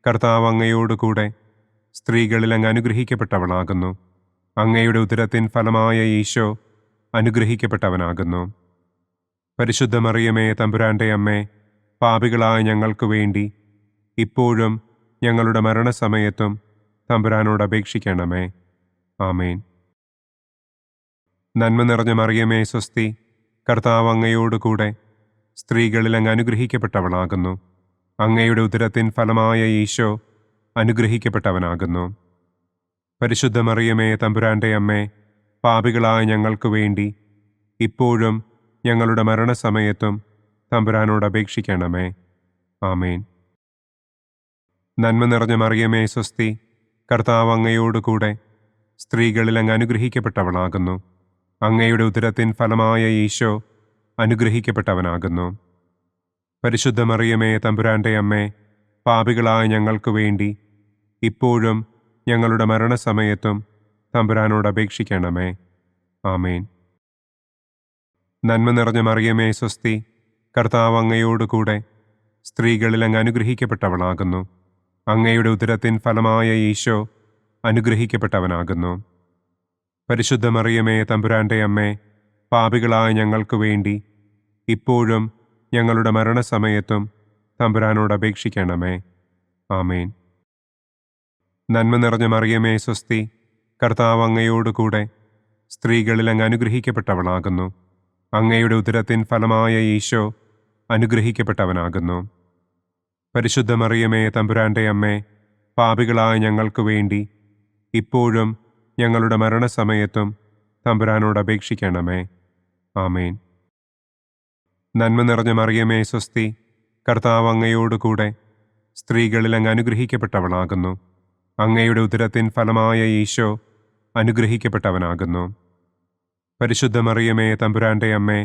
കർത്താവ് അങ്ങയോടുകൂടെ സ്ത്രീകളിൽ അങ്ങ് അനുഗ്രഹിക്കപ്പെട്ടവളാകുന്നു. അങ്ങയുടെ ഉദരത്തിൻ ഫലമായ ഈശോ അനുഗ്രഹിക്കപ്പെട്ടവനാകുന്നു. പരിശുദ്ധ മറിയമേ തമ്പുരാന്റെ അമ്മേ, പാപികളായ ഞങ്ങൾക്ക് വേണ്ടി ഇപ്പോഴും ഞങ്ങളുടെ മരണസമയത്തും തമ്പുരാനോട് അപേക്ഷിക്കണമേ. ആമേൻ. നന്മ നിറഞ്ഞ മറിയമേ സ്വസ്തി, കർത്താവ് അങ്ങയോടുകൂടെ സ്ത്രീകളിൽ അങ്ങ് അനുഗ്രഹിക്കപ്പെട്ടവളാകുന്നു. അങ്ങയുടെ ഉദരത്തിൻ ഫലമായ ഈശോ അനുഗ്രഹിക്കപ്പെട്ടവനാകുന്നു. പരിശുദ്ധ മറിയമേ തമ്പുരാന്റെ അമ്മേ, പാപികളായ ഞങ്ങൾക്ക് വേണ്ടി ഇപ്പോഴും ഞങ്ങളുടെ മരണസമയത്തും തമ്പുരാനോട് അപേക്ഷിക്കണമേ. ആമേൻ. നന്മ നിറഞ്ഞ മറിയമേ സ്വസ്തി, കർത്താവ് അങ്ങയോടുകൂടെ സ്ത്രീകളിൽ അങ്ങ് അനുഗ്രഹിക്കപ്പെട്ടവളാകുന്നു. അങ്ങയുടെ ഉദരത്തിൻ ഫലമായ ഈശോ അനുഗ്രഹിക്കപ്പെട്ടവനാകുന്നു. പരിശുദ്ധ മറിയമേ തമ്പുരാന്റെ അമ്മേ, പാപികളായ ഞങ്ങൾക്ക് വേണ്ടി ഇപ്പോഴും ഞങ്ങളുടെ മരണസമയത്തും തമ്പുരാനോട് അപേക്ഷിക്കണമേ. ആമേൻ. നന്മ നിറഞ്ഞ മറിയമേ സ്വസ്തി, കർത്താവ് അങ്ങയോടുകൂടെ സ്ത്രീകളിൽ അങ്ങ് അനുഗ്രഹിക്കപ്പെട്ടവളാകുന്നു. അങ്ങയുടെ ഉദരത്തിൻ ഫലമായ ഈശോ അനുഗ്രഹിക്കപ്പെട്ടവനാകുന്നു. പരിശുദ്ധ മറിയമേ തമ്പുരാന്റെ അമ്മേ, പാപികളായ ഞങ്ങൾക്ക് വേണ്ടി ഇപ്പോഴും ഞങ്ങളുടെ മരണസമയത്തും തമ്പുരാനോട് അപേക്ഷിക്കണമേ. ആമേൻ. നന്മ നിറഞ്ഞ മറിയമേ സ്വസ്തി, കർത്താവ് അങ്ങയോട് കൂടെ സ്ത്രീകളിൽ അങ്ങ് അനുഗ്രഹിക്കപ്പെട്ടവളാകുന്നു. അങ്ങയുടെ ഉദരത്തിൻ ഫലമായ ഈശോ അനുഗ്രഹിക്കപ്പെട്ടവനാകുന്നു. പരിശുദ്ധ മറിയമേ തമ്പുരാന്റെ അമ്മേ, പാപികളായ ഞങ്ങൾക്ക് വേണ്ടി ഇപ്പോഴും ഞങ്ങളുടെ മരണസമയത്തും തമ്പുരാനോട് അപേക്ഷിക്കണമേ. ആമേൻ. നന്മ നിറഞ്ഞ മറിയമേ സ്വസ്തി, കർത്താവ് അങ്ങയോട് കൂടെ സ്ത്രീകളിൽ അങ്ങ് അനുഗ്രഹിക്കപ്പെട്ടവളാകുന്നു. അങ്ങയുടെ ഉദരത്തിൻ ഫലമായ ഈശോ അനുഗ്രഹിക്കപ്പെട്ടവനാകുന്നു. പരിശുദ്ധ മറിയമേ തമ്പുരാന്റെ അമ്മേ,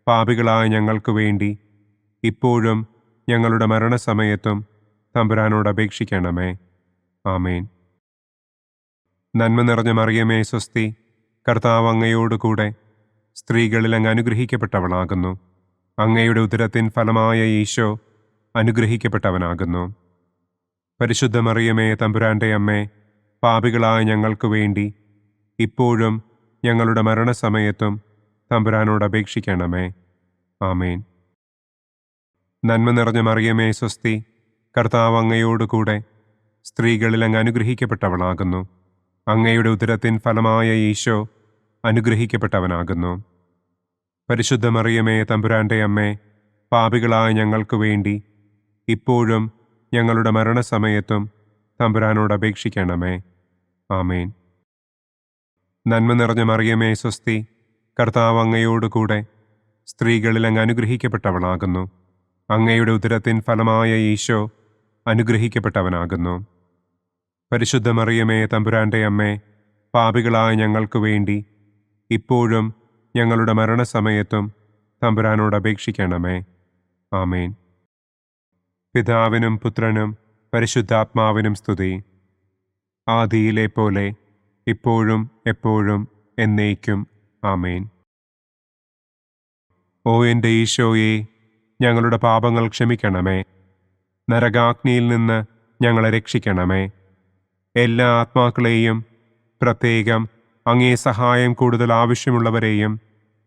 പാപികളായ ഞങ്ങൾക്ക് വേണ്ടി ഇപ്പോഴും ഞങ്ങളുടെ മരണസമയത്തും തമ്പുരാനോട് അപേക്ഷിക്കണമേ. ആമേൻ. നന്മ നിറഞ്ഞ മറിയമേ സ്വസ്തി, കർത്താവ് അങ്ങയോട് കൂടെ സ്ത്രീകളിൽ അങ്ങ് അനുഗ്രഹിക്കപ്പെട്ടവളാകുന്നു. അങ്ങയുടെ ഉദരത്തിൻ ഫലമായ ഈശോ അനുഗ്രഹിക്കപ്പെട്ടവനാകുന്നു. പരിശുദ്ധ മറിയമേ തമ്പുരാന്റെ അമ്മേ, പാപികളായ ഞങ്ങൾക്ക് വേണ്ടി ഇപ്പോഴും ഞങ്ങളുടെ മരണസമയത്തും തമ്പുരാനോട് അപേക്ഷിക്കണമേ. ആമേൻ. നന്മ നിറഞ്ഞ മറിയമേ സ്വസ്തി, കർത്താവ് അങ്ങയോട് കൂടെ സ്ത്രീകളിൽ അങ്ങ് അനുഗ്രഹിക്കപ്പെട്ടവളാകുന്നു. അങ്ങയുടെ ഉദരത്തിൻ ഫലമായ ഈശോ അനുഗ്രഹിക്കപ്പെട്ടവനാകുന്നു. പരിശുദ്ധ മറിയമേ തമ്പുരാന്റെ അമ്മേ, പാപികളായ ഞങ്ങൾക്ക് വേണ്ടി ഇപ്പോഴും ഞങ്ങളുടെ മരണസമയത്തും തമ്പുരാനോട് അപേക്ഷിക്കണമേ. ആമേൻ. നന്മ നിറഞ്ഞ മറിയമേ സ്വസ്തി, കർത്താവ് അങ്ങയോട് കൂടെ സ്ത്രീകളിൽ അങ്ങ് അനുഗ്രഹിക്കപ്പെട്ടവളാകുന്നു. അങ്ങയുടെ ഉദരത്തിൻ ഫലമായ ഈശോ അനുഗ്രഹിക്കപ്പെട്ടവനാകുന്നു. പരിശുദ്ധ മറിയമേ തമ്പുരാന്റെ അമ്മേ, പാപികളായ ഞങ്ങൾക്ക് വേണ്ടി ഇപ്പോഴും ഞങ്ങളുടെ മരണസമയത്തും തമ്പുരാനോട് അപേക്ഷിക്കണമേ. ആമേൻ. പിതാവിനും പുത്രനും പരിശുദ്ധാത്മാവിനും സ്തുതി. ആദിയിലെ പോലെ ഇപ്പോഴും എപ്പോഴും എന്നേക്കും. ആമേൻ. ഓ എൻ്റെ ഈശോയെ, ഞങ്ങളുടെ പാപങ്ങൾ ക്ഷമിക്കണമേ. നരകാഗ്നിയിൽ നിന്ന് ഞങ്ങളെ രക്ഷിക്കണമേ. എല്ലാ ആത്മാക്കളെയും, പ്രത്യേകം അങ്ങേ സഹായം കൂടുതൽ ആവശ്യമുള്ളവരെയും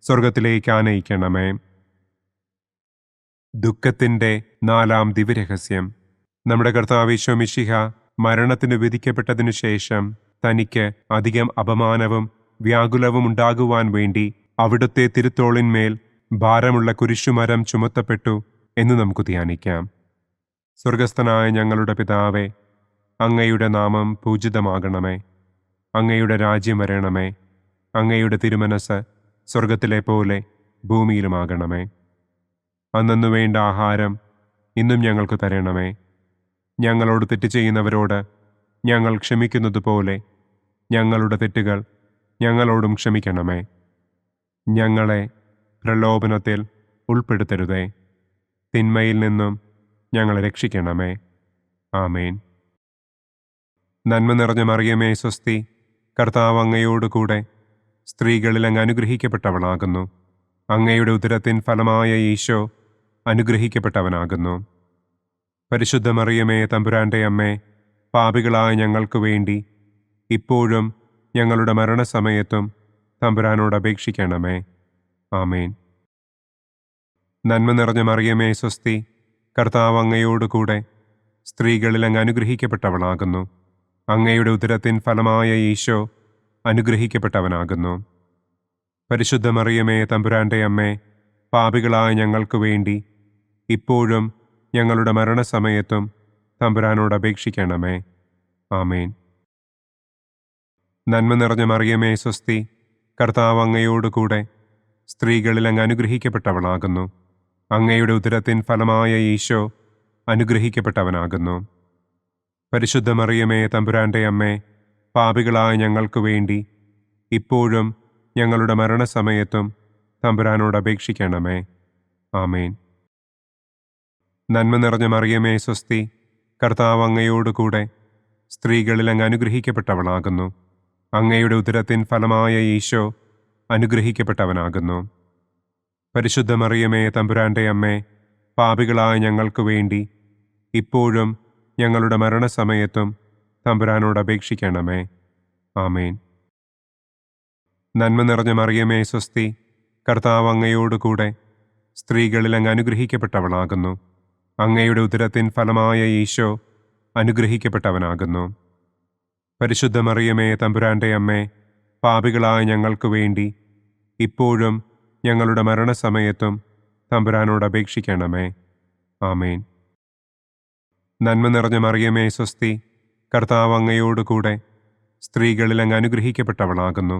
സ്വർഗത്തിലേക്ക് ആനയിക്കണമേ. ദുഃഖത്തിൻ്റെ 4-ാം ദിവ്യരഹസ്യം. നമ്മുടെ കർത്താവ് ഈശോ മിശിഹ മരണത്തിന് വിധിക്കപ്പെട്ടതിനു ശേഷം തനിക്ക് അധികം അപമാനവും വ്യാകുലവും ഉണ്ടാകുവാൻ വേണ്ടി അവിടുത്തെ തിരുത്തോളിന്മേൽ ഭാരമുള്ള കുരിശുമരം ചുമത്തപ്പെട്ടു എന്ന് നമുക്ക് ധ്യാനിക്കാം. സ്വർഗസ്ഥനായ ഞങ്ങളുടെ പിതാവേ, അങ്ങയുടെ നാമം പൂജിതമാകണമേ. അങ്ങയുടെ രാജ്യം വരണമേ. അങ്ങയുടെ തിരുമനസ് സ്വർഗത്തിലെ പോലെ ഭൂമിയിലുമാകണമേ. അന്നന്നു വേണ്ട ആഹാരം ഇന്നും ഞങ്ങൾക്ക് തരണമേ. ഞങ്ങളോട് തെറ്റ് ചെയ്യുന്നവരോട് ഞങ്ങൾ ക്ഷമിക്കുന്നത് പോലെ ഞങ്ങളുടെ തെറ്റുകൾ ഞങ്ങളോടും ക്ഷമിക്കണമേ. ഞങ്ങളെ പ്രലോഭനത്തിൽ ഉൾപ്പെടുത്തരുതേ. തിന്മയിൽ നിന്നും ഞങ്ങളെ രക്ഷിക്കണമേ. ആമേൻ. നന്മ നിറഞ്ഞ മറിയമേ സ്വസ്തി, കർത്താവ് അങ്ങയോട് കൂടെ സ്ത്രീകളിൽ അങ്ങ് അനുഗ്രഹിക്കപ്പെട്ടവളാകുന്നു. അങ്ങയുടെ ഉദരത്തിൻ ഫലമായ ഈശോ അനുഗ്രഹിക്കപ്പെട്ടവനാകുന്നു. പരിശുദ്ധ മറിയമേ തമ്പുരാന്റെ അമ്മേ, പാപികളായ ഞങ്ങൾക്ക് വേണ്ടി ഇപ്പോഴും ഞങ്ങളുടെ മരണസമയത്തും തമ്പുരാനോട് അപേക്ഷിക്കണമേ. ആമേൻ. നന്മ നിറഞ്ഞ മറിയമേ സ്വസ്തി, കർത്താവ് അങ്ങയോട് കൂടെ സ്ത്രീകളിൽ അങ്ങ് അനുഗ്രഹിക്കപ്പെട്ടവളാകുന്നു. അങ്ങയുടെ ഉദരത്തിൻ ഫലമായ ഈശോ അനുഗ്രഹിക്കപ്പെട്ടവനാകുന്നു. പരിശുദ്ധ മറിയമേ തമ്പുരാന്റെ അമ്മേ, പാപികളായ ഞങ്ങൾക്ക് വേണ്ടി ഇപ്പോഴും ഞങ്ങളുടെ മരണസമയത്തും തമ്പുരാനോട് അപേക്ഷിക്കണമേ. ആമേൻ. നന്മ നിറഞ്ഞ മറിയമേ സ്വസ്തി, കർത്താവ് അങ്ങയോട് കൂടെ സ്ത്രീകളിൽ അങ്ങ് അനുഗ്രഹിക്കപ്പെട്ടവളാകുന്നു. അങ്ങയുടെ ഉദരത്തിൻ ഫലമായ ഈശോ അനുഗ്രഹിക്കപ്പെട്ടവനാകുന്നു. പരിശുദ്ധ മറിയമേ തമ്പുരാന്റെ അമ്മേ, പാപികളായ ഞങ്ങൾക്ക് വേണ്ടി ഇപ്പോഴും ഞങ്ങളുടെ മരണസമയത്തും തമ്പുരാനോട് അപേക്ഷിക്കണമേ. ആമേൻ. നന്മ നിറഞ്ഞ മറിയമേ സ്വസ്തി, കർത്താവ് അങ്ങയോട് കൂടെ സ്ത്രീകളിൽ അങ്ങ് അനുഗ്രഹിക്കപ്പെട്ടവളാകുന്നു. അങ്ങയുടെ ഉദരത്തിൻ ഫലമായ ഈശോ അനുഗ്രഹിക്കപ്പെട്ടവനാകുന്നു. പരിശുദ്ധ മറിയമേ തമ്പുരാന്റെ അമ്മേ, പാപികളായ ഞങ്ങൾക്ക് വേണ്ടി ഇപ്പോഴും ഞങ്ങളുടെ മരണസമയത്തും തമ്പുരാനോട് അപേക്ഷിക്കണമേ. ആമേൻ. നന്മ നിറഞ്ഞ മറിയമേ സ്വസ്തി, കർത്താവ് അങ്ങയോട് കൂടെ സ്ത്രീകളിൽ അങ്ങ് അനുഗ്രഹിക്കപ്പെട്ടവളാകുന്നു. അങ്ങയുടെ ഉദരത്തിൻ ഫലമായ ഈശോ അനുഗ്രഹിക്കപ്പെട്ടവനാകുന്നു. പരിശുദ്ധ മറിയമേ, തമ്പുരാന്റെ അമ്മേ, പാപികളായ ഞങ്ങൾക്ക് വേണ്ടി ഇപ്പോഴും ഞങ്ങളുടെ മരണസമയത്തും തമ്പുരാനോട് അപേക്ഷിക്കണമേ. ആമേൻ. നന്മ നിറഞ്ഞ മറിയമേ, സ്വസ്തി. കർത്താവ് അങ്ങയോടുകൂടെ സ്ത്രീകളിൽ അങ്ങ് അനുഗ്രഹിക്കപ്പെട്ടവളാകുന്നു.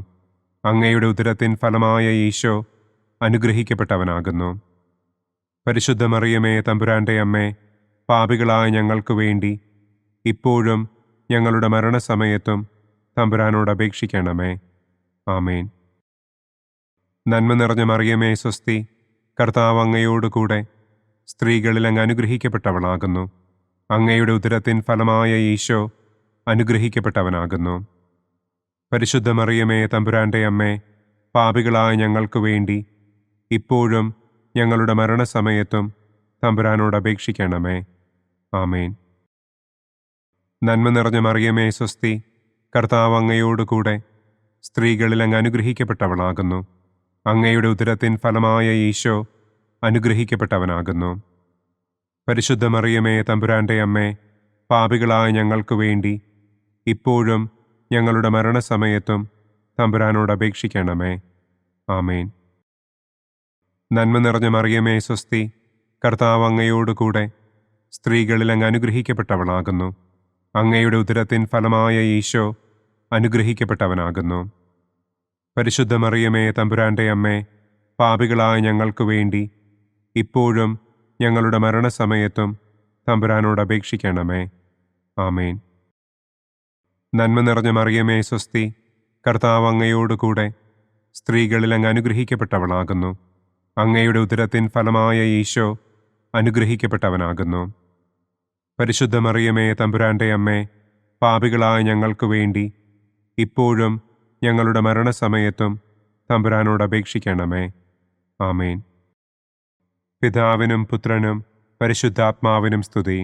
അങ്ങയുടെ ഉദരത്തിൻ ഫലമായ ഈശോ അനുഗ്രഹിക്കപ്പെട്ടവനാകുന്നു. പരിശുദ്ധ മറിയമേ, തമ്പുരാന്റെ അമ്മേ, പാപികളായ ഞങ്ങൾക്ക് വേണ്ടി ഇപ്പോഴും ഞങ്ങളുടെ മരണസമയത്തും തമ്പുരാനോട് അപേക്ഷിക്കണമേ. ആമേൻ. നന്മ നിറഞ്ഞ മറിയമേ, സ്വസ്തി. കർത്താവ് അങ്ങയോടുകൂടെ സ്ത്രീകളിൽ അങ്ങ് അനുഗ്രഹിക്കപ്പെട്ടവളാകുന്നു. അങ്ങയുടെ ഉദരത്തിൻ ഫലമായ ഈശോ അനുഗ്രഹിക്കപ്പെട്ടവനാകുന്നു. പരിശുദ്ധ മറിയമേ, തമ്പുരാന്റെ അമ്മേ, പാപികളായ ഞങ്ങൾക്ക് വേണ്ടി ഇപ്പോഴും ഞങ്ങളുടെ മരണസമയത്തും തമ്പുരാനോട് അപേക്ഷിക്കണമേ. ആമേൻ. നന്മ നിറഞ്ഞ മറിയമേ, സ്വസ്തി. കർത്താവ് അങ്ങയോടുകൂടെ സ്ത്രീകളിൽ അങ്ങ് അനുഗ്രഹിക്കപ്പെട്ടവളാകുന്നു. അങ്ങയുടെ ഉദരത്തിൻ ഫലമായ ഈശോ അനുഗ്രഹിക്കപ്പെട്ടവനാകുന്നു. പരിശുദ്ധ മറിയമേ, തമ്പുരാന്റെ അമ്മേ, പാപികളായ ഞങ്ങൾക്ക് വേണ്ടി ഇപ്പോഴും ഞങ്ങളുടെ മരണസമയത്തും തമ്പുരാനോട് അപേക്ഷിക്കണമേ. ആമേൻ. നന്മ നിറഞ്ഞ മറിയമേ, സ്വസ്തി. കർത്താവ് അങ്ങയോടുകൂടെ സ്ത്രീകളിൽ അങ്ങ് അനുഗ്രഹിക്കപ്പെട്ടവളാകുന്നു. അങ്ങയുടെ ഉദരത്തിൻ ഫലമായ ഈശോ അനുഗ്രഹിക്കപ്പെട്ടവനാകുന്നു. പരിശുദ്ധ മറിയമേ, തമ്പുരാന്റെ അമ്മേ, പാപികളായ ഞങ്ങൾക്ക് വേണ്ടി ഇപ്പോഴും ഞങ്ങളുടെ മരണസമയത്തും തമ്പുരാനോട് അപേക്ഷിക്കണമേ. ആമേൻ. നന്മ നിറഞ്ഞ മറിയമേ, സ്വസ്തി. കർത്താവ് അങ്ങയോടുകൂടെ സ്ത്രീകളിൽ അങ്ങ് അനുഗ്രഹിക്കപ്പെട്ടവളാകുന്നു. അങ്ങയുടെ ഉദരത്തിൻ ഫലമായ ഈശോ അനുഗ്രഹിക്കപ്പെട്ടവനാകുന്നു. പരിശുദ്ധ മറിയമേ, തമ്പുരാന്റെ അമ്മേ, പാപികളായ ഞങ്ങൾക്ക് വേണ്ടി ഇപ്പോഴും ഞങ്ങളുടെ മരണസമയത്തും തമ്പുരാനോട് അപേക്ഷിക്കണമേ. ആമേൻ. പിതാവിനും പുത്രനും പരിശുദ്ധാത്മാവിനും സ്തുതി.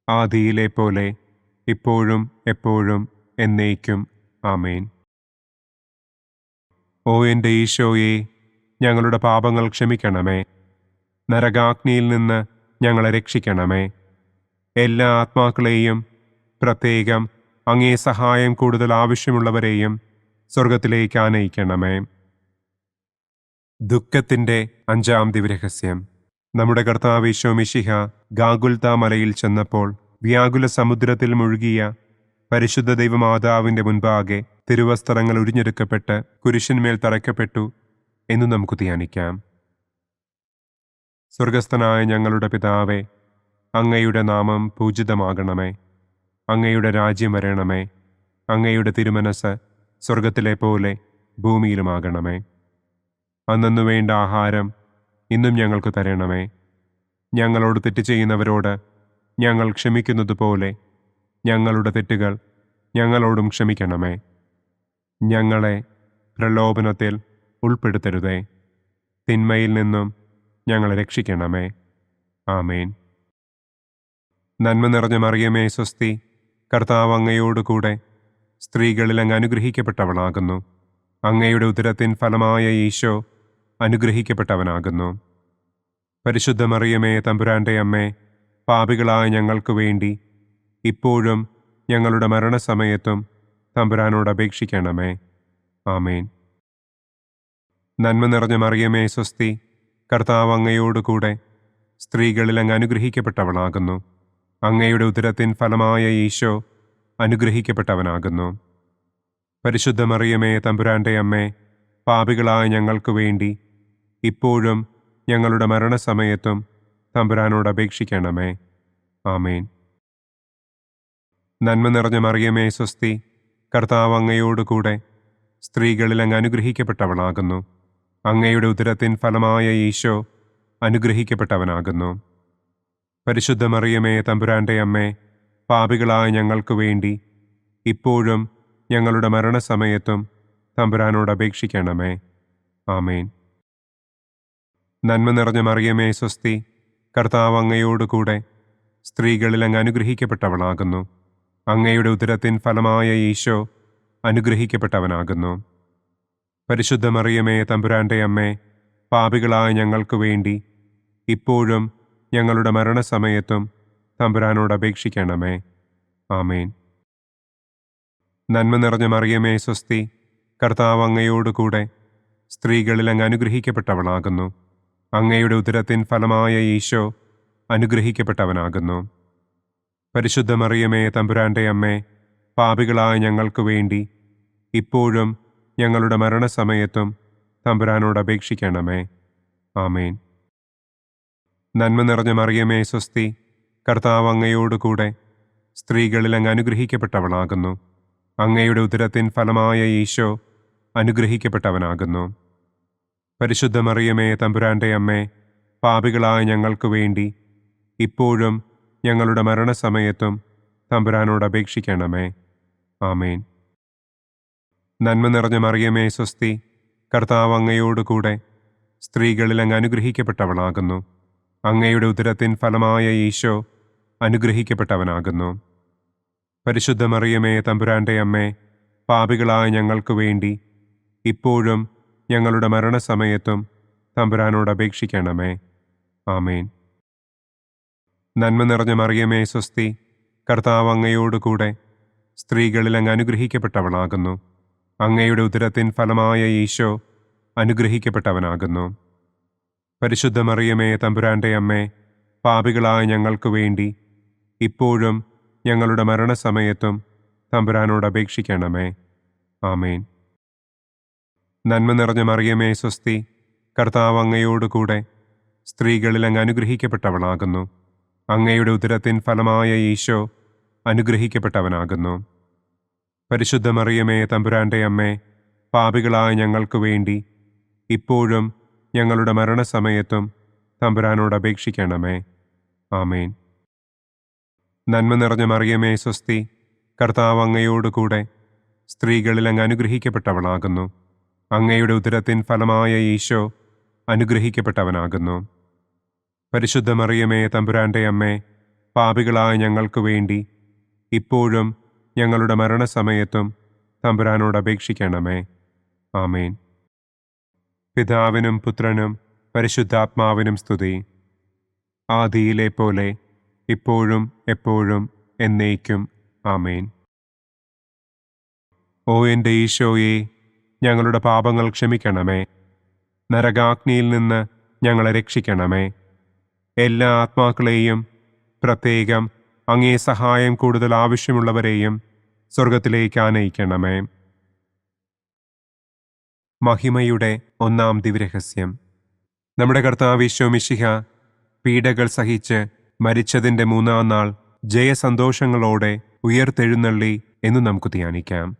ആദിയിലെ പോലെ ഇപ്പോഴും എപ്പോഴും എന്നേക്കും. ആമേൻ. ഓ എൻ്റെ ഈശോയെ, ഞങ്ങളുടെ പാപങ്ങൾ ക്ഷമിക്കണമേ. നരകാഗ്നിയിൽ നിന്ന് ഞങ്ങളെ രക്ഷിക്കണമേ. എല്ലാ ആത്മാക്കളെയും, പ്രത്യേകം അങ്ങേ സഹായം കൂടുതൽ ആവശ്യമുള്ളവരെയും സ്വർഗത്തിലേക്ക് ആനയിക്കണമേ. ദുഃഖത്തിൻ്റെ 5-ാം ദിവ്യരഹസ്യം. നമ്മുടെ കർത്താവ് ഈശോ മിശിഹ ഗാഗുൽത്ത മലയിൽ ചെന്നപ്പോൾ വ്യാകുല സമുദ്രത്തിൽ മുഴുകിയ പരിശുദ്ധ ദൈവമാതാവിൻ്റെ മുൻപാകെ തിരുവസ്ത്രങ്ങൾ ഉരിഞ്ഞെടുക്കപ്പെട്ട് കുരിശിന്മേൽ തറയ്ക്കപ്പെട്ടു എന്ന് നമുക്ക് ധ്യാനിക്കാം. സ്വർഗസ്ഥനായ ഞങ്ങളുടെ പിതാവേ, അങ്ങയുടെ നാമം പൂജിതമാകണമേ. അങ്ങയുടെ രാജ്യം വരണമേ. അങ്ങയുടെ തിരുമനസ് സ്വർഗത്തിലെ പോലെ ഭൂമിയിലുമാകണമേ. അന്നന്നു വേണ്ട ആഹാരം ഇന്നും ഞങ്ങൾക്ക് തരണമേ. ഞങ്ങളോട് തെറ്റ് ചെയ്യുന്നവരോട് ഞങ്ങൾ ക്ഷമിക്കുന്നത് പോലെ ഞങ്ങളുടെ തെറ്റുകൾ ഞങ്ങളോടും ക്ഷമിക്കണമേ. ഞങ്ങളെ പ്രലോഭനത്തിൽ ഉൾപ്പെടുത്തരുതേ. തിന്മയിൽ നിന്നും ഞങ്ങളെ രക്ഷിക്കണമേ. ആമേൻ. നന്മ നിറഞ്ഞ മറിയമേ, സ്വസ്തി. കർത്താവ് അങ്ങയോടുകൂടെ സ്ത്രീകളിൽ അങ്ങ് അനുഗ്രഹിക്കപ്പെട്ടവളാകുന്നു. അങ്ങയുടെ ഉദരത്തിൻ ഫലമായ ഈശോ അനുഗ്രഹിക്കപ്പെട്ടവനാകുന്നു. പരിശുദ്ധ മറിയമേ, തമ്പുരാന്റെ അമ്മേ, പാപികളായ ഞങ്ങൾക്ക് വേണ്ടി ഇപ്പോഴും ഞങ്ങളുടെ മരണസമയത്തും തമ്പുരാനോട് അപേക്ഷിക്കണമേ. ആമേൻ. നന്മ നിറഞ്ഞ മറിയമേ, സ്വസ്തി. കർത്താവ് അങ്ങയോടുകൂടെ സ്ത്രീകളിൽ അങ്ങ് അനുഗ്രഹിക്കപ്പെട്ടവളാകുന്നു. അങ്ങയുടെ ഉദരത്തിൻ ഫലമായ ഈശോ അനുഗ്രഹിക്കപ്പെട്ടവനാകുന്നു. പരിശുദ്ധ മറിയമേ, തമ്പുരാന്റെ അമ്മേ, പാപികളായ ഞങ്ങൾക്ക് വേണ്ടി ഇപ്പോഴും ഞങ്ങളുടെ മരണസമയത്തും തമ്പുരാനോട് അപേക്ഷിക്കണമേ. ആമേൻ. നന്മ നിറഞ്ഞ മറിയമേ, സ്വസ്തി. കർത്താവ് അങ്ങയോടുകൂടെ സ്ത്രീകളിൽ അങ്ങ് അനുഗ്രഹിക്കപ്പെട്ടവളാകുന്നു. അങ്ങയുടെ ഉദരത്തിൻ ഫലമായ ഈശോ അനുഗ്രഹിക്കപ്പെട്ടവനാകുന്നു. പരിശുദ്ധ മറിയമേ, തമ്പുരാന്റെ അമ്മേ, പാപികളായ ഞങ്ങൾക്ക് വേണ്ടി ഇപ്പോഴും ഞങ്ങളുടെ മരണസമയത്തും തമ്പുരാനോട് അപേക്ഷിക്കണമേ. ആമേൻ. നന്മ നിറഞ്ഞ മറിയമേ, സ്വസ്തി. കർത്താവ് അങ്ങയോടുകൂടെ സ്ത്രീകളിൽ അങ്ങ് അനുഗ്രഹിക്കപ്പെട്ടവളാകുന്നു. അങ്ങയുടെ ഉദരത്തിൻ ഫലമായ ഈശോ അനുഗ്രഹിക്കപ്പെട്ടവനാകുന്നു. പരിശുദ്ധ മറിയമേ, തമ്പുരാന്റെ അമ്മേ, പാപികളായ ഞങ്ങൾക്ക് വേണ്ടി ഇപ്പോഴും ഞങ്ങളുടെ മരണസമയത്തും തമ്പുരാനോട് അപേക്ഷിക്കണമേ. ആമേൻ. നന്മ നിറഞ്ഞ മറിയമേ സ്വസ്തി, കർത്താവ് അങ്ങയോടുകൂടെ സ്ത്രീകളിൽ അങ്ങ് അനുഗ്രഹിക്കപ്പെട്ടവളാകുന്നു. അങ്ങയുടെ ഉദരത്തിൻ ഫലമായ ഈശോ അനുഗ്രഹിക്കപ്പെട്ടവനാകുന്നു. പരിശുദ്ധ മറിയമേ തമ്പുരാന്റെ അമ്മേ, പാപികളായ ഞങ്ങൾക്ക് വേണ്ടി ഇപ്പോഴും ഞങ്ങളുടെ മരണസമയത്തും തമ്പുരാനോട് അപേക്ഷിക്കണമേ. ആമേൻ. നന്മ നിറഞ്ഞ മറിയമേ സ്വസ്തി, കർത്താവ് അങ്ങയോടുകൂടെ സ്ത്രീകളിൽ അങ്ങ് അനുഗ്രഹിക്കപ്പെട്ടവളാകുന്നു. അങ്ങയുടെ ഉദരത്തിൻ ഫലമായ ഈശോ അനുഗ്രഹിക്കപ്പെട്ടവനാകുന്നു. പരിശുദ്ധ മറിയമേ തമ്പുരാന്റെ അമ്മേ, പാപികളായ ഞങ്ങൾക്ക് വേണ്ടി ഇപ്പോഴും ഞങ്ങളുടെ മരണസമയത്തും തമ്പുരാനോട് അപേക്ഷിക്കണമേ. ആമേൻ. നന്മ നിറഞ്ഞ മറിയമേ സ്വസ്തി, കർത്താവ് അങ്ങയോടുകൂടെ സ്ത്രീകളിൽ അങ്ങ് അനുഗ്രഹിക്കപ്പെട്ടവളാകുന്നു. അങ്ങയുടെ ഉദരത്തിൻ ഫലമായ ഈശോ അനുഗ്രഹിക്കപ്പെട്ടവനാകുന്നു. പരിശുദ്ധ മറിയമേ തമ്പുരാന്റെ അമ്മേ, പാപികളായ ഞങ്ങൾക്ക് വേണ്ടി ഇപ്പോഴും ഞങ്ങളുടെ മരണസമയത്തും തമ്പുരാനോട് അപേക്ഷിക്കണമേ. ആമേൻ. നന്മ നിറഞ്ഞ മറിയമേ സ്വസ്തി, കർത്താവ് അങ്ങയോടുകൂടെ സ്ത്രീകളിൽ അങ്ങ് അനുഗ്രഹിക്കപ്പെട്ടവളാകുന്നു. അങ്ങയുടെ ഉദരത്തിൻ ഫലമായ ഈശോ അനുഗ്രഹിക്കപ്പെട്ടവനാകുന്നു. പരിശുദ്ധ മറിയമേ തമ്പുരാന്റെ അമ്മേ, പാപികളായ ഞങ്ങൾക്ക് വേണ്ടി ഇപ്പോഴും ഞങ്ങളുടെ മരണസമയത്തും തമ്പുരാനോട് അപേക്ഷിക്കണമേ. ആമേൻ. നന്മ നിറഞ്ഞ മറിയമേ സ്വസ്തി, കർത്താവ് അങ്ങയോടുകൂടെ സ്ത്രീകളിൽ അങ്ങ് അനുഗ്രഹിക്കപ്പെട്ടവളാകുന്നു. അങ്ങയുടെ ഉദരത്തിൻ ഫലമായ ഈശോ അനുഗ്രഹിക്കപ്പെട്ടവനാകുന്നു. പരിശുദ്ധ മറിയമേ തമ്പുരാന്റെ അമ്മേ, പാപികളായ ഞങ്ങൾക്ക് വേണ്ടി ഇപ്പോഴും ഞങ്ങളുടെ മരണസമയത്തും തമ്പുരാനോട് അപേക്ഷിക്കണമേ. ആമേൻ. നന്മ നിറഞ്ഞ മറിയമേ സ്വസ്തി, കർത്താവ് അങ്ങയോടുകൂടെ സ്ത്രീകളിൽ അങ്ങ് അനുഗ്രഹിക്കപ്പെട്ടവളാകുന്നു. അങ്ങയുടെ ഉദരത്തിൻ ഫലമായ ഈശോ അനുഗ്രഹിക്കപ്പെട്ടവനാകുന്നു. പരിശുദ്ധ മറിയമേ തമ്പുരാന്റെ അമ്മേ, പാപികളായ ഞങ്ങൾക്ക് വേണ്ടി ഇപ്പോഴും ഞങ്ങളുടെ മരണസമയത്തും തമ്പുരാനോട് അപേക്ഷിക്കണമേ. ആമേൻ. പിതാവിനും പുത്രനും പരിശുദ്ധാത്മാവിനും സ്തുതി. ആദിയിലെ പോലെ ഇപ്പോഴും എപ്പോഴും എന്നേക്കും. ആമേൻ. ഓ എൻ്റെ ഈശോയെ, ഞങ്ങളുടെ പാപങ്ങൾ ക്ഷമിക്കണമേ. നരകാഗ്നിയിൽ നിന്ന് ഞങ്ങളെ രക്ഷിക്കണമേ. എല്ലാ ആത്മാക്കളെയും, പ്രത്യേകം അങ്ങേ സഹായം കൂടുതൽ ആവശ്യമുള്ളവരെയും സ്വർഗത്തിലേക്ക് ആനയിക്കണമേ. മഹിമയുടെ ഒന്നാം ദിവ്യരഹസ്യം. നമ്മുടെ കർത്താവ് ഈശോ മിശിഹ പീഡകൾ സഹിച്ച് മരിച്ചതിൻ്റെ മൂന്നാം നാൾ ജയസന്തോഷങ്ങളോടെ ഉയർത്തെഴുന്നള്ളി എന്ന് നമുക്ക് ധ്യാനിക്കാം.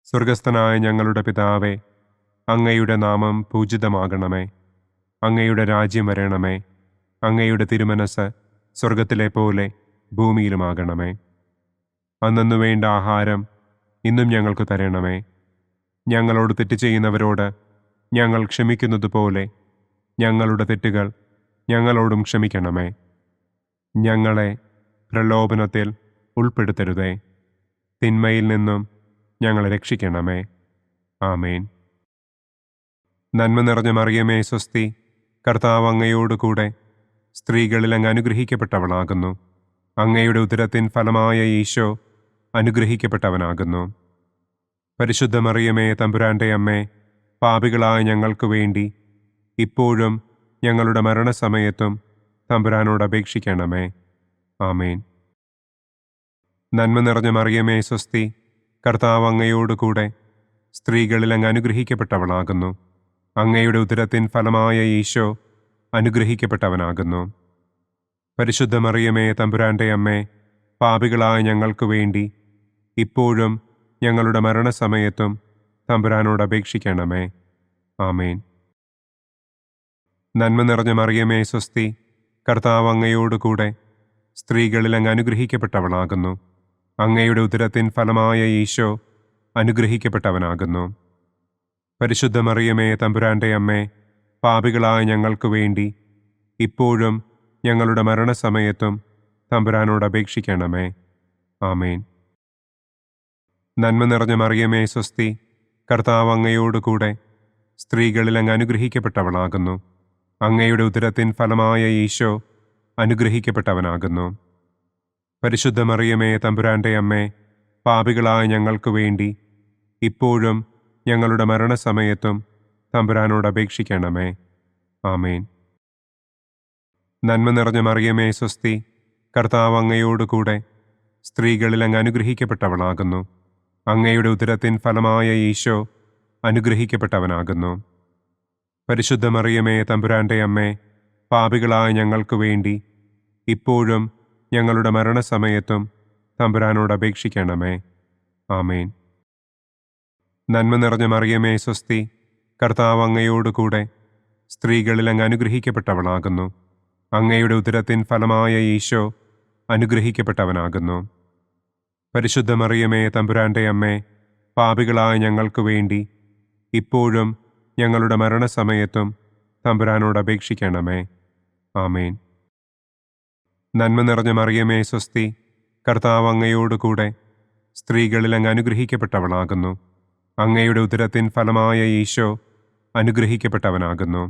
സ്വർഗസ്ഥനായ ഞങ്ങളുടെ പിതാവേ, അങ്ങയുടെ നാമം പൂജിതമാകണമേ. അങ്ങയുടെ രാജ്യം വരണമേ. അങ്ങയുടെ തിരുമനസ് സ്വർഗത്തിലെ പോലെ ഭൂമിയിലുമാകണമേ. അന്നന്നു വേണ്ട ആഹാരം ഇന്നും ഞങ്ങൾക്ക് തരണമേ. ഞങ്ങളോട് തെറ്റ് ചെയ്യുന്നവരോട് ഞങ്ങൾ ക്ഷമിക്കുന്നത് പോലെ ഞങ്ങളുടെ തെറ്റുകൾ ഞങ്ങളോടും ക്ഷമിക്കണമേ. ഞങ്ങളെ പ്രലോഭനത്തിൽ ഉൾപ്പെടുത്തരുതേ. തിന്മയിൽ നിന്നും ഞങ്ങളെ രക്ഷിക്കണമേ. ആമേൻ. നന്മ നിറഞ്ഞ മറിയമേ സ്വസ്തി, കർത്താവ് അങ്ങയോടുകൂടെ സ്ത്രീകളിൽ അങ്ങ് അനുഗ്രഹിക്കപ്പെട്ടവളാകുന്നു. അങ്ങയുടെ ഉദരത്തിൻ ഫലമായ ഈശോ അനുഗ്രഹിക്കപ്പെട്ടവനാകുന്നു. പരിശുദ്ധ മറിയമേ തമ്പുരാന്റെ അമ്മേ, പാപികളായ ഞങ്ങൾക്ക് വേണ്ടി ഇപ്പോഴും ഞങ്ങളുടെ മരണസമയത്തും തമ്പുരാനോട് അപേക്ഷിക്കണമേ. ആമേൻ. നന്മ നിറഞ്ഞ മറിയമേ സ്വസ്തി, കർത്താവ് അങ്ങയോടുകൂടെ സ്ത്രീകളിൽ അങ്ങ് അനുഗ്രഹിക്കപ്പെട്ടവളാകുന്നു. അങ്ങയുടെ ഉദരത്തിൻ ഫലമായ ഈശോ അനുഗ്രഹിക്കപ്പെട്ടവനാകുന്നു. പരിശുദ്ധ മറിയമേ തമ്പുരാന്റെ അമ്മേ, പാപികളായ ഞങ്ങൾക്ക് വേണ്ടി ഇപ്പോഴും ഞങ്ങളുടെ മരണസമയത്തും തമ്പുരാനോട് അപേക്ഷിക്കണമേ. ആമേൻ. നന്മ നിറഞ്ഞ മറിയമേ സ്വസ്തി, കർത്താവ് അങ്ങയോടുകൂടെ സ്ത്രീകളിൽ അങ്ങ് അനുഗ്രഹിക്കപ്പെട്ടവളാകുന്നു. അങ്ങയുടെ ഉദരത്തിൻ ഫലമായ ഈശോ അനുഗ്രഹിക്കപ്പെട്ടവനാകുന്നു. പരിശുദ്ധ മറിയമേ തമ്പുരാന്റെ അമ്മേ, പാപികളായ ഞങ്ങൾക്ക് വേണ്ടി ഇപ്പോഴും ഞങ്ങളുടെ മരണസമയത്തും തമ്പുരാനോട് അപേക്ഷിക്കണമേ. ആമേൻ. നന്മ നിറഞ്ഞ മറിയമേ സ്വസ്തി, കർത്താവ് അങ്ങയോടുകൂടെ സ്ത്രീകളിൽ അങ്ങ് അനുഗ്രഹിക്കപ്പെട്ടവളാകുന്നു. അങ്ങയുടെ ഉദരത്തിൻ ഫലമായ ഈശോ അനുഗ്രഹിക്കപ്പെട്ടവനാകുന്നു. പരിശുദ്ധ മറിയമേ, തമ്പുരാന്റെ അമ്മേ, പാപികളായ ഞങ്ങൾക്ക് വേണ്ടി ഇപ്പോഴും ഞങ്ങളുടെ മരണസമയത്തും തമ്പുരാനോട് അപേക്ഷിക്കണമേ. ആമേൻ. നന്മ നിറഞ്ഞ മറിയമേ, സ്വസ്തി. കർത്താവ് അങ്ങയോടുകൂടെ സ്ത്രീകളിൽ അങ്ങ് അനുഗ്രഹിക്കപ്പെട്ടവളാകുന്നു. അങ്ങയുടെ ഉദരത്തിൻ ഫലമായ ഈശോ അനുഗ്രഹിക്കപ്പെട്ടവനാകുന്നു. പരിശുദ്ധ മറിയമേ, തമ്പുരാന്റെ അമ്മേ, പാപികളായ ഞങ്ങൾക്ക് വേണ്ടി ഇപ്പോഴും ഞങ്ങളുടെ മരണസമയത്തും തമ്പുരാനോട് അപേക്ഷിക്കണമേ. ആമേൻ. നന്മ നിറഞ്ഞ മറിയമേ, സ്വസ്തി. കർത്താവ് അങ്ങയോടുകൂടെ സ്ത്രീകളിൽ അങ്ങ് അനുഗ്രഹിക്കപ്പെട്ടവളാകുന്നു. അങ്ങയുടെ ഉദരത്തിൻ ഫലമായ ഈശോ അനുഗ്രഹിക്കപ്പെട്ടവനാകുന്നു. പരിശുദ്ധ മറിയമേ, തമ്പുരാന്റെ അമ്മേ, പാപികളായ ഞങ്ങൾക്ക് വേണ്ടി ഇപ്പോഴും ഞങ്ങളുടെ മരണസമയത്തും തമ്പുരാനോട് അപേക്ഷിക്കണമേ. ആമേൻ. നന്മ നിറഞ്ഞ മറിയമേ, സ്വസ്തി. കർത്താവ് അങ്ങയോടുകൂടെ സ്ത്രീകളിൽ അങ്ങ് അനുഗ്രഹിക്കപ്പെട്ടവളാകുന്നു. അങ്ങയുടെ ഉദരത്തിൻ ഫലമായ ഈശോ അനുഗ്രഹിക്കപ്പെട്ടവനാകുന്നു.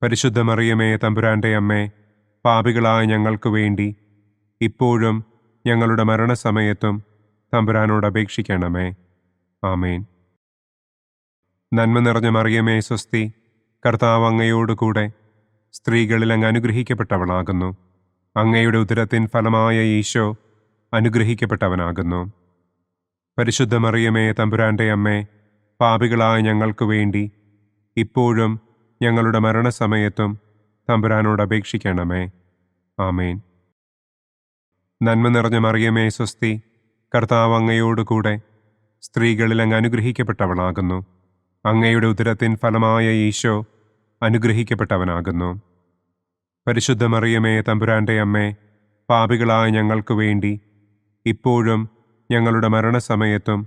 പരിശുദ്ധ മറിയമേ, തമ്പുരാന്റെ അമ്മേ, പാപികളായ ഞങ്ങൾക്ക് വേണ്ടി ഇപ്പോഴും ഞങ്ങളുടെ മരണസമയത്തും തമ്പുരാനോട് അപേക്ഷിക്കണമേ. ആമേൻ. നന്മ നിറഞ്ഞ മറിയമേ, സ്വസ്തി. കർത്താവ് അങ്ങയോടുകൂടെ സ്ത്രീകളിൽ അങ്ങ് അനുഗ്രഹിക്കപ്പെട്ടവളാകുന്നു. അങ്ങയുടെ ഉദരത്തിൻ ഫലമായ ഈശോ അനുഗ്രഹിക്കപ്പെട്ടവനാകുന്നു. പരിശുദ്ധ മറിയമേ, തമ്പുരാന്റെ അമ്മേ, പാപികളായ ഞങ്ങൾക്ക് വേണ്ടി ഇപ്പോഴും ഞങ്ങളുടെ മരണസമയത്തും തമ്പുരാനോട് അപേക്ഷിക്കണമേ. ആമേൻ. നന്മ നിറഞ്ഞ മറിയമേ, സ്വസ്തി. കർത്താവ് അങ്ങയോടുകൂടെ സ്ത്രീകളിൽ അങ്ങ് അനുഗ്രഹിക്കപ്പെട്ടവളാകുന്നു. അങ്ങയുടെ ഉദരത്തിൻ ഫലമായ ഈശോ അനുഗ്രഹിക്കപ്പെട്ടവനാകുന്നു. പരിശുദ്ധ മറിയമേ, തമ്പുരാന്റെ അമ്മേ, പാപികളായ ഞങ്ങൾക്ക് വേണ്ടി ഇപ്പോഴും ഞങ്ങളുടെ മരണസമയത്തും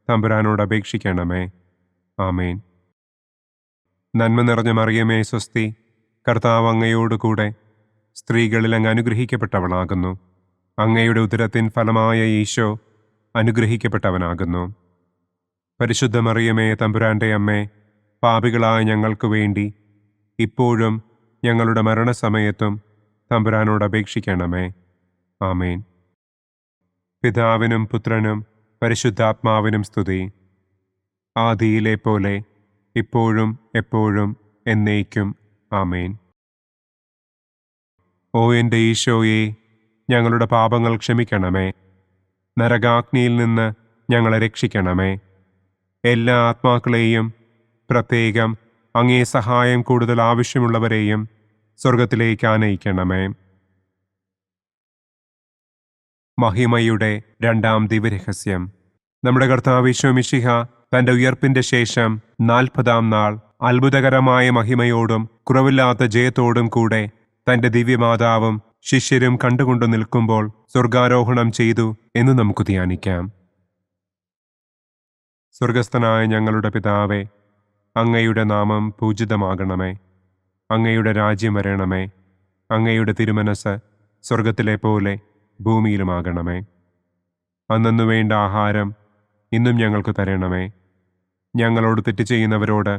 തമ്പുരാനോട് അപേക്ഷിക്കണമേ. ആമേൻ. നന്മ നിറഞ്ഞ മറിയമേ, സ്വസ്തി. കർത്താവ് അങ്ങയോടുകൂടെ സ്ത്രീകളിൽ അങ്ങ് അനുഗ്രഹിക്കപ്പെട്ടവളാകുന്നു. അങ്ങയുടെ ഉദരത്തിൻ ഫലമായ ഈശോ അനുഗ്രഹിക്കപ്പെട്ടവനാകുന്നു. പരിശുദ്ധ മറിയമേ, തമ്പുരാന്റെ അമ്മേ, പാപികളായ ഞങ്ങൾക്ക് വേണ്ടി ഇപ്പോഴും ഞങ്ങളുടെ മരണസമയത്തും തമ്പുരാനോട് അപേക്ഷിക്കണമേ. ആമേൻ. പിതാവിനും പുത്രനും പരിശുദ്ധാത്മാവിനും സ്തുതി. ആദിയിലെ പോലെ ഇപ്പോഴും എപ്പോഴും എന്നേക്കും. ആമേൻ. ഓ എൻ്റെ ഈശോയെ, ഞങ്ങളുടെ പാപങ്ങൾ ക്ഷമിക്കണമേ. നരകാഗ്നിയിൽ നിന്ന് ഞങ്ങളെ രക്ഷിക്കണമേ. എല്ലാ ആത്മാക്കളെയും, പ്രത്യേകം അങ്ങേ സഹായം കൂടുതൽ ആവശ്യമുള്ളവരെയും സ്വർഗത്തിലേക്ക് ആനയിക്കണമേ. മഹിമയുടെ രണ്ടാം ദിവ്യരഹസ്യം. നമ്മുടെ കർത്താവ് ഈശോ മിശിഹ തന്റെ ഉയർപ്പിന്റെ ശേഷം 40-ാം നാൾ അത്ഭുതകരമായ മഹിമയോടും കുറവില്ലാത്ത ജയത്തോടും കൂടെ തന്റെ ദിവ്യമാതാവും ശിഷ്യരും കണ്ടുകൊണ്ടു നിൽക്കുമ്പോൾ സ്വർഗാരോഹണം ചെയ്തു എന്ന് നമുക്ക് ധ്യാനിക്കാം. സ്വർഗസ്ഥനായ ഞങ്ങളുടെ പിതാവേ, അങ്ങയുടെ നാമം പൂജിതമാകണമേ. അങ്ങയുടെ രാജ്യം വരണമേ. അങ്ങയുടെ തിരുമനസ് സ്വർഗത്തിലെ പോലെ ഭൂമിയിലുമാകണമേ. അന്നു വേണ്ട ആഹാരം ഇന്നും ഞങ്ങൾക്ക് തരണമേ. ഞങ്ങളോട് തെറ്റ് ചെയ്യുന്നവരോട്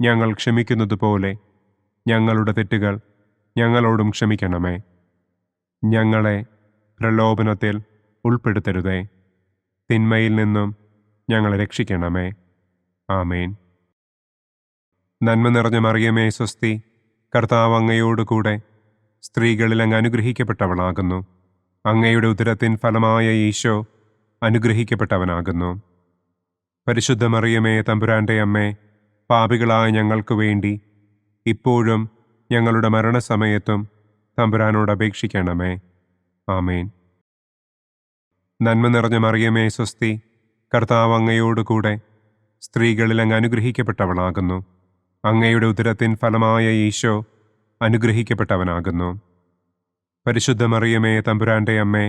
ഞങ്ങൾ ക്ഷമിക്കുന്നതുപോലെ ഞങ്ങളുടെ തെറ്റുകൾ ഞങ്ങളോടും ക്ഷമിക്കണമേ. ഞങ്ങളെ പ്രലോഭനത്തിൽ ഉൾപ്പെടുത്തരുതേ. തിന്മയിൽ നിന്നും ഞങ്ങളെ രക്ഷിക്കണമേ. ആമേൻ. നന്മ നിറഞ്ഞ മറിയമേ, സ്വസ്തി. കർത്താവ് അങ്ങയോടുകൂടെ സ്ത്രീകളിൽ അങ്ങ് അനുഗ്രഹിക്കപ്പെട്ടവളാകുന്നു. അങ്ങയുടെ ഉദരത്തിൻ ഫലമായ ഈശോ അനുഗ്രഹിക്കപ്പെട്ടവനാകുന്നു. പരിശുദ്ധ മറിയമേ, തമ്പുരാന്റെ അമ്മേ, പാപികളായ ഞങ്ങൾക്ക് വേണ്ടി ഇപ്പോഴും ഞങ്ങളുടെ മരണസമയത്തും തമ്പുരാനോട് അപേക്ഷിക്കണമേ. ആമേൻ. നന്മ നിറഞ്ഞ മറിയമേ, സ്വസ്തി. കർത്താവ് അങ്ങയോടുകൂടെ സ്ത്രീകളിൽ അങ്ങ് അനുഗ്രഹിക്കപ്പെട്ടവളാകുന്നു. അങ്ങയുടെ ഉദരത്തിൻ ഫലമായ ഈശോ അനുഗ്രഹിക്കപ്പെട്ടവനാകുന്നു. പരിശുദ്ധ മറിയമേ, തമ്പുരാന്റെ അമ്മേ,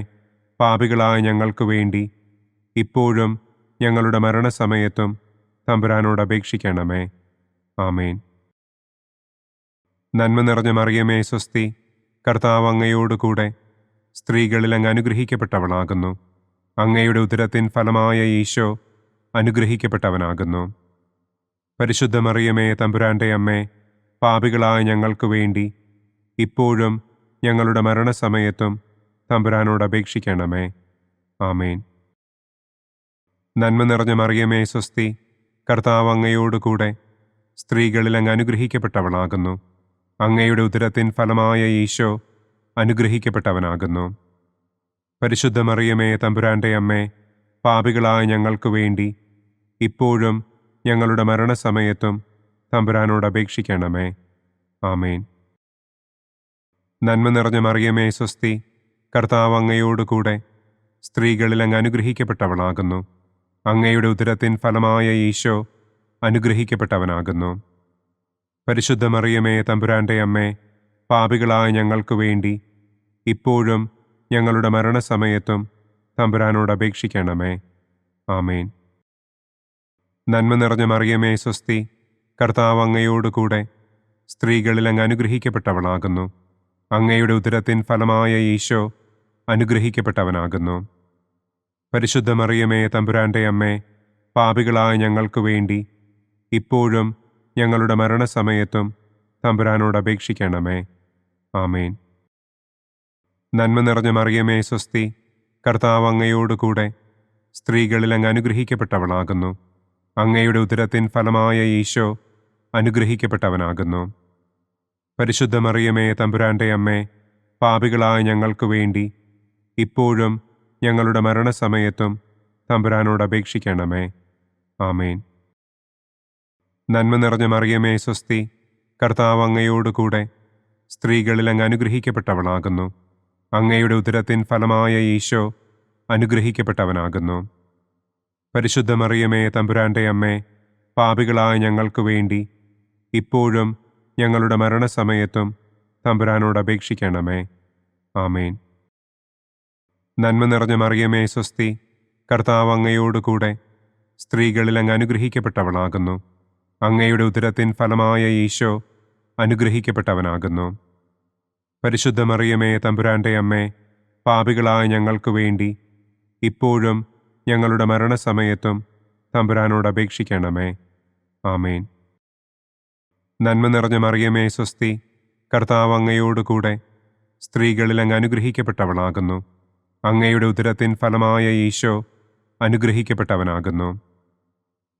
പാപികളായ ഞങ്ങൾക്ക് വേണ്ടി ഇപ്പോഴും ഞങ്ങളുടെ മരണസമയത്തും തമ്പുരാനോട് അപേക്ഷിക്കണമേ. ആമേൻ. നന്മ നിറഞ്ഞ മറിയമേ, സ്വസ്തി. കർത്താവ് അങ്ങയോടുകൂടെ സ്ത്രീകളിൽ അങ്ങ് അനുഗ്രഹിക്കപ്പെട്ടവളാകുന്നു. അങ്ങയുടെ ഉദരത്തിൻ ഫലമായ ഈശോ അനുഗ്രഹിക്കപ്പെട്ടവനാകുന്നു. പരിശുദ്ധ മറിയമേ തമ്പുരാന്റെ അമ്മേ, പാപികളായ ഞങ്ങൾക്ക് വേണ്ടി ഇപ്പോഴും ഞങ്ങളുടെ മരണസമയത്തും തമ്പുരാനോട് അപേക്ഷിക്കണമേ. ആമേൻ. നന്മ നിറഞ്ഞ മറിയമേ സ്വസ്തി, കർത്താവ് അങ്ങയോടുകൂടെ സ്ത്രീകളിൽ അങ്ങ് അനുഗ്രഹിക്കപ്പെട്ടവളാകുന്നു. അങ്ങയുടെ ഉദരത്തിൻ ഫലമായ ഈശോ അനുഗ്രഹിക്കപ്പെട്ടവനാകുന്നു. പരിശുദ്ധ മറിയമേ തമ്പുരാന്റെ അമ്മേ, പാപികളായ ഞങ്ങൾക്ക് വേണ്ടി ഇപ്പോഴും ഞങ്ങളുടെ മരണസമയത്തും തമ്പുരാനോട് അപേക്ഷിക്കണമേ. ആമേൻ. നന്മ നിറഞ്ഞ മറിയമേ സ്വസ്തി, കർത്താവ് അങ്ങയോടുകൂടെ സ്ത്രീകളിൽ അങ്ങ് അനുഗ്രഹിക്കപ്പെട്ടവളാകുന്നു. അങ്ങയുടെ ഉദരത്തിൻ ഫലമായ ഈശോ അനുഗ്രഹിക്കപ്പെട്ടവനാകുന്നു. പരിശുദ്ധ മറിയമേ തമ്പുരാന്റെ അമ്മേ, പാപികളായ ഞങ്ങൾക്ക് വേണ്ടി ഇപ്പോഴും ഞങ്ങളുടെ മരണസമയത്തും തമ്പുരാനോട് അപേക്ഷിക്കണമേ. ആമേൻ. നന്മ നിറഞ്ഞ മറിയമേ സ്വസ്തി, കർത്താവ് അങ്ങയോടുകൂടെ സ്ത്രീകളിൽ അങ്ങ് അനുഗ്രഹിക്കപ്പെട്ടവളാകുന്നു. അങ്ങയുടെ ഉദരത്തിൻ ഫലമായ ഈശോ അനുഗ്രഹിക്കപ്പെട്ടവനാകുന്നു. പരിശുദ്ധ മറിയമേ തമ്പുരാന്റെ അമ്മേ, പാപികളായ ഞങ്ങൾക്ക് വേണ്ടി ഇപ്പോഴും ഞങ്ങളുടെ മരണസമയത്തും തമ്പുരാനോട് അപേക്ഷിക്കണമേ. ആമേൻ. നന്മ നിറഞ്ഞ മറിയമേ സ്വസ്തി, കർത്താവ് അങ്ങയോടുകൂടെ സ്ത്രീകളിൽ അങ്ങ് അനുഗ്രഹിക്കപ്പെട്ടവളാകുന്നു. അങ്ങയുടെ ഉദരത്തിൻ ഫലമായ ഈശോ അനുഗ്രഹിക്കപ്പെട്ടവനാകുന്നു. പരിശുദ്ധ മറിയമേ തമ്പുരാന്റെ അമ്മേ, പാപികളായ ഞങ്ങൾക്ക് വേണ്ടി ഇപ്പോഴും ഞങ്ങളുടെ മരണസമയത്തും തമ്പുരാനോട് അപേക്ഷിക്കണമേ. ആമേൻ. നന്മ നിറഞ്ഞ മറിയമേ സ്വസ്തി, കർത്താവ് അങ്ങയോടുകൂടെ സ്ത്രീകളിൽ അങ്ങ് അനുഗ്രഹിക്കപ്പെട്ടവളാകുന്നു. അങ്ങയുടെ ഉദരത്തിൻ ഫലമായ ഈശോ അനുഗ്രഹിക്കപ്പെട്ടവനാകുന്നു. പരിശുദ്ധ മറിയമേ തമ്പുരാന്റെ അമ്മേ, പാപികളായ ഞങ്ങൾക്ക് വേണ്ടി ഇപ്പോഴും ഞങ്ങളുടെ മരണസമയത്തും തമ്പുരാനോട് അപേക്ഷിക്കണമേ. ആമേൻ. നന്മ നിറഞ്ഞ മറിയമേ സ്വസ്തി, കർത്താവ് അങ്ങയോടുകൂടെ സ്ത്രീകളിൽ അങ്ങ് അനുഗ്രഹിക്കപ്പെട്ടവളാകുന്നു. അങ്ങയുടെ ഉദരത്തിൻ ഫലമായ ഈശോ അനുഗ്രഹിക്കപ്പെട്ടവനാകുന്നു. പരിശുദ്ധ മറിയമേ തമ്പുരാന്റെ അമ്മേ, പാപികളായ ഞങ്ങൾക്ക് വേണ്ടി ഇപ്പോഴും ഞങ്ങളുടെ മരണസമയത്തും തമ്പുരാനോട് അപേക്ഷിക്കണമേ. ആമേൻ. നന്മ നിറഞ്ഞ മറിയമേ സ്വസ്തി, കർത്താവ് അങ്ങയോടുകൂടെ സ്ത്രീകളിൽ അങ്ങ് അനുഗ്രഹിക്കപ്പെട്ടവളാകുന്നു. അങ്ങയുടെ ഉദരത്തിൻ ഫലമായ ഈശോ അനുഗ്രഹിക്കപ്പെട്ടവനാകുന്നു.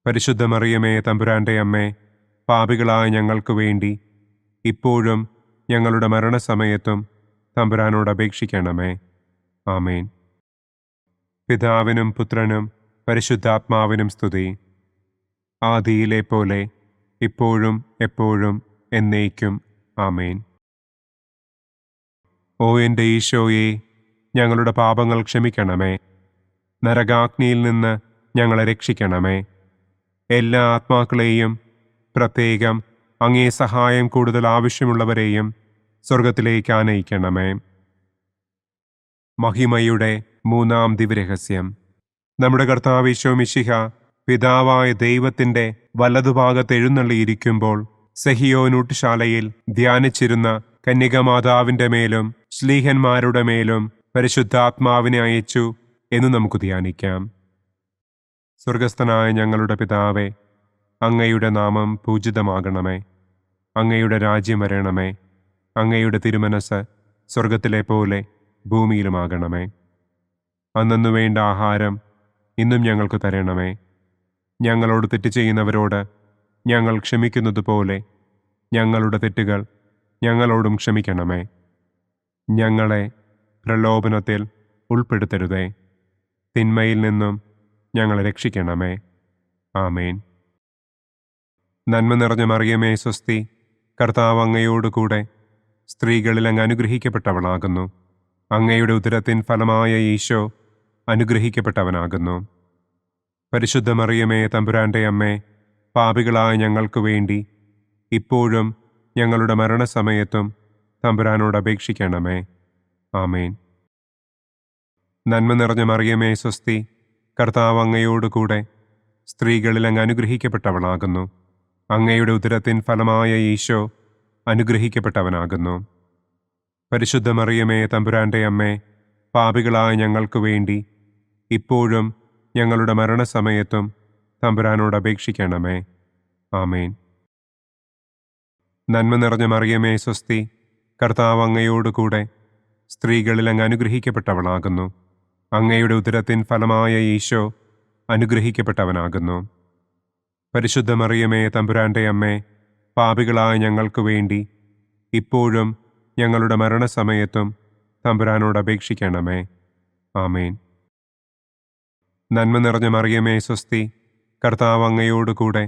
പരിശുദ്ധ മറിയമേ തമ്പുരാന്റെ അമ്മേ, പാപികളായ ഞങ്ങൾക്ക് വേണ്ടി ഇപ്പോഴും ഞങ്ങളുടെ മരണസമയത്തും തമ്പുരാനോട് അപേക്ഷിക്കണമേ. ആമേൻ. പിതാവിനും പുത്രനും പരിശുദ്ധാത്മാവിനും സ്തുതി. ആദിയിലെ പോലെ ഇപ്പോഴും എപ്പോഴും എന്നേക്കും. ആമേൻ. ഓ എൻ്റെ ഈശോയെ, ഞങ്ങളുടെ പാപങ്ങൾ ക്ഷമിക്കണമേ. നരകാഗ്നിയിൽ നിന്ന് ഞങ്ങളെ രക്ഷിക്കണമേ. എല്ലാ ആത്മാക്കളെയും, പ്രത്യേകം അങ്ങേ സഹായം കൂടുതൽ ആവശ്യമുള്ളവരെയും സ്വർഗത്തിലേക്ക് ആനയിക്കണമേ. മഹിമയുടെ മൂന്നാം ദിവ്യരഹസ്യം. നമ്മുടെ കർത്താവ് ഈശോ മിശിഹ പിതാവായ ദൈവത്തിൻ്റെ വലതുഭാഗത്ത് എഴുന്നള്ളിയിരിക്കുമ്പോൾ സെഹിയോനൂട്ടുശാലയിൽ ധ്യാനിച്ചിരുന്ന കന്യകമാതാവിൻ്റെ മേലും ശ്ലീഹന്മാരുടെ മേലും പരിശുദ്ധാത്മാവിനെ അയച്ചു എന്ന് നമുക്ക് ധ്യാനിക്കാം. സ്വർഗസ്ഥനായ ഞങ്ങളുടെ പിതാവേ, അങ്ങയുടെ നാമം പൂജിതമാകണമേ. അങ്ങയുടെ രാജ്യം വരണമേ. അങ്ങയുടെ തിരുമനസ് സ്വർഗത്തിലെ പോലെ ഭൂമിയിലുമാകണമേ. അന്നു വേണ്ട ആഹാരം ഇന്നും ഞങ്ങൾക്ക് തരണമേ. ഞങ്ങളോട് തെറ്റ് ചെയ്യുന്നവരോട് ഞങ്ങൾ ക്ഷമിക്കുന്നത് പോലെ ഞങ്ങളുടെ തെറ്റുകൾ ഞങ്ങളോടും ക്ഷമിക്കണമേ. ഞങ്ങളെ പ്രലോഭനത്തിൽ ഉൾപ്പെടുത്തരുതേ. തിന്മയിൽ നിന്നും ഞങ്ങളെ രക്ഷിക്കണമേ. ആമേൻ. നന്മ നിറഞ്ഞ മറിയമേ സ്വസ്തി, കർത്താവ് അങ്ങയോടുകൂടെ സ്ത്രീകളിൽ അങ്ങ് അനുഗ്രഹിക്കപ്പെട്ടവളാകുന്നു. അങ്ങയുടെ ഉദരത്തിൻ ഫലമായ ഈശോ അനുഗ്രഹിക്കപ്പെട്ടവനാകുന്നു. പരിശുദ്ധ മറിയമേ തമ്പുരാന്റെ അമ്മേ, പാപികളായ ഞങ്ങൾക്ക് വേണ്ടി ഇപ്പോഴും ഞങ്ങളുടെ മരണസമയത്തും തമ്പുരാനോട് അപേക്ഷിക്കണമേ. ആമേൻ. നന്മ നിറഞ്ഞ മറിയമേ സ്വസ്തി, കർത്താവ് അങ്ങയോടുകൂടെ സ്ത്രീകളിൽ അങ്ങ് അനുഗ്രഹിക്കപ്പെട്ടവളാകുന്നു. അങ്ങയുടെ ഉദരത്തിൻ ഫലമായ ഈശോ അനുഗ്രഹിക്കപ്പെട്ടവനാകുന്നു. പരിശുദ്ധ മറിയമേ തമ്പുരാന്റെ അമ്മേ, പാപികളായ ഞങ്ങൾക്ക് വേണ്ടി ഇപ്പോഴും ഞങ്ങളുടെ മരണസമയത്തും തമ്പുരാനോട് അപേക്ഷിക്കണമേ. ആമേൻ. നന്മ നിറഞ്ഞ മറിയമേ സ്വസ്തി, കർത്താവ് അങ്ങയോടുകൂടെ സ്ത്രീകളിൽ അങ്ങ് അനുഗ്രഹിക്കപ്പെട്ടവളാകുന്നു. അങ്ങയുടെ ഉദരത്തിൻ ഫലമായ ഈശോ അനുഗ്രഹിക്കപ്പെട്ടവനാകുന്നു. പരിശുദ്ധ മറിയമേ തമ്പുരാന്റെ അമ്മേ, പാപികളായ ഞങ്ങൾക്ക് വേണ്ടി ഇപ്പോഴും ഞങ്ങളുടെ മരണസമയത്തും തമ്പുരാനോട് അപേക്ഷിക്കണമേ. ആമേൻ. നന്മ നിറഞ്ഞ മറിയമേ സ്വസ്തി, കർത്താവ് അങ്ങയോടുകൂടെ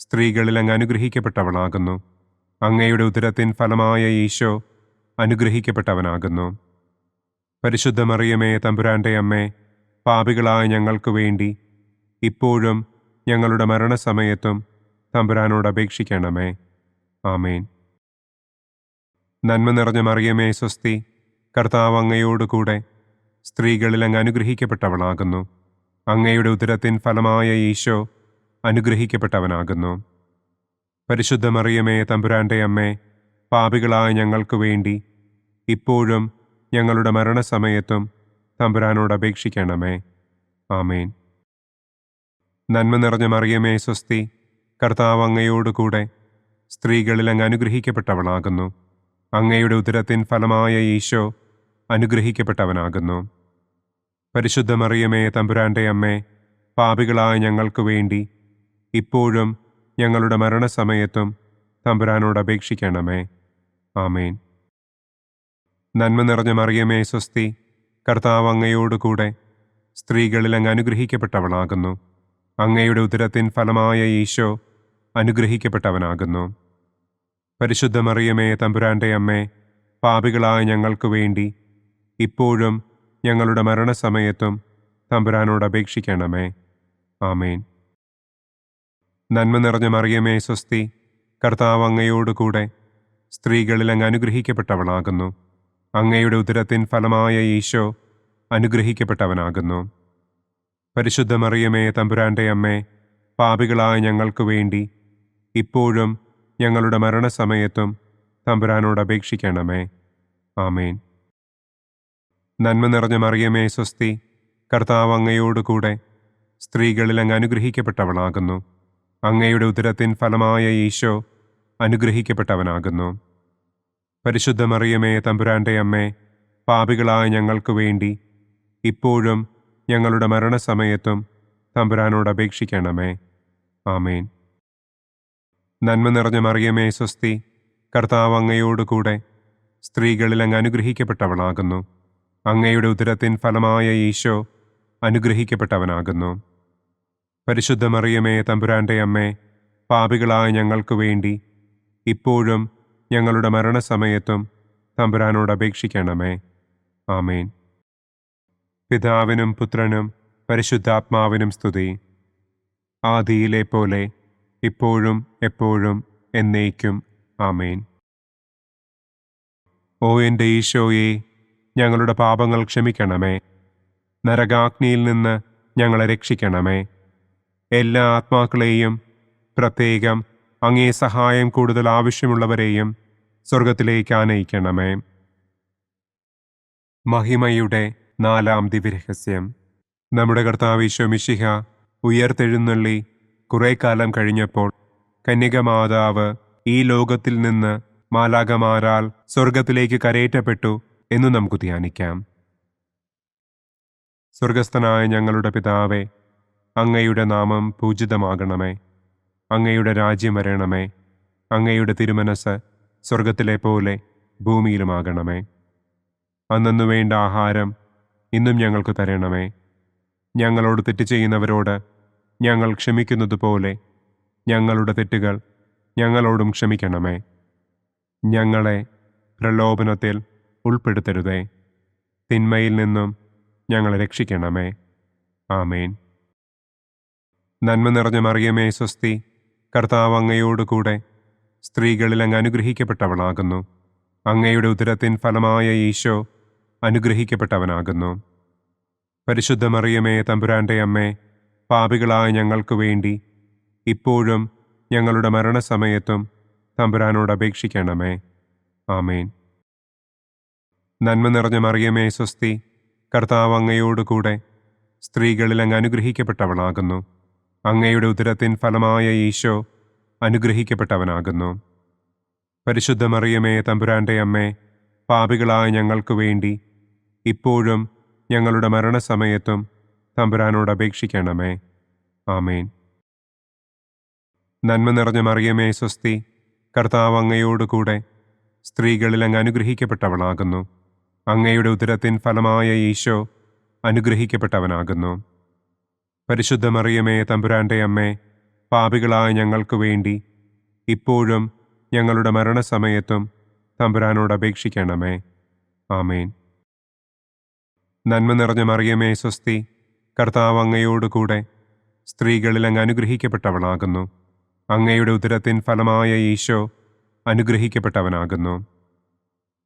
സ്ത്രീകളിൽ അങ്ങ് അനുഗ്രഹിക്കപ്പെട്ടവളാകുന്നു. അങ്ങയുടെ ഉദരത്തിൻ ഫലമായ ഈശോ അനുഗ്രഹിക്കപ്പെട്ടവനാകുന്നു. പരിശുദ്ധ മറിയമേ തമ്പുരാന്റെ അമ്മേ, പാപികളായ ഞങ്ങൾക്ക് വേണ്ടി ഇപ്പോഴും ഞങ്ങളുടെ മരണസമയത്തും തമ്പുരാനോട് അപേക്ഷിക്കണമേ. ആമേൻ. നന്മ നിറഞ്ഞ മറിയമേ സ്വസ്തി, കർത്താവ് അങ്ങയോടുകൂടെ സ്ത്രീകളിൽ അങ്ങ് അനുഗ്രഹിക്കപ്പെട്ടവളാകുന്നു. അങ്ങയുടെ ഉദരത്തിൻ ഫലമായ ഈശോ അനുഗ്രഹിക്കപ്പെട്ടവനാകുന്നു. പരിശുദ്ധ മറിയമേ തമ്പുരാന്റെ അമ്മേ, പാപികളായ ഞങ്ങൾക്ക് വേണ്ടി ഇപ്പോഴും ഞങ്ങളുടെ മരണസമയത്തും തമ്പുരാനോട് അപേക്ഷിക്കണമേ. ആമേൻ. നന്മ നിറഞ്ഞ മറിയമേ സ്വസ്തി, കർത്താവ് അങ്ങയോടുകൂടെ സ്ത്രീകളിൽ അങ്ങ് അനുഗ്രഹിക്കപ്പെട്ടവളാകുന്നു. അങ്ങയുടെ ഉദരത്തിൻ ഫലമായ ഈശോ അനുഗ്രഹിക്കപ്പെട്ടവനാകുന്നു. പരിശുദ്ധ മറിയമേ തമ്പുരാന്റെ അമ്മേ, പാപികളായ ഞങ്ങൾക്ക് വേണ്ടി ഇപ്പോഴും ഞങ്ങളുടെ മരണസമയത്തും തമ്പുരാനോട് അപേക്ഷിക്കണമേ. ആമേൻ. നന്മ നിറഞ്ഞ മറിയമേ സ്വസ്തി, കർത്താവ് അങ്ങയോടുകൂടെ സ്ത്രീകളിൽ അങ്ങ് അനുഗ്രഹിക്കപ്പെട്ടവളാകുന്നു. അങ്ങയുടെ ഉദരത്തിൻ ഫലമായ ഈശോ അനുഗ്രഹിക്കപ്പെട്ടവനാകുന്നു. പരിശുദ്ധ മറിയമേ തമ്പുരാന്റെ അമ്മേ, പാപികളായ ഞങ്ങൾക്ക് വേണ്ടി ഇപ്പോഴും ഞങ്ങളുടെ മരണസമയത്തും തമ്പുരാനോട് അപേക്ഷിക്കണമേ. ആമേൻ. നന്മ നിറഞ്ഞ മറിയമേ സ്വസ്തി, കർത്താവ് അങ്ങയോടുകൂടെ സ്ത്രീകളിൽ അങ്ങ് അനുഗ്രഹിക്കപ്പെട്ടവളാകുന്നു. അങ്ങയുടെ ഉദരത്തിൻ ഫലമായ ഈശോ അനുഗ്രഹിക്കപ്പെട്ടവനാകുന്നു. പരിശുദ്ധ മറിയമേ തമ്പുരാന്റെ അമ്മേ, പാപികളായ ഞങ്ങൾക്ക് വേണ്ടി ഇപ്പോഴും ഞങ്ങളുടെ മരണസമയത്തും തമ്പുരാനോട് അപേക്ഷിക്കണമേ. ആമേൻ. നന്മ നിറഞ്ഞ മറിയമേ സ്വസ്തി, കർത്താവ് അങ്ങയോടുകൂടെ സ്ത്രീകളിൽ അങ്ങ് അനുഗ്രഹിക്കപ്പെട്ടവളാകുന്നു. അങ്ങയുടെ ഉദരത്തിൻ ഫലമായ ഈശോ അനുഗ്രഹിക്കപ്പെട്ടവനാകുന്നു. പരിശുദ്ധ മറിയമേ തമ്പുരാന്റെ അമ്മേ, പാപികളായ ഞങ്ങൾക്ക് വേണ്ടി ഇപ്പോഴും ഞങ്ങളുടെ മരണസമയത്തും തമ്പുരാനോട് അപേക്ഷിക്കണമേ. ആമേൻ. നന്മ നിറഞ്ഞ മറിയമേ സ്വസ്തി, കർത്താവ് അങ്ങയോടുകൂടെ സ്ത്രീകളിൽ അങ്ങ് അനുഗ്രഹിക്കപ്പെട്ടവളാകുന്നു. അങ്ങയുടെ ഉദരത്തിൻ ഫലമായ ഈശോ അനുഗ്രഹിക്കപ്പെട്ടവനാകുന്നു. പരിശുദ്ധ മറിയമേ തമ്പുരാന്റെ അമ്മേ, പാപികളായ ഞങ്ങൾക്ക് വേണ്ടി ഇപ്പോഴും ഞങ്ങളുടെ മരണസമയത്തും തമ്പുരാനോട് അപേക്ഷിക്കണമേ. ആമേൻ. പിതാവിനും പുത്രനും പരിശുദ്ധാത്മാവിനും സ്തുതി. ആദിയിലെ പോലെ ഇപ്പോഴും എപ്പോഴും എന്നേക്കും. ആമേൻ. ഓ എൻ്റെ ഈശോയെ, ഞങ്ങളുടെ പാപങ്ങൾ ക്ഷമിക്കണമേ. നരകാഗ്നിയിൽ നിന്ന് ഞങ്ങളെ രക്ഷിക്കണമേ. എല്ലാ ആത്മാക്കളെയും, പ്രത്യേകം അങ്ങേ സഹായം കൂടുതൽ ആവശ്യമുള്ളവരെയും സ്വർഗത്തിലേക്ക് ആനയിക്കണമേ. മഹിമയുടെ 4-ാം ദിവ്യരഹസ്യം. നമ്മുടെ കർത്താവ് ഈശോ മിശിഹ ഉയർത്തെഴുന്നള്ളി കുറെ കാലം കഴിഞ്ഞപ്പോൾ കന്യകമാതാവ് ഈ ലോകത്തിൽ നിന്ന് മാലാഖമാരാൽ സ്വർഗത്തിലേക്ക് കരയേറ്റപ്പെട്ടു എന്നു നമുക്ക് ധ്യാനിക്കാം. സ്വർഗസ്ഥനായ ഞങ്ങളുടെ പിതാവേ, അങ്ങയുടെ നാമം പൂജിതമാകണമേ. അങ്ങയുടെ രാജ്യം വരണമേ. അങ്ങയുടെ തിരുമനസ് സ്വർഗത്തിലെ പോലെ ഭൂമിയിലുമാകണമേ. അന്നന്നു വേണ്ട ആഹാരം ഇന്നും ഞങ്ങൾക്ക് തരണമേ. ഞങ്ങളോട് തെറ്റ് ചെയ്യുന്നവരോട് ഞങ്ങൾ ക്ഷമിക്കുന്നത് പോലെ ഞങ്ങളുടെ തെറ്റുകൾ ഞങ്ങളോടും ക്ഷമിക്കണമേ. ഞങ്ങളെ പ്രലോഭനത്തിൽ ഉൾപ്പെടുത്തരുതേ. തിന്മയിൽ നിന്നും ഞങ്ങളെ രക്ഷിക്കണമേ. ആമേൻ. നന്മ നിറഞ്ഞ മറിയമേ സ്വസ്തി, കർത്താവ് അങ്ങയോടുകൂടെ സ്ത്രീകളിൽ അങ്ങ് അനുഗ്രഹിക്കപ്പെട്ടവളാകുന്നു. അങ്ങയുടെ ഉദരത്തിൻ ഫലമായ ഈശോ അനുഗ്രഹിക്കപ്പെട്ടവനാകുന്നു. പരിശുദ്ധ മറിയമേ തമ്പുരാന്റെ അമ്മേ, പാപികളായ ഞങ്ങൾക്ക് വേണ്ടി ഇപ്പോഴും ഞങ്ങളുടെ മരണസമയത്തും തമ്പുരാനോട് അപേക്ഷിക്കണമേ. ആമേൻ. നന്മ നിറഞ്ഞ മറിയമേ സ്വസ്തി, കർത്താവ് അങ്ങയോടുകൂടെ സ്ത്രീകളിൽ അങ്ങ് അനുഗ്രഹിക്കപ്പെട്ടവളാകുന്നു. അങ്ങയുടെ ഉദരത്തിൻ ഫലമായ ഈശോ അനുഗ്രഹിക്കപ്പെട്ടവനാകുന്നു. പരിശുദ്ധ മറിയമേ, തമ്പുരാന്റെ അമ്മേ, പാപികളായ ഞങ്ങൾക്ക് വേണ്ടി ഇപ്പോഴും ഞങ്ങളുടെ മരണസമയത്തും തമ്പുരാനോട് അപേക്ഷിക്കണമേ. ആമേൻ. നന്മ നിറഞ്ഞ മറിയമേ, സ്വസ്തി, കർത്താവ് അങ്ങയോടുകൂടെ സ്ത്രീകളിൽ അങ്ങ് അനുഗ്രഹിക്കപ്പെട്ടവളാകുന്നു. അങ്ങയുടെ ഉദരത്തിൻ ഫലമായ ഈശോ അനുഗ്രഹിക്കപ്പെട്ടവനാകുന്നു. പരിശുദ്ധ മറിയമേ, തമ്പുരാന്റെ അമ്മേ, പാപികളായ ഞങ്ങൾക്ക് വേണ്ടി ഇപ്പോഴും ഞങ്ങളുടെ മരണസമയത്തും തമ്പുരാനോട് അപേക്ഷിക്കണമേ. ആമേൻ. നന്മ നിറഞ്ഞ മറിയമേ, സ്വസ്തി, കർത്താവ് അങ്ങയോടുകൂടെ സ്ത്രീകളിൽ അങ്ങ് അനുഗ്രഹിക്കപ്പെട്ടവളാകുന്നു. അങ്ങയുടെ ഉദരത്തിൻ ഫലമായ ഈശോ അനുഗ്രഹിക്കപ്പെട്ടവനാകുന്നു.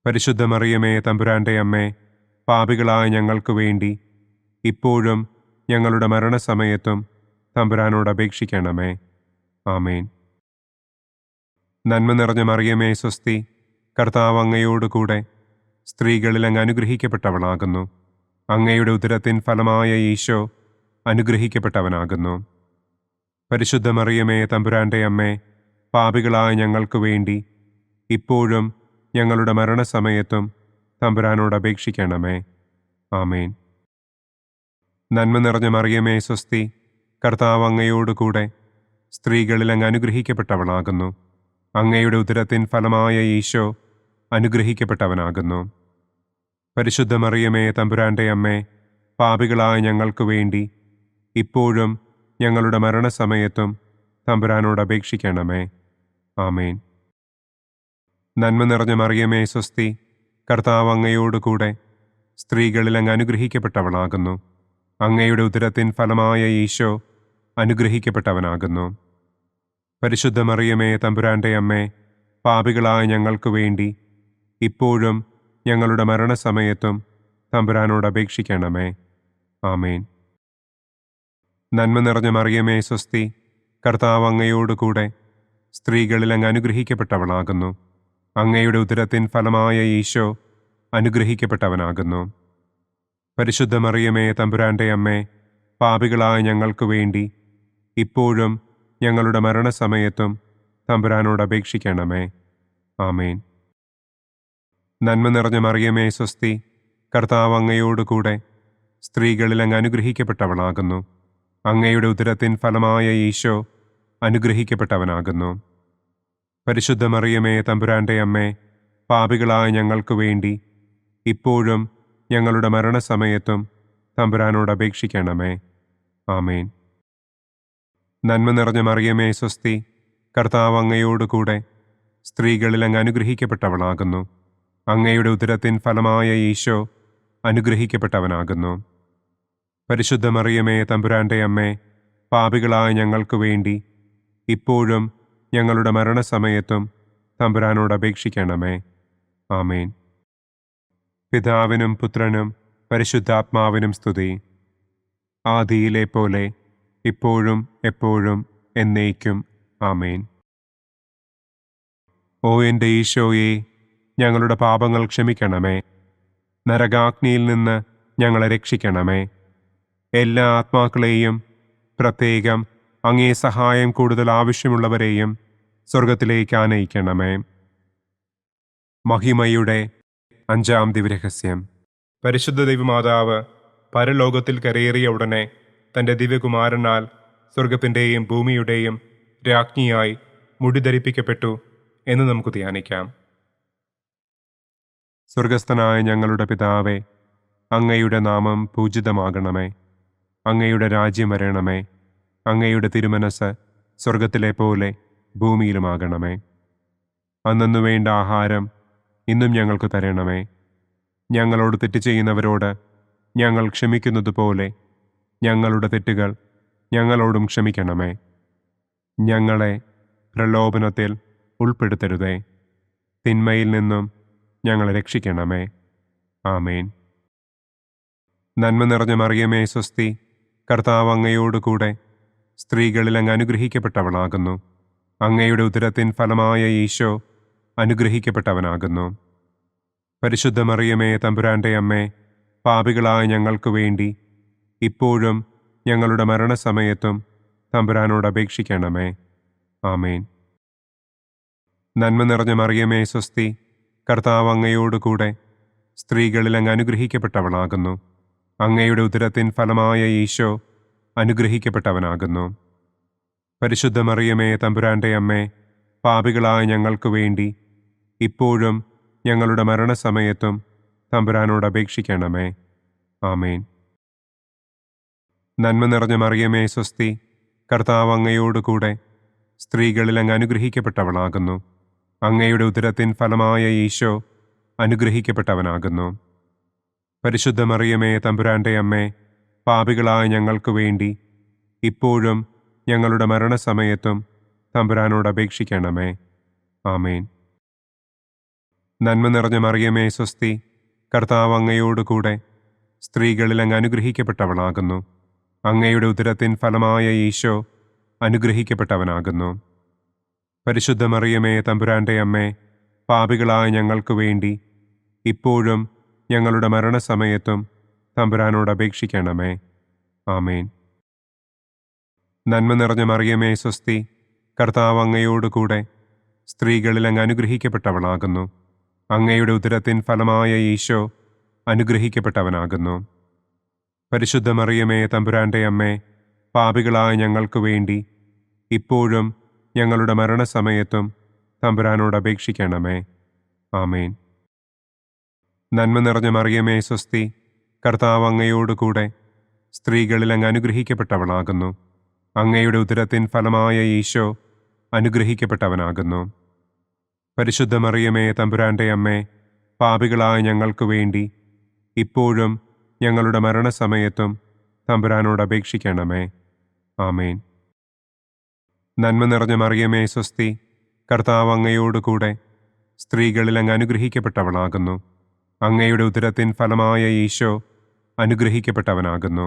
പരിശുദ്ധ മറിയമേ, തമ്പുരാന്റെ അമ്മേ, പാപികളായ ഞങ്ങൾക്ക് വേണ്ടി ഇപ്പോഴും ഞങ്ങളുടെ മരണസമയത്തും തമ്പുരാനോട് അപേക്ഷിക്കണമേ. ആമേൻ. നന്മ നിറഞ്ഞ മറിയമേ, സ്വസ്തി, കർത്താവ് അങ്ങയോടുകൂടെ സ്ത്രീകളിൽ അങ്ങ് അനുഗ്രഹിക്കപ്പെട്ടവളാകുന്നു. അങ്ങയുടെ ഉദരത്തിൻ ഫലമായ ഈശോ അനുഗ്രഹിക്കപ്പെട്ടവനാകുന്നു. പരിശുദ്ധ മറിയമേ, തമ്പുരാന്റെ അമ്മേ, പാപികളായ ഞങ്ങൾക്ക് വേണ്ടി ഇപ്പോഴും ഞങ്ങളുടെ മരണസമയത്തും തമ്പുരാനോട് അപേക്ഷിക്കണമേ. ആമേൻ. നന്മ നിറഞ്ഞ മറിയമേ, സ്വസ്തി, കർത്താവ് അങ്ങയോടുകൂടെ സ്ത്രീകളിൽ അങ്ങ് അനുഗ്രഹിക്കപ്പെട്ടവളാകുന്നു. അങ്ങയുടെ ഉദരത്തിൻ ഫലമായ ഈശോ അനുഗ്രഹിക്കപ്പെട്ടവനാകുന്നു. പരിശുദ്ധ മറിയമേ, തമ്പുരാന്റെ അമ്മേ, പാപികളായ ഞങ്ങൾക്ക് വേണ്ടി ഇപ്പോഴും ഞങ്ങളുടെ മരണസമയത്തും തമ്പുരാനോട് അപേക്ഷിക്കണമേ. ആമേൻ. നന്മ നിറഞ്ഞ മറിയമേ, സ്വസ്തി, കർത്താവ് അങ്ങയോടുകൂടെ സ്ത്രീകളിൽ അങ്ങ് അനുഗ്രഹിക്കപ്പെട്ടവളാകുന്നു. അങ്ങയുടെ ഉദരത്തിൻ ഫലമായ ഈശോ അനുഗ്രഹിക്കപ്പെട്ടവനാകുന്നു. പരിശുദ്ധ മറിയമേ, തമ്പുരാന്റെ അമ്മേ, പാപികളായ ഞങ്ങൾക്ക് വേണ്ടി ഇപ്പോഴും ഞങ്ങളുടെ മരണസമയത്തും തമ്പുരാനോട് അപേക്ഷിക്കണമേ. ആമേൻ. നന്മ നിറഞ്ഞ മറിയമേ, സ്വസ്തി, കർത്താവ് അങ്ങയോടുകൂടെ സ്ത്രീകളിൽ അങ്ങ് അനുഗ്രഹിക്കപ്പെട്ടവളാകുന്നു. അങ്ങയുടെ ഉദരത്തിൻ ഫലമായ ഈശോ അനുഗ്രഹിക്കപ്പെട്ടവനാകുന്നു. പരിശുദ്ധ മറിയമേ, തമ്പുരാന്റെ അമ്മേ, പാപികളായ ഞങ്ങൾക്ക് വേണ്ടി ഇപ്പോഴും ഞങ്ങളുടെ മരണസമയത്തും തമ്പുരാനോട് അപേക്ഷിക്കണമേ. ആമേൻ. നന്മ നിറഞ്ഞ മറിയമേ, സ്വസ്തി, കർത്താവ് അങ്ങയോടുകൂടെ സ്ത്രീകളിൽ അങ്ങ് അനുഗ്രഹിക്കപ്പെട്ടവളാകുന്നു. അങ്ങയുടെ ഉദരത്തിൻ ഫലമായ ഈശോ അനുഗ്രഹിക്കപ്പെട്ടവനാകുന്നു. പരിശുദ്ധ മറിയമേ, തമ്പുരാന്റെ അമ്മേ, പാപികളായ ഞങ്ങൾക്ക് വേണ്ടി ഇപ്പോഴും ഞങ്ങളുടെ മരണസമയത്തും തമ്പുരാനോട് അപേക്ഷിക്കണമേ. ആമേൻ. നന്മ നിറഞ്ഞ മറിയമേ, സ്വസ്തി, കർത്താവ് അങ്ങയോടുകൂടെ സ്ത്രീകളിൽ അങ്ങ് അനുഗ്രഹിക്കപ്പെട്ടവളാകുന്നു. അങ്ങയുടെ ഉദരത്തിൻ ഫലമായ ഈശോ അനുഗ്രഹിക്കപ്പെട്ടവനാകുന്നു. പരിശുദ്ധ മറിയമേ, തമ്പുരാന്റെ അമ്മേ, പാപികളായ ഞങ്ങൾക്ക് വേണ്ടി ഇപ്പോഴും ഞങ്ങളുടെ മരണസമയത്തും തമ്പുരാനോട് അപേക്ഷിക്കണമേ. ആമേൻ. പിതാവിനും പുത്രനും പരിശുദ്ധാത്മാവിനും സ്തുതി. ആദിയിലെ പോലെ ഇപ്പോഴും എപ്പോഴും എന്നേക്കും. ആമേൻ. ഓ എൻ്റെ ഈശോയെ, ഞങ്ങളുടെ പാപങ്ങൾ ക്ഷമിക്കണമേ. നരകാഗ്നിയിൽ നിന്ന് ഞങ്ങളെ രക്ഷിക്കണമേ. എല്ലാ ആത്മാക്കളെയും, പ്രത്യേകം അങ്ങേ സഹായം കൂടുതൽ ആവശ്യമുള്ളവരെയും സ്വർഗത്തിലേക്ക് ആനയിക്കണമേ. മഹിമയുടെ 5-ാം ദിവ്യരഹസ്യം. പരിശുദ്ധ ദൈവമാതാവ് പരലോകത്തിൽ കരയേറിയ ഉടനെ തൻ്റെ ദിവ്യകുമാരനാൽ സ്വർഗത്തിൻ്റെയും ഭൂമിയുടെയും രാജ്ഞിയായി മുടിധരിപ്പിക്കപ്പെട്ടു എന്ന് നമുക്ക് ധ്യാനിക്കാം. സ്വർഗസ്ഥനായ ഞങ്ങളുടെ പിതാവേ, അങ്ങയുടെ നാമം പൂജിതമാകണമേ. അങ്ങയുടെ രാജ്യം വരണമേ. അങ്ങയുടെ തിരുമനസ് സ്വർഗത്തിലെ പോലെ ഭൂമിയിലുമാകണമേ. അന്നു വേണ്ട ആഹാരം ഇന്നും ഞങ്ങൾക്ക് തരണമേ. ഞങ്ങളോട് തെറ്റ് ചെയ്യുന്നവരോട് ഞങ്ങൾ ക്ഷമിക്കുന്നത് പോലെ ഞങ്ങളുടെ തെറ്റുകൾ ഞങ്ങളോടും ക്ഷമിക്കണമേ. ഞങ്ങളെ പ്രലോഭനത്തിൽ ഉൾപ്പെടുത്തരുതേ. തിന്മയിൽ നിന്നും ഞങ്ങളെ രക്ഷിക്കണമേ. ആമേൻ. നന്മ നിറഞ്ഞ മറിയമേ, സ്വസ്തി, കർത്താവ് അങ്ങയോടുകൂടെ സ്ത്രീകളിൽ അങ്ങ് അനുഗ്രഹിക്കപ്പെട്ടവളാകുന്നു. അങ്ങയുടെ ഉദരത്തിൻ ഫലമായ ഈശോ അനുഗ്രഹിക്കപ്പെട്ടവനാകുന്നു. പരിശുദ്ധ മറിയമേ, തമ്പുരാന്റെ അമ്മേ, പാപികളായ ഞങ്ങൾക്ക് വേണ്ടി ഇപ്പോഴും ഞങ്ങളുടെ മരണസമയത്തും തമ്പുരാനോട് അപേക്ഷിക്കണമേ. ആമേൻ. നന്മ നിറഞ്ഞ മറിയമേ സ്വസ്തി, കർത്താവ് അങ്ങയോടുകൂടെ സ്ത്രീകളിൽ അങ്ങ് അനുഗ്രഹിക്കപ്പെട്ടവളാകുന്നു. അങ്ങയുടെ ഉദരത്തിൻ ഫലമായ ഈശോ അനുഗ്രഹിക്കപ്പെട്ടവനാകുന്നു. പരിശുദ്ധ മറിയമേ തമ്പുരാന്റെ അമ്മേ, പാപികളായ ഞങ്ങൾക്ക് വേണ്ടി ഇപ്പോഴും ഞങ്ങളുടെ മരണസമയത്തും തമ്പുരാനോട് അപേക്ഷിക്കണമേ. ആമേൻ. നന്മ നിറഞ്ഞ മറിയമേ സ്വസ്തി, കർത്താവ് അങ്ങയോടുകൂടെ സ്ത്രീകളിൽ അങ്ങ് അനുഗ്രഹിക്കപ്പെട്ടവളാകുന്നു. അങ്ങയുടെ ഉദരത്തിൻ ഫലമായ ഈശോ അനുഗ്രഹിക്കപ്പെട്ടവനാകുന്നു. പരിശുദ്ധ മറിയമേ തമ്പുരാന്റെ അമ്മേ, പാപികളായ ഞങ്ങൾക്ക് വേണ്ടി ഇപ്പോഴും ഞങ്ങളുടെ മരണസമയത്തും തമ്പുരാനോട് അപേക്ഷിക്കണമേ. ആമേൻ. നന്മ നിറഞ്ഞ മറിയമേ സ്വസ്തി, കർത്താവ് അങ്ങയോടുകൂടെ സ്ത്രീകളിൽ അങ്ങ് അനുഗ്രഹിക്കപ്പെട്ടവളാകുന്നു. അങ്ങയുടെ ഉദരത്തിൻ ഫലമായ ഈശോ അനുഗ്രഹിക്കപ്പെട്ടവനാകുന്നു. പരിശുദ്ധ മറിയമേ തമ്പുരാന്റെ അമ്മേ, പാപികളായ ഞങ്ങൾക്ക് വേണ്ടി ഇപ്പോഴും ഞങ്ങളുടെ മരണസമയത്തും തമ്പുരാനോട് അപേക്ഷിക്കണമേ. ആമേൻ. നന്മ നിറഞ്ഞ മറിയമേ സ്വസ്തി, കർത്താവ് അങ്ങയോടുകൂടെ സ്ത്രീകളിൽ അങ്ങ് അനുഗ്രഹിക്കപ്പെട്ടവളാകുന്നു. അങ്ങയുടെ ഉദരത്തിൻ ഫലമായ ഈശോ അനുഗ്രഹിക്കപ്പെട്ടവനാകുന്നു. പരിശുദ്ധ മറിയമേ തമ്പുരാന്റെ അമ്മേ, പാപികളായ ഞങ്ങൾക്ക് വേണ്ടി ഇപ്പോഴും ഞങ്ങളുടെ മരണസമയത്തും തമ്പുരാനോട് അപേക്ഷിക്കണമേ. ആമേൻ. നന്മ നിറഞ്ഞ മറിയമേ സ്വസ്തി, കർത്താവ് അങ്ങയോടുകൂടെ സ്ത്രീകളിൽ അങ്ങ് അനുഗ്രഹിക്കപ്പെട്ടവളാകുന്നു. അങ്ങയുടെ ഉദരത്തിൻ ഫലമായ ഈശോ അനുഗ്രഹിക്കപ്പെട്ടവനാകുന്നു. പരിശുദ്ധ മറിയമേ തമ്പുരാന്റെ അമ്മേ, പാപികളായ ഞങ്ങൾക്ക് വേണ്ടി ഇപ്പോഴും ഞങ്ങളുടെ മരണസമയത്തും തമ്പുരാനോട് അപേക്ഷിക്കണമേ. ആമേൻ. നന്മ നിറഞ്ഞ മറിയമേ സ്വസ്തി, കർത്താവ് അങ്ങയോടുകൂടെ സ്ത്രീകളിൽ അങ്ങ് അനുഗ്രഹിക്കപ്പെട്ടവളാകുന്നു. അങ്ങയുടെ ഉദരത്തിൻ ഫലമായ ഈശോ അനുഗ്രഹിക്കപ്പെട്ടവനാകുന്നു.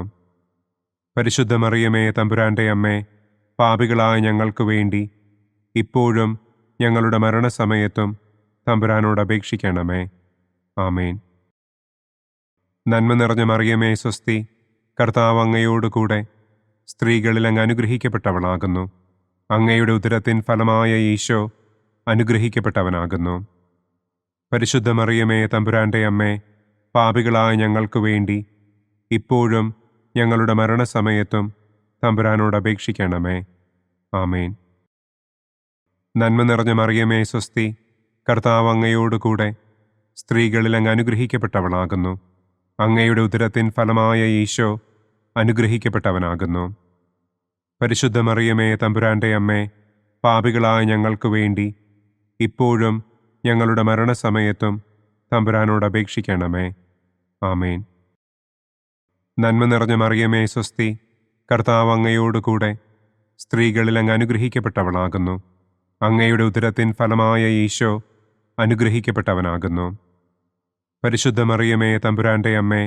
പരിശുദ്ധ മറിയമേ തമ്പുരാന്റെ അമ്മേ, പാപികളായ ഞങ്ങൾക്ക് വേണ്ടി ഇപ്പോഴും ഞങ്ങളുടെ മരണസമയത്തും തമ്പുരാനോട് അപേക്ഷിക്കണമേ. ആമേൻ. നന്മ നിറഞ്ഞ മറിയമേ സ്വസ്തി, കർത്താവ് അങ്ങയോടുകൂടെ സ്ത്രീകളിൽ അങ്ങ് അനുഗ്രഹിക്കപ്പെട്ടവളാകുന്നു. അങ്ങയുടെ ഉദരത്തിൻ ഫലമായ ഈശോ അനുഗ്രഹിക്കപ്പെട്ടവനാകുന്നു. പരിശുദ്ധ മറിയമേ തമ്പുരാന്റെ അമ്മേ, പാപികളായ ഞങ്ങൾക്ക് വേണ്ടി ഇപ്പോഴും ഞങ്ങളുടെ മരണസമയത്തും തമ്പുരാനോട് അപേക്ഷിക്കണമേ. ആമേൻ. നന്മ നിറഞ്ഞ മറിയമേ സ്വസ്തി, കർത്താവ് അങ്ങയോടുകൂടെ സ്ത്രീകളിൽ അങ്ങ് അനുഗ്രഹിക്കപ്പെട്ടവളാകുന്നു. അങ്ങയുടെ ഉദരത്തിൻ ഫലമായ ഈശോ അനുഗ്രഹിക്കപ്പെട്ടവനാകുന്നു. പരിശുദ്ധ മറിയമേ തമ്പുരാന്റെ അമ്മേ, പാപികളായ ഞങ്ങൾക്ക് വേണ്ടി ഇപ്പോഴും ഞങ്ങളുടെ മരണസമയത്തും തമ്പുരാനോട് അപേക്ഷിക്കണമേ. ആമേൻ. നന്മ നിറഞ്ഞ മറിയമേ സ്വസ്തി, കർത്താവ് അങ്ങയോടുകൂടെ സ്ത്രീകളിൽ അങ്ങ് അനുഗ്രഹിക്കപ്പെട്ടവളാകുന്നു. അങ്ങയുടെ ഉദരത്തിൻ ഫലമായ ഈശോ അനുഗ്രഹിക്കപ്പെട്ടവനാകുന്നു. പരിശുദ്ധ മറിയമേ തമ്പുരാന്റെ അമ്മേ,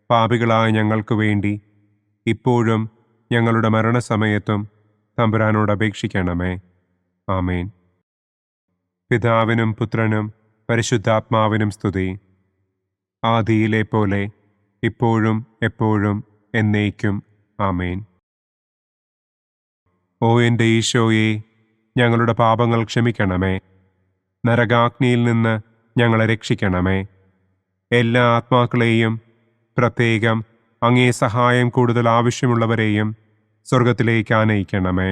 പാപികളായ ഞങ്ങൾക്ക് വേണ്ടി ഇപ്പോഴും ഞങ്ങളുടെ മരണസമയത്തും തമ്പുരാനോട് അപേക്ഷിക്കണമേ. ആമേൻ. പിതാവിനും പുത്രനും പരിശുദ്ധാത്മാവിനും സ്തുതി. ആദിയിലെ പോലെ ഇപ്പോഴും എപ്പോഴും എന്നേക്കും. ആമേൻ. ഓ എൻ്റെ ഈശോയെ, ഞങ്ങളുടെ പാപങ്ങൾ ക്ഷമിക്കണമേ. നരകാഗ്നിയിൽ നിന്ന് ഞങ്ങളെ രക്ഷിക്കണമേ. എല്ലാ ആത്മാക്കളെയും, പ്രത്യേകം അങ്ങേ സഹായം കൂടുതൽ ആവശ്യമുള്ളവരെയും സ്വർഗത്തിലേക്ക് ആനയിക്കണമേ.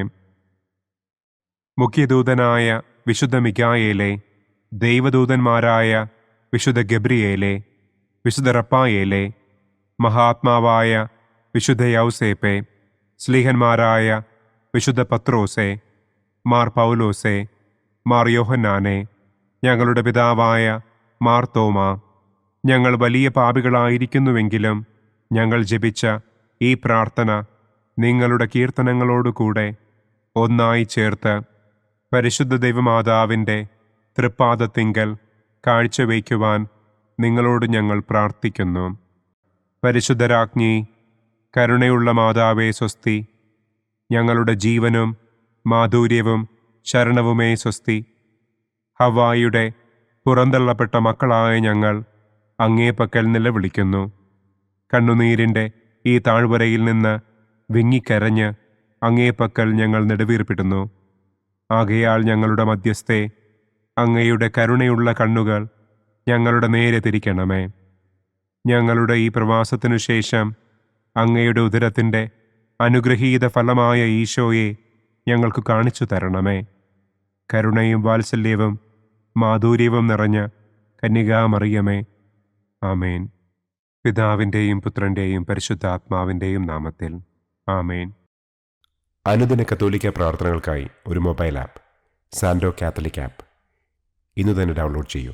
മുഖ്യദൂതനായ വിശുദ്ധ മിഖായേലേ, ദൈവദൂതന്മാരായ വിശുദ്ധ ഗബ്രിയേലേ, വിശുദ്ധ റപ്പായേലേ, മഹാത്മാവായ വിശുദ്ധ യൗസേപ്പേ, സ്ലീഹന്മാരായ വിശുദ്ധ പത്രോസേ, മാർ പൗലോസേ, മാർ യോഹന്നാനെ, ഞങ്ങളുടെ പിതാവായ മാർ തോമാ, ഞങ്ങൾ വലിയ പാപികളായിരിക്കുന്നുവെങ്കിലും ഞങ്ങൾ ജപിച്ച ഈ പ്രാർത്ഥന നിങ്ങളുടെ കീർത്തനങ്ങളോടുകൂടെ ഒന്നായി ചേർത്ത് പരിശുദ്ധ ദൈവമാതാവിൻ്റെ തൃപ്പാദത്തിങ്കൽ കാഴ്ചവയ്ക്കുവാൻ നിങ്ങളോട് ഞങ്ങൾ പ്രാർത്ഥിക്കുന്നു. പരിശുദ്ധരാജ്ഞി, കരുണയുള്ള മാതാവേ സ്വസ്തി. ഞങ്ങളുടെ ജീവനും മാധുര്യവും ശരണവുമേ സ്വസ്തി. ഹവ്വായുടെ പുറന്തള്ളപ്പെട്ട മക്കളായ ഞങ്ങൾ അങ്ങേപ്പക്കൽ നിലവിളിക്കുന്നു. കണ്ണുനീരിൻ്റെ ഈ താഴ്വരയിൽ നിന്ന് വിങ്ങിക്കരഞ്ഞ് അങ്ങേപ്പക്കൽ ഞങ്ങൾ നെടുവീർപ്പിടുന്നു. ആകയാൽ ഞങ്ങളുടെ മധ്യസ്ഥെ, അങ്ങയുടെ കരുണയുള്ള കണ്ണുകൾ ഞങ്ങളുടെ നേരെ തിരിക്കണമേ. ഞങ്ങളുടെ ഈ പ്രവാസത്തിനു ശേഷം അങ്ങയുടെ ഉദരത്തിൻ്റെ അനുഗ്രഹീത ഫലമായ ഈശോയെ ഞങ്ങൾക്ക് കാണിച്ചു തരണമേ. കരുണയും വാത്സല്യവും മാധുര്യവും നിറഞ്ഞ കന്യകാമറിയമേ, ആമേൻ. പിതാവിൻ്റെയും പുത്രൻ്റെയും പരിശുദ്ധാത്മാവിൻ്റെയും നാമത്തിൽ, ആമേൻ. അനുദിന കത്തോലിക്ക പ്രാർത്ഥനകൾക്കായി ഒരു മൊബൈൽ ആപ്പ്, സാൻഡോ കാത്തലിക് ആപ്പ്, ഇന്ന് തന്നെ ഡൗൺലോഡ് ചെയ്യൂ.